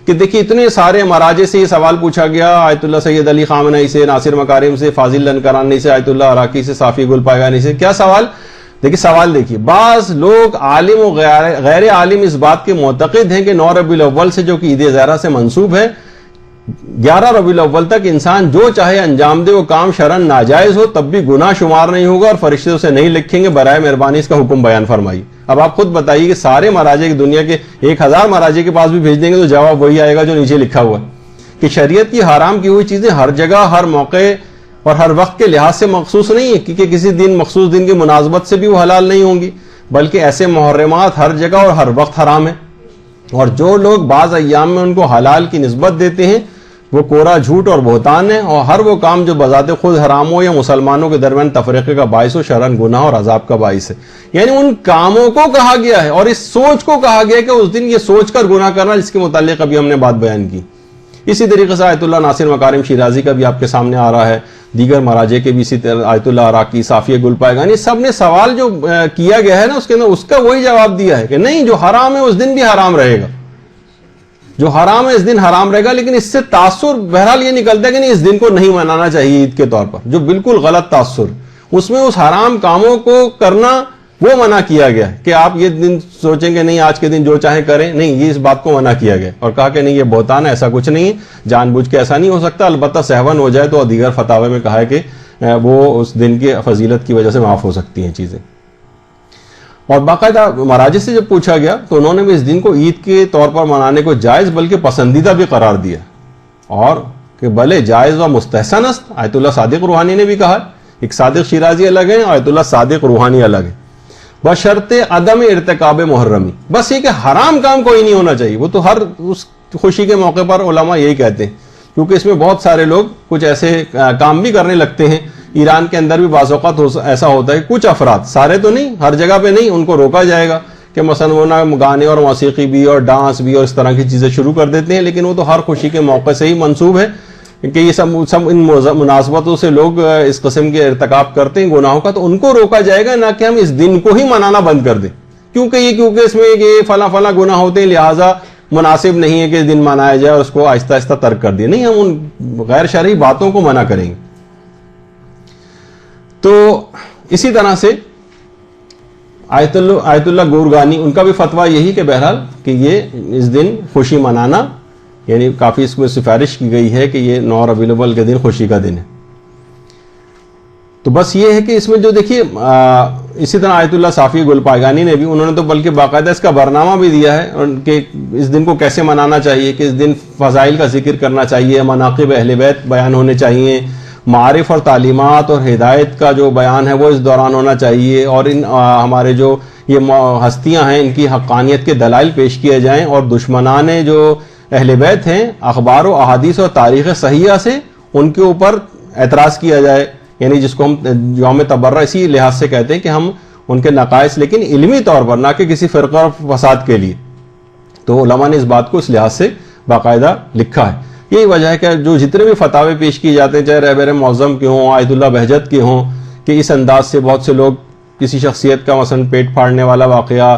کہ دیکھیے اتنے سارے مراجع سے یہ سوال پوچھا گیا، آیت اللہ سید علی خامنئی سے، ناصر مکارم سے، فاضل لنکرانی سے، آیت اللہ عراقی سے، صافی گل پائگانی سے. کیا سوال؟ دیکھیے سوال دیکھیے، بعض لوگ عالم و غیر عالم اس بات کے معتقد ہیں کہ 9 ربیع الاول سے جو کہ عید زہرہ سے منسوب ہے، 11 ربیع الاول تک انسان جو چاہے انجام دے، وہ کام شرعاً ناجائز ہو تب بھی گناہ شمار نہیں ہوگا اور فرشتے اسے نہیں لکھیں گے. برائے مہربانی اس کا حکم بیان فرمائی. اب آپ خود بتائیے کہ سارے مراجع کی دنیا کے 1000 مراجع کے پاس بھی بھیج دیں گے تو جواب وہی آئے گا جو نیچے لکھا ہوا ہے کہ شریعت کی حرام کی ہوئی چیزیں ہر جگہ، ہر موقع اور ہر وقت کے لحاظ سے مخصوص نہیں ہے، کیونکہ کسی دن مخصوص دن کی مناسبت سے بھی وہ حلال نہیں ہوں گی، بلکہ ایسے محرمات ہر جگہ اور ہر وقت حرام ہیں. اور جو لوگ بعض ایام میں ان کو حلال کی نسبت دیتے ہیں وہ کورا جھوٹ اور بہتان ہے، اور ہر وہ کام جو بذات خود حرام ہو یا مسلمانوں کے درمیان تفریقے کا باعث ہو شرعاً گناہ اور عذاب کا باعث ہے. یعنی ان کاموں کو کہا گیا ہے اور اس سوچ کو کہا گیا ہے کہ اس دن یہ سوچ کر گناہ کرنا، جس کے متعلق ابھی ہم نے بات بیان کی. اسی طریقے سے آیت اللہ ناصر مکارم شیرازی کا بھی آپ کے سامنے آ رہا ہے، دیگر مراجع کے بھی اسی طرح، آیت اللہ عراقی، صافیہ گل پائگانی، سب نے سوال جو کیا گیا ہے نا اس کے اندر اس کا وہی جواب دیا ہے کہ نہیں، جو حرام ہے اس دن بھی حرام رہے گا، جو حرام ہے اس دن حرام رہے گا. لیکن اس سے تاثر بہرحال یہ نکلتا ہے کہ نہیں، اس دن کو نہیں منانا چاہیے عید کے طور پر، جو بالکل غلط تاثر اس میں اس حرام کاموں کو کرنا وہ منع کیا گیا ہے کہ آپ یہ دن سوچیں گے نہیں آج کے دن جو چاہیں کریں، نہیں، یہ اس بات کو منع کیا گیا اور کہا کہ نہیں، یہ بہتان ہے، ایسا کچھ نہیں ہے، جان بوجھ کے ایسا نہیں ہو سکتا. البتہ سہون ہو جائے تو دیگر فتاوے میں کہا ہے کہ وہ اس دن کی فضیلت کی وجہ سے معاف ہو سکتی ہیں چیزیں. اور باقاعدہ مراجع سے جب پوچھا گیا تو انہوں نے بھی اس دن کو عید کے طور پر منانے کو جائز بلکہ پسندیدہ بھی قرار دیا، اور کہ بھلے جائز و مستحسن است. آیت اللہ صادق روحانی نے بھی کہا، ایک صادق شیرازی الگ ہے، آیت اللہ صادق روحانی الگ ہے، بشرط عدم ارتکاب محرمی. بس یہ کہ حرام کام کوئی نہیں ہونا چاہیے. وہ تو ہر اس خوشی کے موقع پر علماء یہی کہتے ہیں، کیونکہ اس میں بہت سارے لوگ کچھ ایسے کام بھی کرنے لگتے ہیں. ایران کے اندر بھی بعض اوقات ایسا ہوتا ہے، کچھ افراد، سارے تو نہیں، ہر جگہ پہ نہیں، ان کو روکا جائے گا کہ مثلا وہ نہ گانے اور موسیقی بھی اور ڈانس بھی اور اس طرح کی چیزیں شروع کر دیتے ہیں، لیکن وہ تو ہر خوشی کے موقع سے ہی منسوب ہے کہ یہ سب ان مناسبتوں سے لوگ اس قسم کے ارتکاب کرتے ہیں گناہوں کا، تو ان کو روکا جائے گا، نہ کہ ہم اس دن کو ہی منانا بند کر دیں کیونکہ اس میں یہ فلاں گناہ ہوتے ہیں لہٰذا مناسب نہیں ہے کہ اس دن منایا جائے اور اس کو آہستہ آہستہ ترک کر دیا. نہیں، ہم ان غیر شرعی باتوں کو منع کریں گے. تو اسی طرح سے آیت اللہ گورگانی، ان کا بھی فتویٰ یہی کہ بہرحال کہ یہ اس دن خوشی منانا، یعنی کافی اس میں سفارش کی گئی ہے کہ یہ 9 ربیع الاول کے دن خوشی کا دن ہے. تو بس یہ ہے کہ اس میں جو دیکھیے اسی طرح آیت اللہ صافی گل پائگانی نے بھی، انہوں نے تو بلکہ باقاعدہ اس کا برنامہ بھی دیا ہے کہ اس دن کو کیسے منانا چاہیے، کہ اس دن فضائل کا ذکر کرنا چاہیے، مناقب اہل بیت بیان ہونے چاہیے، معارف اور تعلیمات اور ہدایت کا جو بیان ہے وہ اس دوران ہونا چاہیے، اور ان ہمارے جو یہ ہستیاں ہیں ان کی حقانیت کے دلائل پیش کیے جائیں، اور دشمنان جو اہل بیت ہیں اخبار و احادیث اور تاریخ صحیحہ سے ان کے اوپر اعتراض کیا جائے، یعنی جس کو ہم یوم تبرہ اسی لحاظ سے کہتے ہیں کہ ہم ان کے نقائص، لیکن علمی طور پر، نہ کہ کسی فرقہ فساد کے لیے. تو علماء نے اس بات کو اس لحاظ سے باقاعدہ لکھا ہے. یہی وجہ ہے کہ جو جتنے بھی فتاوے پیش کیے جاتے ہیں، چاہے رہبر معظم کے ہوں، آیت اللہ بہجت کے ہوں، کہ اس انداز سے بہت سے لوگ کسی شخصیت کا مثلا پیٹ پھاڑنے والا واقعہ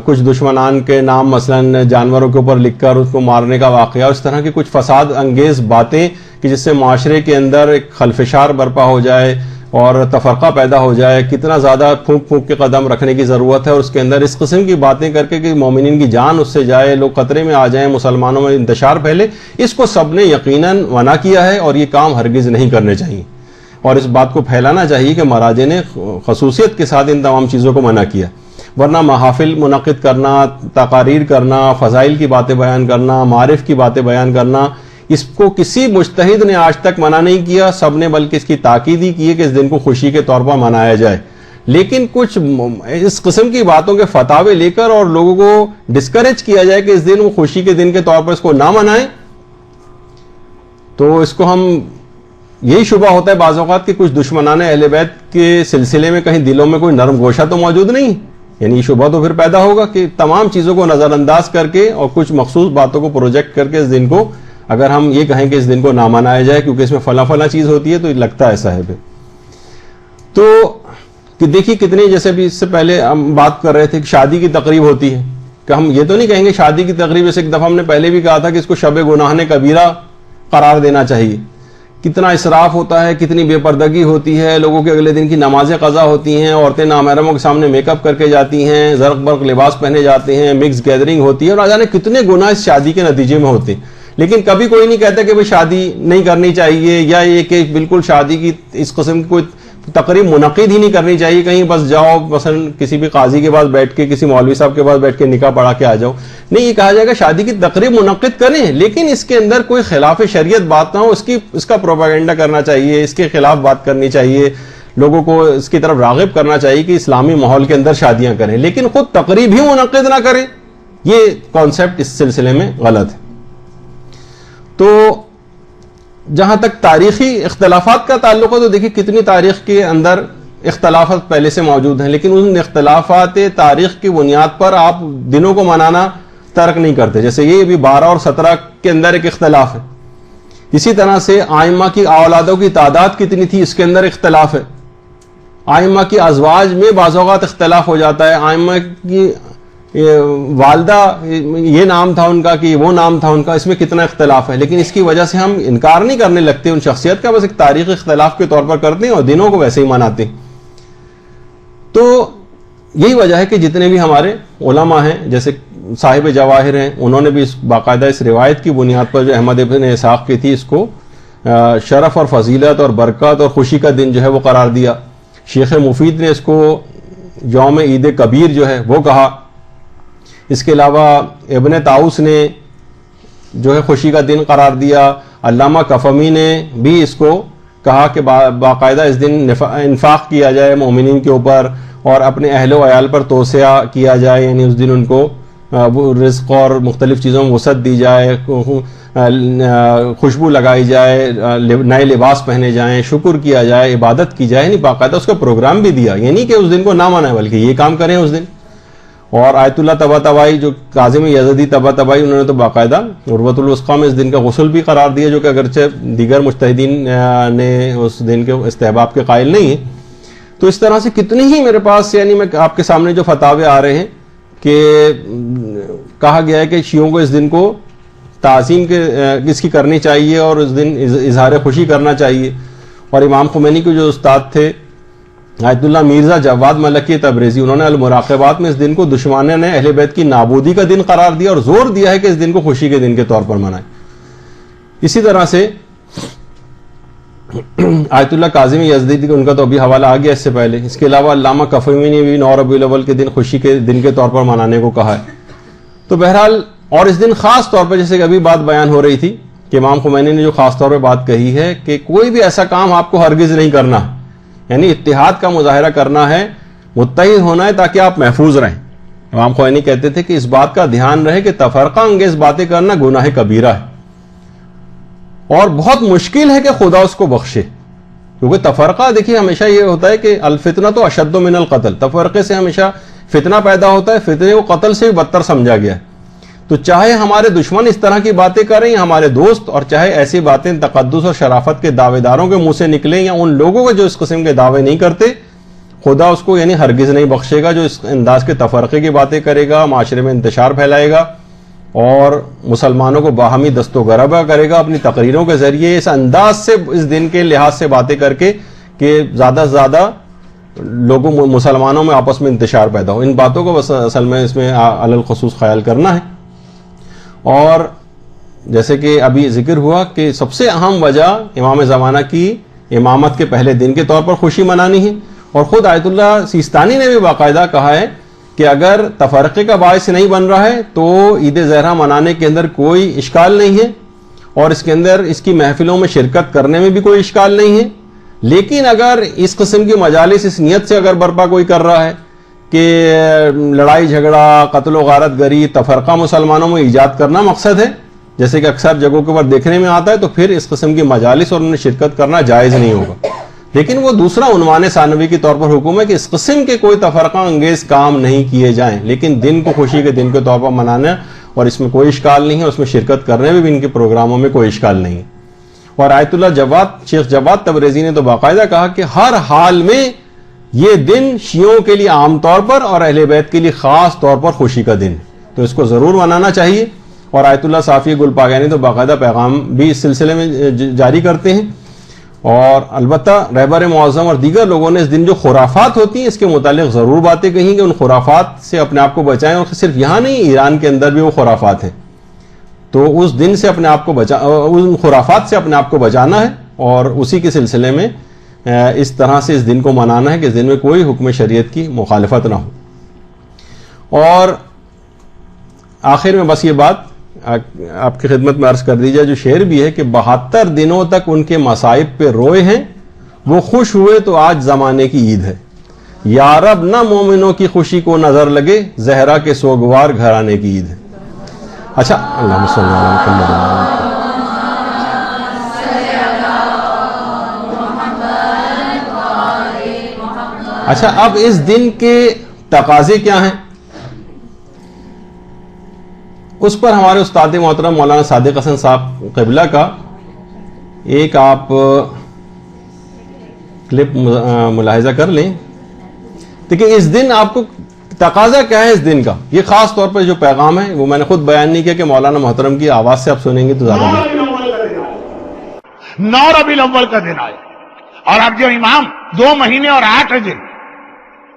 کچھ دشمنان کے نام مثلا جانوروں کے اوپر لکھ کر اس کو مارنے کا واقعہ، اس طرح کی کچھ فساد انگیز باتیں کہ جس سے معاشرے کے اندر ایک خلفشار برپا ہو جائے اور تفرقہ پیدا ہو جائے، کتنا زیادہ پھونک پھونک کے قدم رکھنے کی ضرورت ہے، اور اس کے اندر اس قسم کی باتیں کر کے کہ مومنین کی جان اس سے جائے، لوگ خطرے میں آ جائیں، مسلمانوں میں انتشار پھیلے، اس کو سب نے یقیناً منع کیا ہے اور یہ کام ہرگز نہیں کرنے چاہیے، اور اس بات کو پھیلانا چاہیے کہ مراجع نے خصوصیت کے ساتھ ان تمام چیزوں کو منع کیا، ورنہ محافل منعقد کرنا، تقاریر کرنا، فضائل کی باتیں بیان کرنا، معارف کی باتیں بیان کرنا، اس کو کسی مجتہد نے آج تک منع نہیں کیا، سب نے بلکہ اس کی تاکید ہی کی ہے کہ اس دن کو خوشی کے طور پر منایا جائے، لیکن کچھ اس قسم کی باتوں کے فتاوے لے کر اور لوگوں کو ڈسکریج کیا جائے کہ اس دن وہ خوشی کے دن کے طور پر اس کو نہ منائیں، تو اس کو ہم یہی شبہ ہوتا ہے بعض اوقات کہ کچھ دشمنان اہل بیت کے سلسلے میں کہیں دلوں میں کوئی نرم گوشہ تو موجود نہیں، یعنی یہ شبہ تو پھر پیدا ہوگا کہ تمام چیزوں کو نظر انداز کر کے اور کچھ مخصوص باتوں کو پروجیکٹ کر کے اس دن کو اگر ہم یہ کہیں کہ اس دن کو نہ منایا جائے کیونکہ اس میں فلاں فلاں چیز ہوتی ہے تو لگتا ایسا ہے۔ تو کہ دیکھیے کتنی، جیسے بھی اس سے پہلے ہم بات کر رہے تھے کہ شادی کی تقریب ہوتی ہے، کہ ہم یہ تو نہیں کہیں گے شادی کی تقریب، جیسے ایک دفعہ ہم نے پہلے بھی کہا تھا کہ اس کو شب گناہ کبیرہ قرار دینا چاہیے، کتنا اسراف ہوتا ہے، کتنی بے پردگی ہوتی ہے، لوگوں کے اگلے دن کی نمازیں قضا ہوتی ہیں، عورتیں نامحرموں کے سامنے میک اپ کر کے جاتی ہیں، زرق برق لباس پہنے جاتے ہیں، مکس گیدرنگ ہوتی ہے، اور نہ جانے کتنے گناہ اس شادی کے نتیجے میں ہوتے ہیں، لیکن کبھی کوئی نہیں کہتا کہ بھئی شادی نہیں کرنی چاہیے، یا یہ کہ بالکل شادی کی اس قسم کی کوئی تقریب منعقد ہی نہیں کرنی چاہیے، کہیں بس جاؤ مثلا کسی بھی قاضی کے پاس بیٹھ کے، کسی مولوی صاحب کے پاس بیٹھ کے نکاح پڑھا کے آ جاؤ، نہیں، یہ کہا جائے گا شادی کی تقریب منعقد کریں، لیکن اس کے اندر کوئی خلاف شریعت بات نہ ہو، اس کا پروپیگنڈا کرنا چاہیے، اس کے خلاف بات کرنی چاہیے، لوگوں کو اس کی طرف راغب کرنا چاہیے کہ اسلامی ماحول کے اندر شادیاں کریں، لیکن خود تقریب ہی منعقد نہ کریں، یہ کانسیپٹ اس سلسلے میں غلط ہے۔ تو جہاں تک تاریخی اختلافات کا تعلق ہے تو دیکھیں کتنی تاریخ کے اندر اختلافات پہلے سے موجود ہیں، لیکن ان اختلافات تاریخ کی بنیاد پر آپ دنوں کو منانا ترک نہیں کرتے، جیسے یہ بھی 12 اور 17 کے اندر ایک اختلاف ہے، اسی طرح سے آئمہ کی اولادوں کی تعداد کتنی تھی اس کے اندر اختلاف ہے، آئمہ کی ازواج میں بعض اوقات اختلاف ہو جاتا ہے، آئمہ کی والدہ یہ نام تھا ان کا کہ وہ نام تھا ان کا، اس میں کتنا اختلاف ہے، لیکن اس کی وجہ سے ہم انکار نہیں کرنے لگتے ان شخصیت کا، بس ایک تاریخی اختلاف کے طور پر کرتے ہیں اور دنوں کو ویسے ہی مناتے ہیں۔ تو یہی وجہ ہے کہ جتنے بھی ہمارے علماء ہیں، جیسے صاحب جواہر ہیں، انہوں نے بھی باقاعدہ اس روایت کی بنیاد پر جو احمد ابن اسحاق کی تھی، اس کو شرف اور فضیلت اور برکت اور خوشی کا دن جو ہے وہ قرار دیا۔ شیخ مفید نے اس کو یوم عید کبیر جو ہے وہ کہا۔ اس کے علاوہ ابن طاؤس نے جو ہے خوشی کا دن قرار دیا، علامہ کفمی نے بھی اس کو کہا کہ باقاعدہ اس دن انفاق کیا جائے مومنین کے اوپر اور اپنے اہل و عیال پر توسیع کیا جائے، یعنی اس دن ان کو رزق اور مختلف چیزوں میں وسعت دی جائے، خوشبو لگائی جائے، نئے لباس پہنے جائیں، شکر کیا جائے، عبادت کی جائے، یعنی باقاعدہ اس کا پروگرام بھی دیا، یعنی کہ اس دن کو نہ منائیں بلکہ یہ کام کریں اس دن۔ اور آیت اللہ طباطبائی جو کاظم یزدی طباطبائی، انہوں نے تو باقاعدہ عروۃ الوثقیٰ میں اس دن کا غسل بھی قرار دیا، جو کہ اگرچہ دیگر مجتہدین نے اس دن کے استحباب کے قائل نہیں ہیں۔ تو اس طرح سے کتنے ہی میرے پاس، یعنی میں آپ کے سامنے جو فتاوے آ رہے ہیں کہ کہا گیا ہے کہ شیعوں کو اس دن کو تعظیم کے اس کی کرنی چاہیے اور اس دن اظہار خوشی کرنا چاہیے۔ اور امام خمینی کے جو استاد تھے آیت اللہ میرزا جواد ملکی تبریزی، انہوں نے المراقبات میں اس دن کو دشمنان اہل بیت کی نابودی کا دن قرار دیا اور زور دیا ہے کہ اس دن کو خوشی کے دن کے طور پر منائیں۔ اسی طرح سے آیت اللہ کاظم یزدی، ان کا تو ابھی حوالہ آ گیا اس سے پہلے، اس کے علاوہ علامہ کفمی نے بھی 9 ربیع الاول کے دن خوشی کے دن کے طور پر منانے کو کہا ہے۔ تو بہرحال، اور اس دن خاص طور پر جیسے کہ ابھی بات بیان ہو رہی تھی کہ امام خمینی نے جو خاص طور پہ بات کہی ہے کہ کوئی بھی ایسا کام آپ کو ہرگز نہیں کرنا، یعنی اتحاد کا مظاہرہ کرنا ہے، متحد ہونا ہے تاکہ آپ محفوظ رہیں۔ امام خمینی کہتے تھے کہ اس بات کا دھیان رہے کہ تفرقہ انگیز باتیں کرنا گناہ کبیرہ ہے اور بہت مشکل ہے کہ خدا اس کو بخشے، کیونکہ تفرقہ دیکھیے ہمیشہ یہ ہوتا ہے کہ الفتنہ تو اشد من القتل، تفرقے سے ہمیشہ فتنہ پیدا ہوتا ہے، فتنے کو قتل سے بھی بدتر سمجھا گیا ہے۔ تو چاہے ہمارے دشمن اس طرح کی باتیں کریں یا ہمارے دوست، اور چاہے ایسی باتیں تقدس اور شرافت کے دعوے داروں کے منہ سے نکلیں یا ان لوگوں کے جو اس قسم کے دعوے نہیں کرتے، خدا اس کو یعنی ہرگز نہیں بخشے گا جو اس انداز کے تفرقے کی باتیں کرے گا، معاشرے میں انتشار پھیلائے گا اور مسلمانوں کو باہمی دست و غربہ کرے گا اپنی تقریروں کے ذریعے، اس انداز سے اس دن کے لحاظ سے باتیں کر کے کہ زیادہ سے زیادہ لوگوں مسلمانوں میں آپس میں انتشار پیدا ہو. ان باتوں کو بس اصل میں اس میں علی الخصوص خیال کرنا ہے. اور جیسے کہ ابھی ذکر ہوا کہ سب سے اہم وجہ امام زمانہ کی امامت کے پہلے دن کے طور پر خوشی منانی ہے. اور خود آیت اللہ سیستانی نے بھی باقاعدہ کہا ہے کہ اگر تفرقے کا باعث نہیں بن رہا ہے تو عید زہرہ منانے کے اندر کوئی اشکال نہیں ہے اور اس کے اندر اس کی محفلوں میں شرکت کرنے میں بھی کوئی اشکال نہیں ہے. لیکن اگر اس قسم کی مجالس اس نیت سے اگر برپا کوئی کر رہا ہے کہ لڑائی جھگڑا، قتل و غارت گری، تفرقہ مسلمانوں میں ایجاد کرنا مقصد ہے، جیسے کہ اکثر جگہوں کے اوپر دیکھنے میں آتا ہے، تو پھر اس قسم کی مجالس اور ان میں شرکت کرنا جائز نہیں ہوگا. لیکن وہ دوسرا عنوان ثانوی کے طور پر حکم ہے کہ اس قسم کے کوئی تفرقہ انگیز کام نہیں کیے جائیں، لیکن دن کو خوشی کے دن کے طور پر منانا اور اس میں کوئی اشکال نہیں ہے، اس میں شرکت کرنے میں بھی ان کے پروگراموں میں کوئی اشکال نہیں ہے. اور آیت اللہ شیخ جواد تبریزی نے تو باقاعدہ کہا کہ ہر حال میں یہ دن شیعوں کے لیے عام طور پر اور اہل بیت کے لیے خاص طور پر خوشی کا دن، تو اس کو ضرور منانا چاہیے. اور آیت اللہ صافی گل پاگانی تو باقاعدہ پیغام بھی اس سلسلے میں جاری کرتے ہیں. اور البتہ رہبر معظم اور دیگر لوگوں نے اس دن جو خرافات ہوتی ہیں اس کے متعلق ضرور باتیں کہیں کہ ان خرافات سے اپنے آپ کو بچائیں. اور صرف یہاں نہیں، ایران کے اندر بھی وہ خرافات ہیں، تو اس دن سے اپنے آپ کو ان خرافات سے اپنے آپ کو بچانا ہے اور اسی کے سلسلے میں اس طرح سے اس دن کو منانا ہے کہ اس دن میں کوئی حکم شریعت کی مخالفت نہ ہو. اور آخر میں بس یہ بات آپ کی خدمت میں عرض کر دی جائے، جو شعر بھی ہے کہ 72 دنوں تک ان کے مصائب پہ روئے ہیں، وہ خوش ہوئے تو آج زمانے کی عید ہے. یا رب نہ مومنوں کی خوشی کو نظر لگے، زہرا کے سوگوار گھرانے کی عید ہے. اچھا، اللہم صلی اللہ علیہ وسلم. اچھا، اب اس دن کے تقاضے کیا ہیں؟ اس پر ہمارے استاد محترم مولانا صادق حسن صاحب قبلہ کا ایک آپ کلپ ملاحظہ کر لیں. دیکھیں اس دن آپ کو تقاضا کیا ہے اس دن کا، یہ خاص طور پر جو پیغام ہے وہ میں نے خود بیان نہیں کیا کہ مولانا محترم کی آواز سے آپ سنیں گے تو زیادہ بہتر. 9 ربیع الاول کا دن آئے اور اب جو امام 2 مہینے اور 8 دن،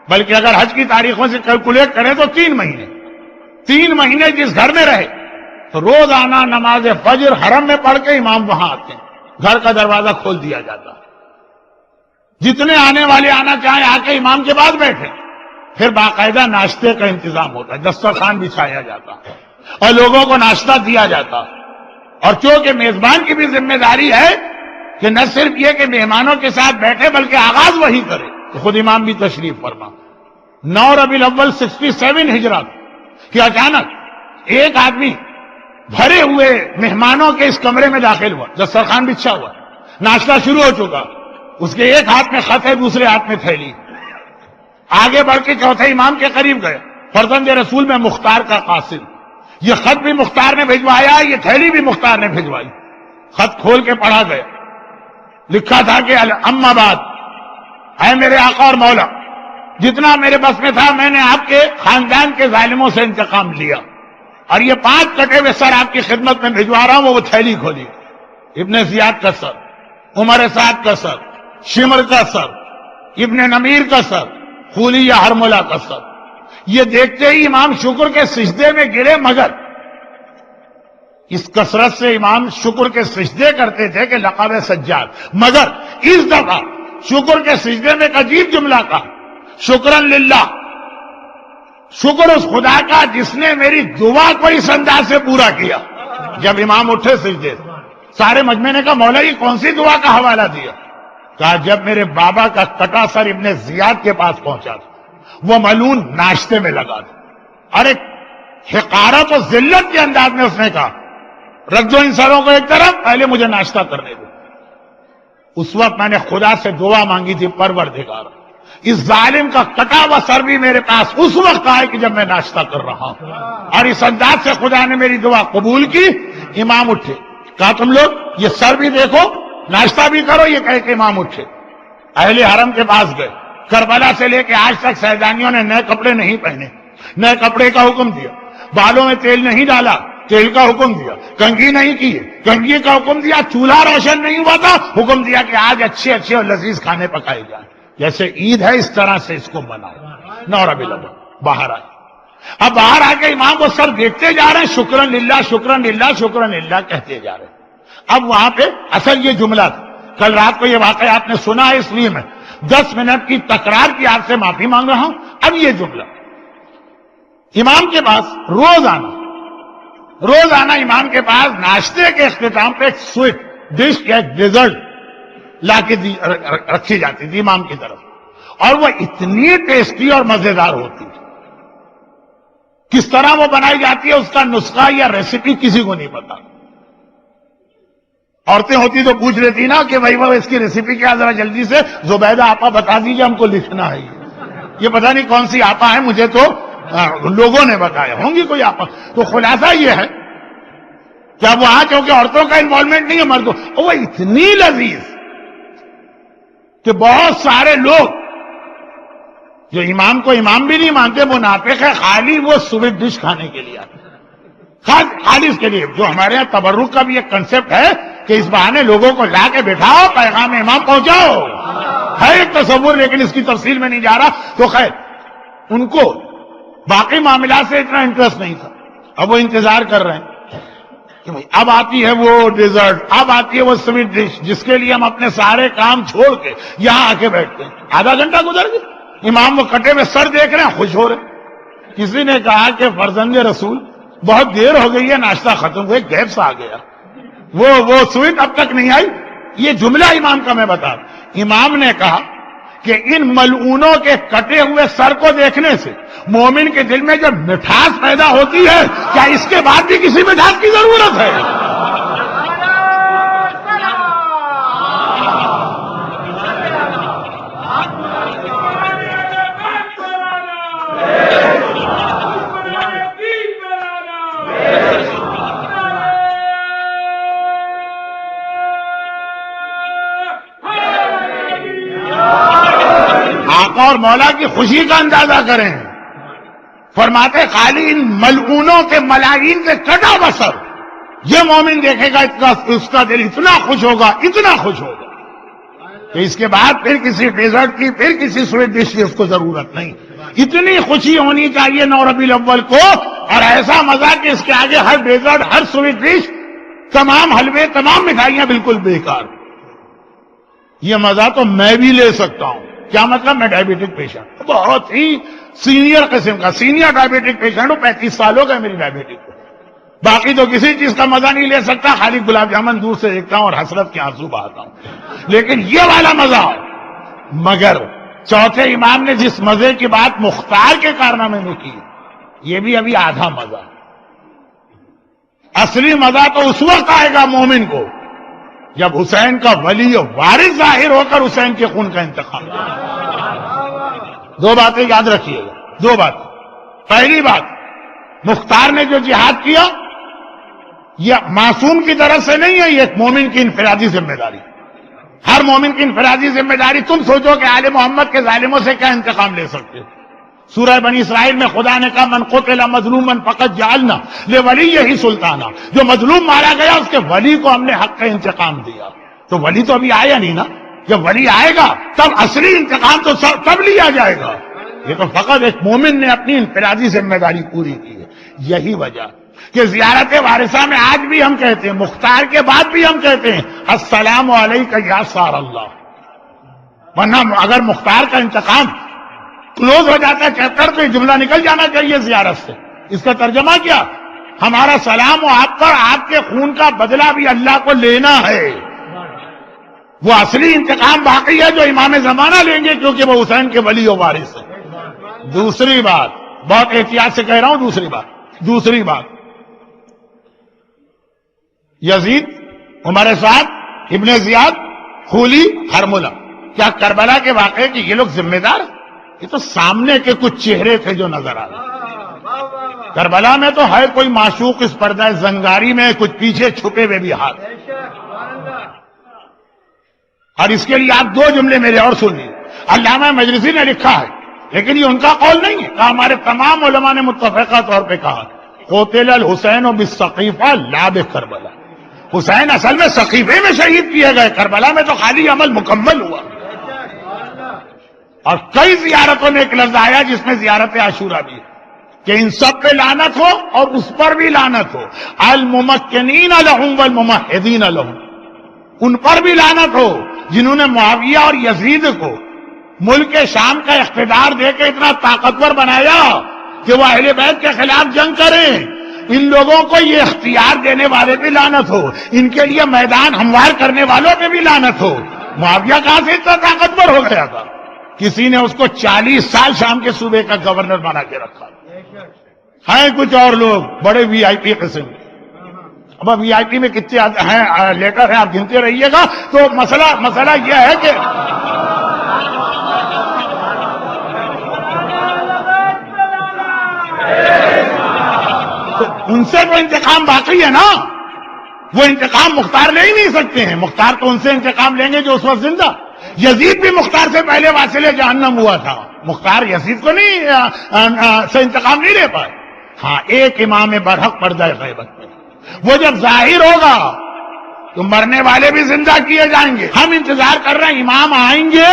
بلکہ اگر حج کی تاریخوں سے کیلکولیٹ کریں تو 3 مہینے 3 مہینے جس گھر میں رہے تو روزانہ نماز فجر حرم میں پڑھ کے امام وہاں آتے ہیں، گھر کا دروازہ کھول دیا جاتا ہے، جتنے آنے والے آنا چاہیں آ کے امام کے بعد بیٹھے. پھر باقاعدہ ناشتے کا انتظام ہوتا ہے، دسترخوان بچھایا جاتا ہے اور لوگوں کو ناشتہ دیا جاتا ہے. اور چونکہ میزبان کی بھی ذمہ داری ہے کہ نہ صرف یہ کہ مہمانوں کے ساتھ بیٹھے بلکہ آغاز وہی کرے، تو خود امام بھی تشریف فرما. 9 ربیع الاول 67 ہجرت کہ اچانک ایک آدمی بھرے ہوئے مہمانوں کے اس کمرے میں داخل ہوا، دسترخوان بچھا ہوا، ناشتہ شروع ہو چکا، اس کے ایک ہاتھ میں خط ہے، دوسرے ہاتھ میں تھیلی. آگے بڑھ کے چوتھے امام کے قریب گئے، فرزند رسول میں مختار کا قاصد، یہ خط بھی مختار نے بھجوایا، یہ تھیلی بھی مختار نے بھجوائی. خط کھول کے پڑھا گیا، لکھا تھا کہ اما بعد، اے میرے آقا اور مولا، جتنا میرے بس میں تھا میں نے آپ کے خاندان کے ظالموں سے انتقام لیا، اور یہ 5 کٹے ہوئے سر آپ کی خدمت میں بھجوا رہا ہوں. وہ تھیلی کھولی، ابن زیاد کا سر، عمر سعد کا سر، شمر کا سر، ابن نمیر کا سر، خولی یا ہرملہ کا سر. یہ دیکھتے ہی امام شکر کے سجدے میں گرے، مگر اس کثرت سے امام شکر کے سجدے کرتے تھے کہ لقب سجاد، مگر اس دفعہ شکر کے سجدے میں ایک عجیب جملہ کہا، شکرن للہ، شکر اس خدا کا جس نے میری دعا کو اس انداز سے پورا کیا. جب امام اٹھے سجدے، سارے مجمع نے کہا مولا یہ کون سی دعا کا حوالہ دیا؟ کہا جب میرے بابا کا کٹا سر ابن زیاد کے پاس پہنچا تھا، وہ ملعون ناشتے میں لگا تھا. ارے حقارت و ذلت کے انداز میں اس نے کہا رکھ دو ان سروں کو ایک طرف، پہلے مجھے ناشتہ کرنے دو. اس وقت میں نے خدا سے دعا مانگی تھی، پروردگار اس ظالم کا کٹا ہوا سر بھی میرے پاس اس وقت آئے کہ جب میں ناشتہ کر رہا ہوں. اور اس انداز سے خدا نے میری دعا قبول کی. امام اٹھے، کہا تم لوگ یہ سر بھی دیکھو، ناشتہ بھی کرو. یہ کہہ کے امام اٹھے، اہل حرم کے پاس گئے، کربلا سے لے کے آج تک سیدانیوں نے نئے کپڑے نہیں پہنے، نئے کپڑے کا حکم دیا، بالوں میں تیل نہیں ڈالا، تیل کا حکم دیا، کنگھی نہیں کی، کنگھی کا حکم دیا، چولہا روشن نہیں ہوا تھا، حکم دیا کہ آج اچھے اچھے اور لذیذ کھانے پکائے جائیں، جیسے عید ہے اس طرح سے اس کو مناؤ۔ 9 ربیع الاول باہر آئے، اب باہر آ کے امام کو سب دیکھتے جا رہے ہیں، شکرن للہ شکرن للہ شکرن للہ کہتے جا رہے ہیں۔ اب وہاں پہ اصل یہ جملہ تھا، کل رات کو یہ واقعہ آپ نے سنا ہے، اس لیے میں 10 منٹ کی تکرار کی آپ سے معافی مانگ رہا ہوں۔ اب یہ جملہ امام کے پاس روز آنا امام کے پاس ناشتے کے اختتام پہ ایک سویٹ ڈش یا ایک ڈیزرٹ لا کے رکھی جاتی تھی امام کی طرف، اور وہ اتنی ٹیسٹی اور مزیدار ہوتی تھی، کس طرح وہ بنائی جاتی ہے اس کا نسخہ یا ریسیپی کسی کو نہیں پتا۔ عورتیں ہوتی تو پوچھ لیتی نا کہ بھائی وہ اس کی ریسیپی کیا، ذرا جلدی سے زبیدہ آپا بتا دیجیے، ہم کو لکھنا ہے یہ پتہ نہیں کون سی آپا ہے، مجھے تو لوگوں نے بتایا، ہوں گی کوئی آپا۔ تو خلاصہ یہ ہے کہ اب وہاں کیونکہ عورتوں کا انوالومنٹ نہیں ہے مردوں، وہ اتنی لذیذ کہ بہت سارے لوگ جو امام کو امام بھی نہیں مانتے، وہ ناطق ہے، خالی وہ سویٹ ڈش کھانے کے لیے آتے، خالی اس کے لیے۔ جو ہمارے یہاں تبرک کا بھی ایک کنسپٹ ہے کہ اس بہانے لوگوں کو لا کے بٹھاؤ، پیغام امام پہنچاؤ، ہے ایک تصور، لیکن اس کی تفصیل میں نہیں جا رہا۔ تو خیر، ان کو باقی معاملات سے اتنا انٹرسٹ نہیں تھا، اب وہ انتظار کر رہے ہیں کہ بھائی اب آتی ہے وہ ڈیزرٹ، اب آتی ہے وہ سویٹ ڈش جس کے لیے ہم اپنے سارے کام چھوڑ کے یہاں آ کے بیٹھتے ہیں۔ آدھا گھنٹہ گزر گیا، امام وہ کٹے میں سر دیکھ رہے ہیں، خوش ہو رہے ہیں۔ کسی نے کہا کہ فرزند رسول بہت دیر ہو گئی ہے، ناشتہ ختم ہوئے، گیپ سا آ گیا، وہ سویٹ اب تک نہیں آئی۔ یہ جملہ امام کا میں بتا رہا ہوں۔ امام نے کہا کہ ان ملعونوں کے کٹے ہوئے سر کو دیکھنے سے مومن کے دل میں جب مٹھاس پیدا ہوتی ہے، کیا اس کے بعد بھی کسی مٹھاس کی ضرورت ہے؟ آقا اور مولا کی خوشی کا اندازہ کریں، فرماتے خالی ان ملعونوں کے ملاعین سے کٹا بسر یہ مومن دیکھے گا، اس کا دل اتنا خوش ہوگا، اتنا خوش ہوگا کہ اس کے بعد پھر کسی ڈیزرٹ کی، پھر کسی سویٹ ڈش کی اس کو ضرورت نہیں۔ اتنی خوشی ہونی چاہیے 9 ربیع الاول کو، اور ایسا مزہ کہ اس کے آگے ہر ڈیزرٹ، ہر سویٹ ڈش، تمام حلوے، تمام مٹھائیاں بالکل بیکار۔ یہ مزہ تو میں بھی لے سکتا ہوں۔ کیا مطلب؟ میں ڈائبیٹک پیشنٹ، بہت ہی سینئر قسم کا سینئر ڈائبیٹک پیشنٹ ہوں، 35 سال ہو گئے میری ڈائبیٹک کو، باقی تو کسی چیز کا مزہ نہیں لے سکتا، خالی گلاب جامن دور سے دیکھتا ہوں اور حسرت کے آنسو بہاتا ہوں، لیکن یہ والا مزہ۔ مگر چوتھے امام نے جس مزے کی بات مختار کے کارنامے میں کی، یہ بھی ابھی آدھا مزہ۔ اصلی مزہ تو اس وقت آئے گا مومن کو جب حسین کا ولی و وارث ظاہر ہو کر حسین کے خون کا انتقام۔ دو باتیں یاد رکھیے گا، دو باتیں۔ پہلی بات، مختار نے جو جہاد کیا یہ معصوم کی طرف سے نہیں ہے، یہ ایک مومن کی انفرادی ذمہ داری، ہر مومن کی انفرادی ذمہ داری۔ تم سوچو کہ آل محمد کے ظالموں سے کیا انتقام لے سکتے ہو؟ سورہ بنی اسرائیل میں خدا نے کہا من قتل مظلوما فقد جعلنا لولیہ سلطانا، جو مظلوم مارا گیا اس کے ولی کو ہم نے حق کا انتقام دیا۔ تو ولی تو ابھی آیا نہیں نا، جب ولی آئے گا تب اصلی انتقام تو تب لیا جائے گا۔ یہ تو فقط ایک مومن نے اپنی انفرادی ذمہ داری پوری کی ہے۔ یہی وجہ کہ زیارت وارثہ میں آج بھی ہم کہتے ہیں، مختار کے بعد بھی ہم کہتے ہیں السلام علیکہ یا سار اللہ، ورنہ اگر مختار کا انتقام کلوز ہو جاتا ہے چیپٹر تو یہ جملہ نکل جانا چاہیے زیارت سے۔ اس کا ترجمہ کیا؟ ہمارا سلام و آپ پر، آپ کے خون کا بدلہ بھی اللہ کو لینا ہے۔ وہ اصلی انتقام باقی ہے جو امام زمانہ لیں گے، کیونکہ وہ حسین کے ولی و وارث ہیں۔ دوسری بات، بہت احتیاط سے کہہ رہا ہوں، دوسری بات، یزید، عمر سعد، ابن زیاد، خولی، ہرملہ، کیا کربلا کے واقعے کی یہ لوگ ذمہ دار؟ یہ تو سامنے کے کچھ چہرے تھے جو نظر آ رہے۔ کربلا میں تو ہے کوئی معشوق اس پردہ زنگاری میں، کچھ پیچھے چھپے ہوئے بھی ہاتھ۔ اور اس کے لیے آپ دو جملے میرے اور سنیے۔ علامہ مجلسی نے لکھا ہے، لیکن یہ ان کا قول نہیں ہے، ہمارے تمام علماء نے متفقہ طور پہ کہا قتل الحسین بالسقیفہ لا بکربلا، حسین اصل میں سقیفے میں شہید کیے گئے، کربلا میں تو خالی عمل مکمل ہوا۔ اور کئی زیارتوں میں ایک لفظ آیا جس میں زیارت عاشورہ بھی ہے کہ ان سب پہ لعنت ہو اور اس پر بھی لعنت ہو، الممکنین لہم والممہدین لہم، ان پر بھی لعنت ہو جنہوں نے معاویہ اور یزید کو ملک شام کا اقتدار دے کے اتنا طاقتور بنایا کہ وہ اہل بیت کے خلاف جنگ کریں، ان لوگوں کو یہ اختیار دینے والے بھی لعنت ہو، ان کے لیے میدان ہموار کرنے والوں پہ بھی لعنت ہو۔ معاویہ کہاں سے اتنا طاقتور ہو گیا تھا؟ کسی نے اس کو 40 سال شام کے صوبے کا گورنر بنا کے رکھا۔ ہیں کچھ اور لوگ بڑے وی آئی پی قسم کے، اب وی آئی پی میں کتنے ہیں لیٹر ہیں آپ گنتے رہیے گا۔ تو مسئلہ یہ ہے کہ ان سے تو انتقام باقی ہے نا، وہ انتقام مختار لے ہی نہیں سکتے ہیں، مختار تو ان سے انتقام لیں گے جو اس وقت زندہ۔ یزید بھی مختار سے پہلے واصل جہنم ہوا تھا، مختار یزید کو نہیں سے انتقام نہیں لے پائے۔ ہاں ایک امام برحق پردہ غیبت میں، وہ جب ظاہر ہوگا تو مرنے والے بھی زندہ کیے جائیں گے۔ ہم انتظار کر رہے ہیں امام آئیں گے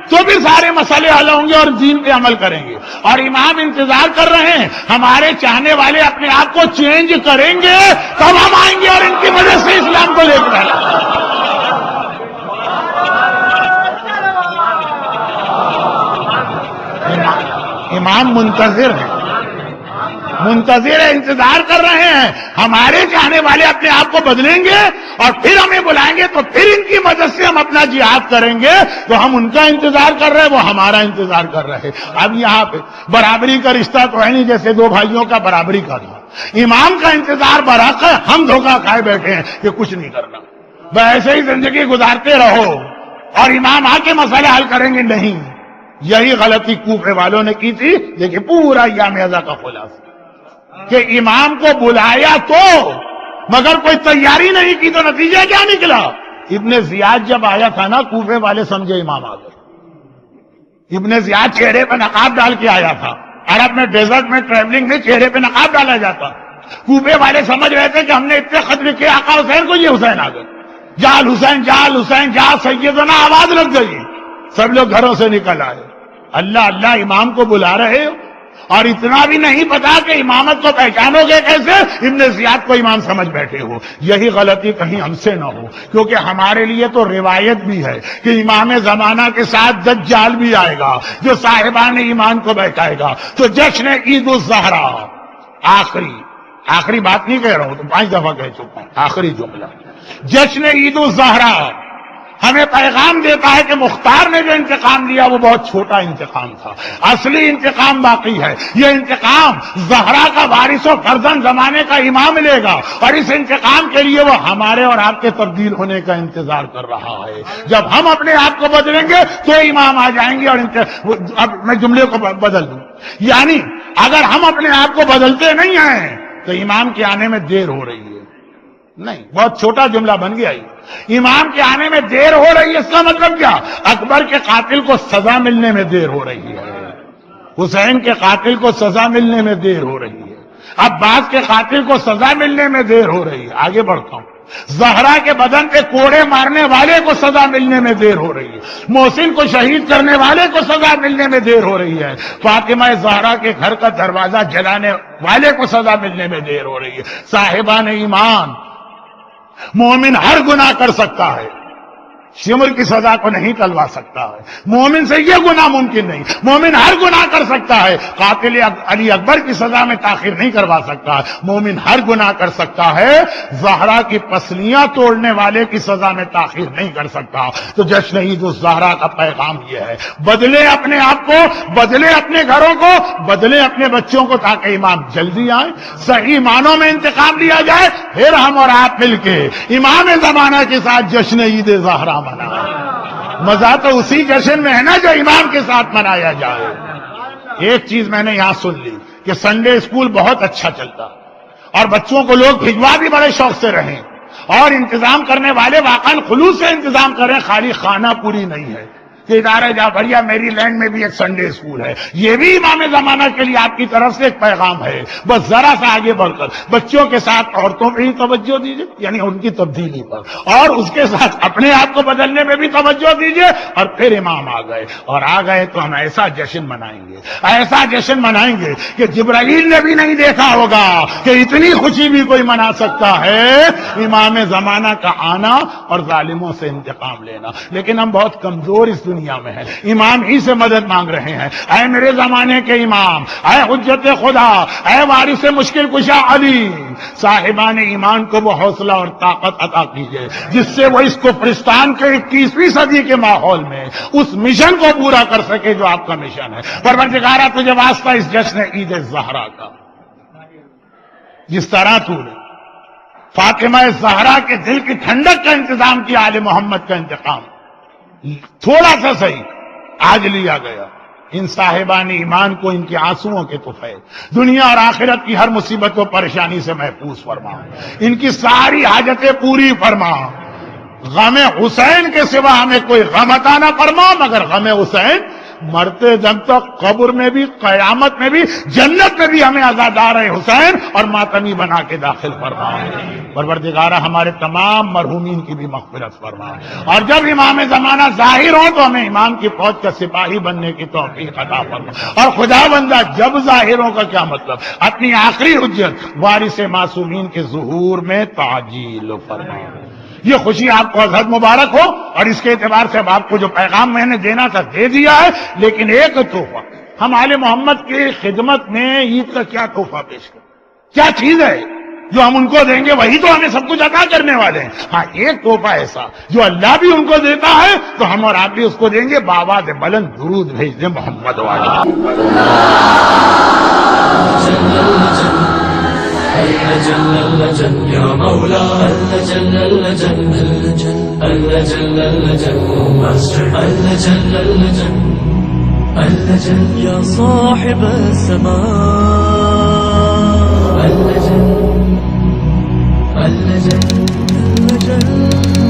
تو بھی سارے مسئلے حل ہوں گے اور دین پہ عمل کریں گے، اور امام انتظار کر رہے ہیں ہمارے چاہنے والے اپنے آپ کو چینج کریں گے تب ہم آئیں گے اور ان کی وجہ سے اسلام کو لے کر آئیں گے۔ امام منتظر ہے، انتظار کر رہے ہیں ہمارے چاہنے والے اپنے آپ کو بدلیں گے اور پھر ہمیں بلائیں گے تو پھر ان کی مدد سے ہم اپنا جہاد کریں گے۔ تو ہم ان کا انتظار کر رہے ہیں، وہ ہمارا انتظار کر رہے ہیں۔ اب یہاں پہ برابری کا رشتہ تو ہے نہیں جیسے دو بھائیوں کا برابری کا تھا، امام کا انتظار برحق ہے، ہم دھوکہ کھائے بیٹھے ہیں کہ کچھ نہیں کرنا، بس ایسے ہی زندگی گزارتے رہو اور امام آ کے مسئلہ حل کریں گے، نہیں۔ یہی غلطی کوفے والوں نے کی تھی، دیکھیں پورا ایام ازا کا خلاصہ کہ امام کو بلایا تو مگر کوئی تیاری نہیں کی، تو نتیجہ کیا نکلا؟ ابن زیاد جب آیا تھا نا کوفے والے سمجھے امام آ گئے۔ ابن زیاد چہرے پہ نقاب ڈال کے آیا تھا، عرب میں ڈیزرٹ میں ٹریولنگ میں چہرے پہ نقاب ڈالا جاتا، کوفے والے سمجھ رہے تھے کہ ہم نے اتنے خط لکھے آقا حسین کو، یہ حسین آ گئے، جال حسین جال حسین جال سیدنا، آواز لگ گئی، سب لوگ گھروں سے نکل آئے۔ اللہ اللہ امام کو بلا رہے ہو اور اتنا بھی نہیں پتا کہ امامت کو پہچانو گے کیسے، ابن زیاد کو امام سمجھ بیٹھے ہو۔ یہی غلطی کہیں ہم سے نہ ہو، کیونکہ ہمارے لیے تو روایت بھی ہے کہ امام زمانہ کے ساتھ دجال بھی آئے گا جو صاحبان ایمان کو بہکائے گا۔ تو جشن عید الزہرا، آخری بات نہیں کہہ رہا ہوں، تو 5 دفعہ کہہ چکا ہوں، آخری جملہ، جشن عید الزہرا ہمیں پیغام دیتا ہے کہ مختار نے جو انتقام لیا وہ بہت چھوٹا انتقام تھا، اصلی انتقام باقی ہے۔ یہ انتقام زہرا کا وارث و فرزند زمانے کا امام لے گا، اور اس انتقام کے لیے وہ ہمارے اور آپ کے تبدیل ہونے کا انتظار کر رہا ہے۔ جب ہم اپنے آپ کو بدلیں گے تو امام آ جائیں گے۔ اور اب میں جملے کو بدل دوں، یعنی اگر ہم اپنے آپ کو بدلتے نہیں ہیں تو امام کے آنے میں دیر ہو رہی ہے۔ نہیں، بہت چھوٹا جملہ بن گیا یہ، امام کے آنے میں دیر ہو رہی ہے، اس کا مطلب کیا؟ اکبر کے قاتل کو سزا ملنے میں دیر ہو رہی ہے، حسین کے قاتل کو سزا ملنے میں دیر ہو رہی ہے، عباس کے قاتل کو سزا ملنے میں دیر ہو رہی ہے۔ آگے بڑھتا ہوں، زہرا کے بدن پہ کوڑے مارنے والے کو سزا ملنے میں دیر ہو رہی ہے، محسن کو شہید کرنے والے کو سزا ملنے میں دیر ہو رہی ہے، فاطمہ زہرا کے گھر کا دروازہ جلانے والے کو سزا ملنے میں دیر ہو رہی ہے۔ صاحبان ایمان، مومن ہر گناہ کر سکتا ہے، شمر کی سزا کو نہیں ٹلوا سکتا ہے، مومن سے یہ گناہ ممکن نہیں، مومن ہر گناہ کر سکتا ہے، قاتل علی اکبر کی سزا میں تاخیر نہیں کروا سکتا ہے، مومن ہر گناہ کر سکتا ہے، زہرا کی پسلیاں توڑنے والے کی سزا میں تاخیر نہیں کر سکتا۔ تو جشن عید الزہرا کا پیغام یہ ہے، بدلے اپنے آپ کو، بدلے اپنے گھروں کو، بدلے اپنے بچوں کو، تاکہ امام جلدی آئیں، صحیح معنوں میں انتقام لیا جائے، پھر ہم اور آپ مل کے امام زمانہ کے ساتھ جشن عید زہرا منائیں۔ مزہ تو اسی جشن میں ہے نا جو امام کے ساتھ منایا جائے۔ ایک چیز میں نے یہاں سن لی کہ سنڈے اسکول بہت اچھا چلتا اور بچوں کو لوگ بھجوا بھی بڑے شوق سے رہیں، اور انتظام کرنے والے واقعاً خلوص سے انتظام کریں، خالی خانہ پوری نہیں ہے۔ کہ ادارہ جعفریہ میری لینڈ میں بھی ایک سنڈے اسکول ہے. یہ بھی امام زمانہ کے لیے آپ کی طرف سے ایک پیغام ہے. بس ذرا سا آگے بڑھ کر بچوں کے ساتھ عورتوں پہ ہی توجہ دیجیے, یعنی ان کی تبدیلی پر, اور اس کے ساتھ اپنے آپ کو بدلنے میں بھی توجہ دیجیے. اور پھر امام آ گئے, اور آ گئے تو ہم ایسا جشن منائیں گے, ایسا جشن منائیں گے کہ جبرائیل نے بھی نہیں دیکھا ہوگا کہ اتنی خوشی بھی کوئی منا سکتا ہے. امام زمانہ کا آنا اور ظالموں سے انتقام لینا. لیکن ہم بہت کمزور اس دنیا میں ہیں, امام ہی سے مدد مانگ رہے ہیں. اے میرے زمانے کے امام, اے حجت خدا, اے وارث مشکل کشا علی, صاحبان ایمان کو وہ حوصلہ اور طاقت عطا کیجئے جس سے وہ اس کفرستان کے 21ویں صدی کے ماحول میں اس مشن کو پورا کر سکے جو آپ کا مشن ہے. پروردگارہ تجھے واسطہ اس جشن عید الزہرا کا, جس طرح تو نے فاطمہ زہرا کے دل کی ٹھنڈک کا انتظام کیا, آل محمد کا انتقام تھوڑا سا صحیح آج لیا گیا. ان صاحبان ایمان کو ان کے آنسوؤں کے طفیل دنیا اور آخرت کی ہر مصیبت و پریشانی سے محفوظ فرما, ان کی ساری حاجتیں پوری فرما. غم حسین کے سوا ہمیں کوئی غم عطا نہ فرما مگر غم حسین. مرتے دم تک قبر میں بھی, قیامت میں بھی, جنت میں بھی ہمیں عزادار حسین اور ماتمی بنا کے داخل فرما. پروردگارہ ہمارے تمام مرحومین کی بھی مغفرت فرما, اور جب امام زمانہ ظاہر ہو تو ہمیں امام کی فوج کا سپاہی بننے کی توفیق عطا فرما. اور خدا بندہ جب ظاہروں کا کیا مطلب, اپنی آخری حجت وارث معصومین کے ظہور میں تعجیل فرما. یہ خوشی آپ کو حضرت مبارک ہو, اور اس کے اعتبار سے اب آپ کو جو پیغام میں نے دینا تھا دے دیا ہے. لیکن ایک تحفہ ہم آل محمد کی خدمت میں عید کا کیا تحفہ پیش کریں, کیا چیز ہے جو ہم ان کو دیں گے, وہی تو ہمیں سب کچھ عطا کرنے والے ہیں. ہاں ایک تحفہ ایسا جو اللہ بھی ان کو دیتا ہے تو ہم اور آپ بھی اس کو دیں گے. بآواز بلند درود بھیج دیں محمد والے. جل اللجن یا مولا اللجن اللجن اللجن اللجن اللجن اللجن اللجن یا صاحب السماء اللجن اللجن اللجن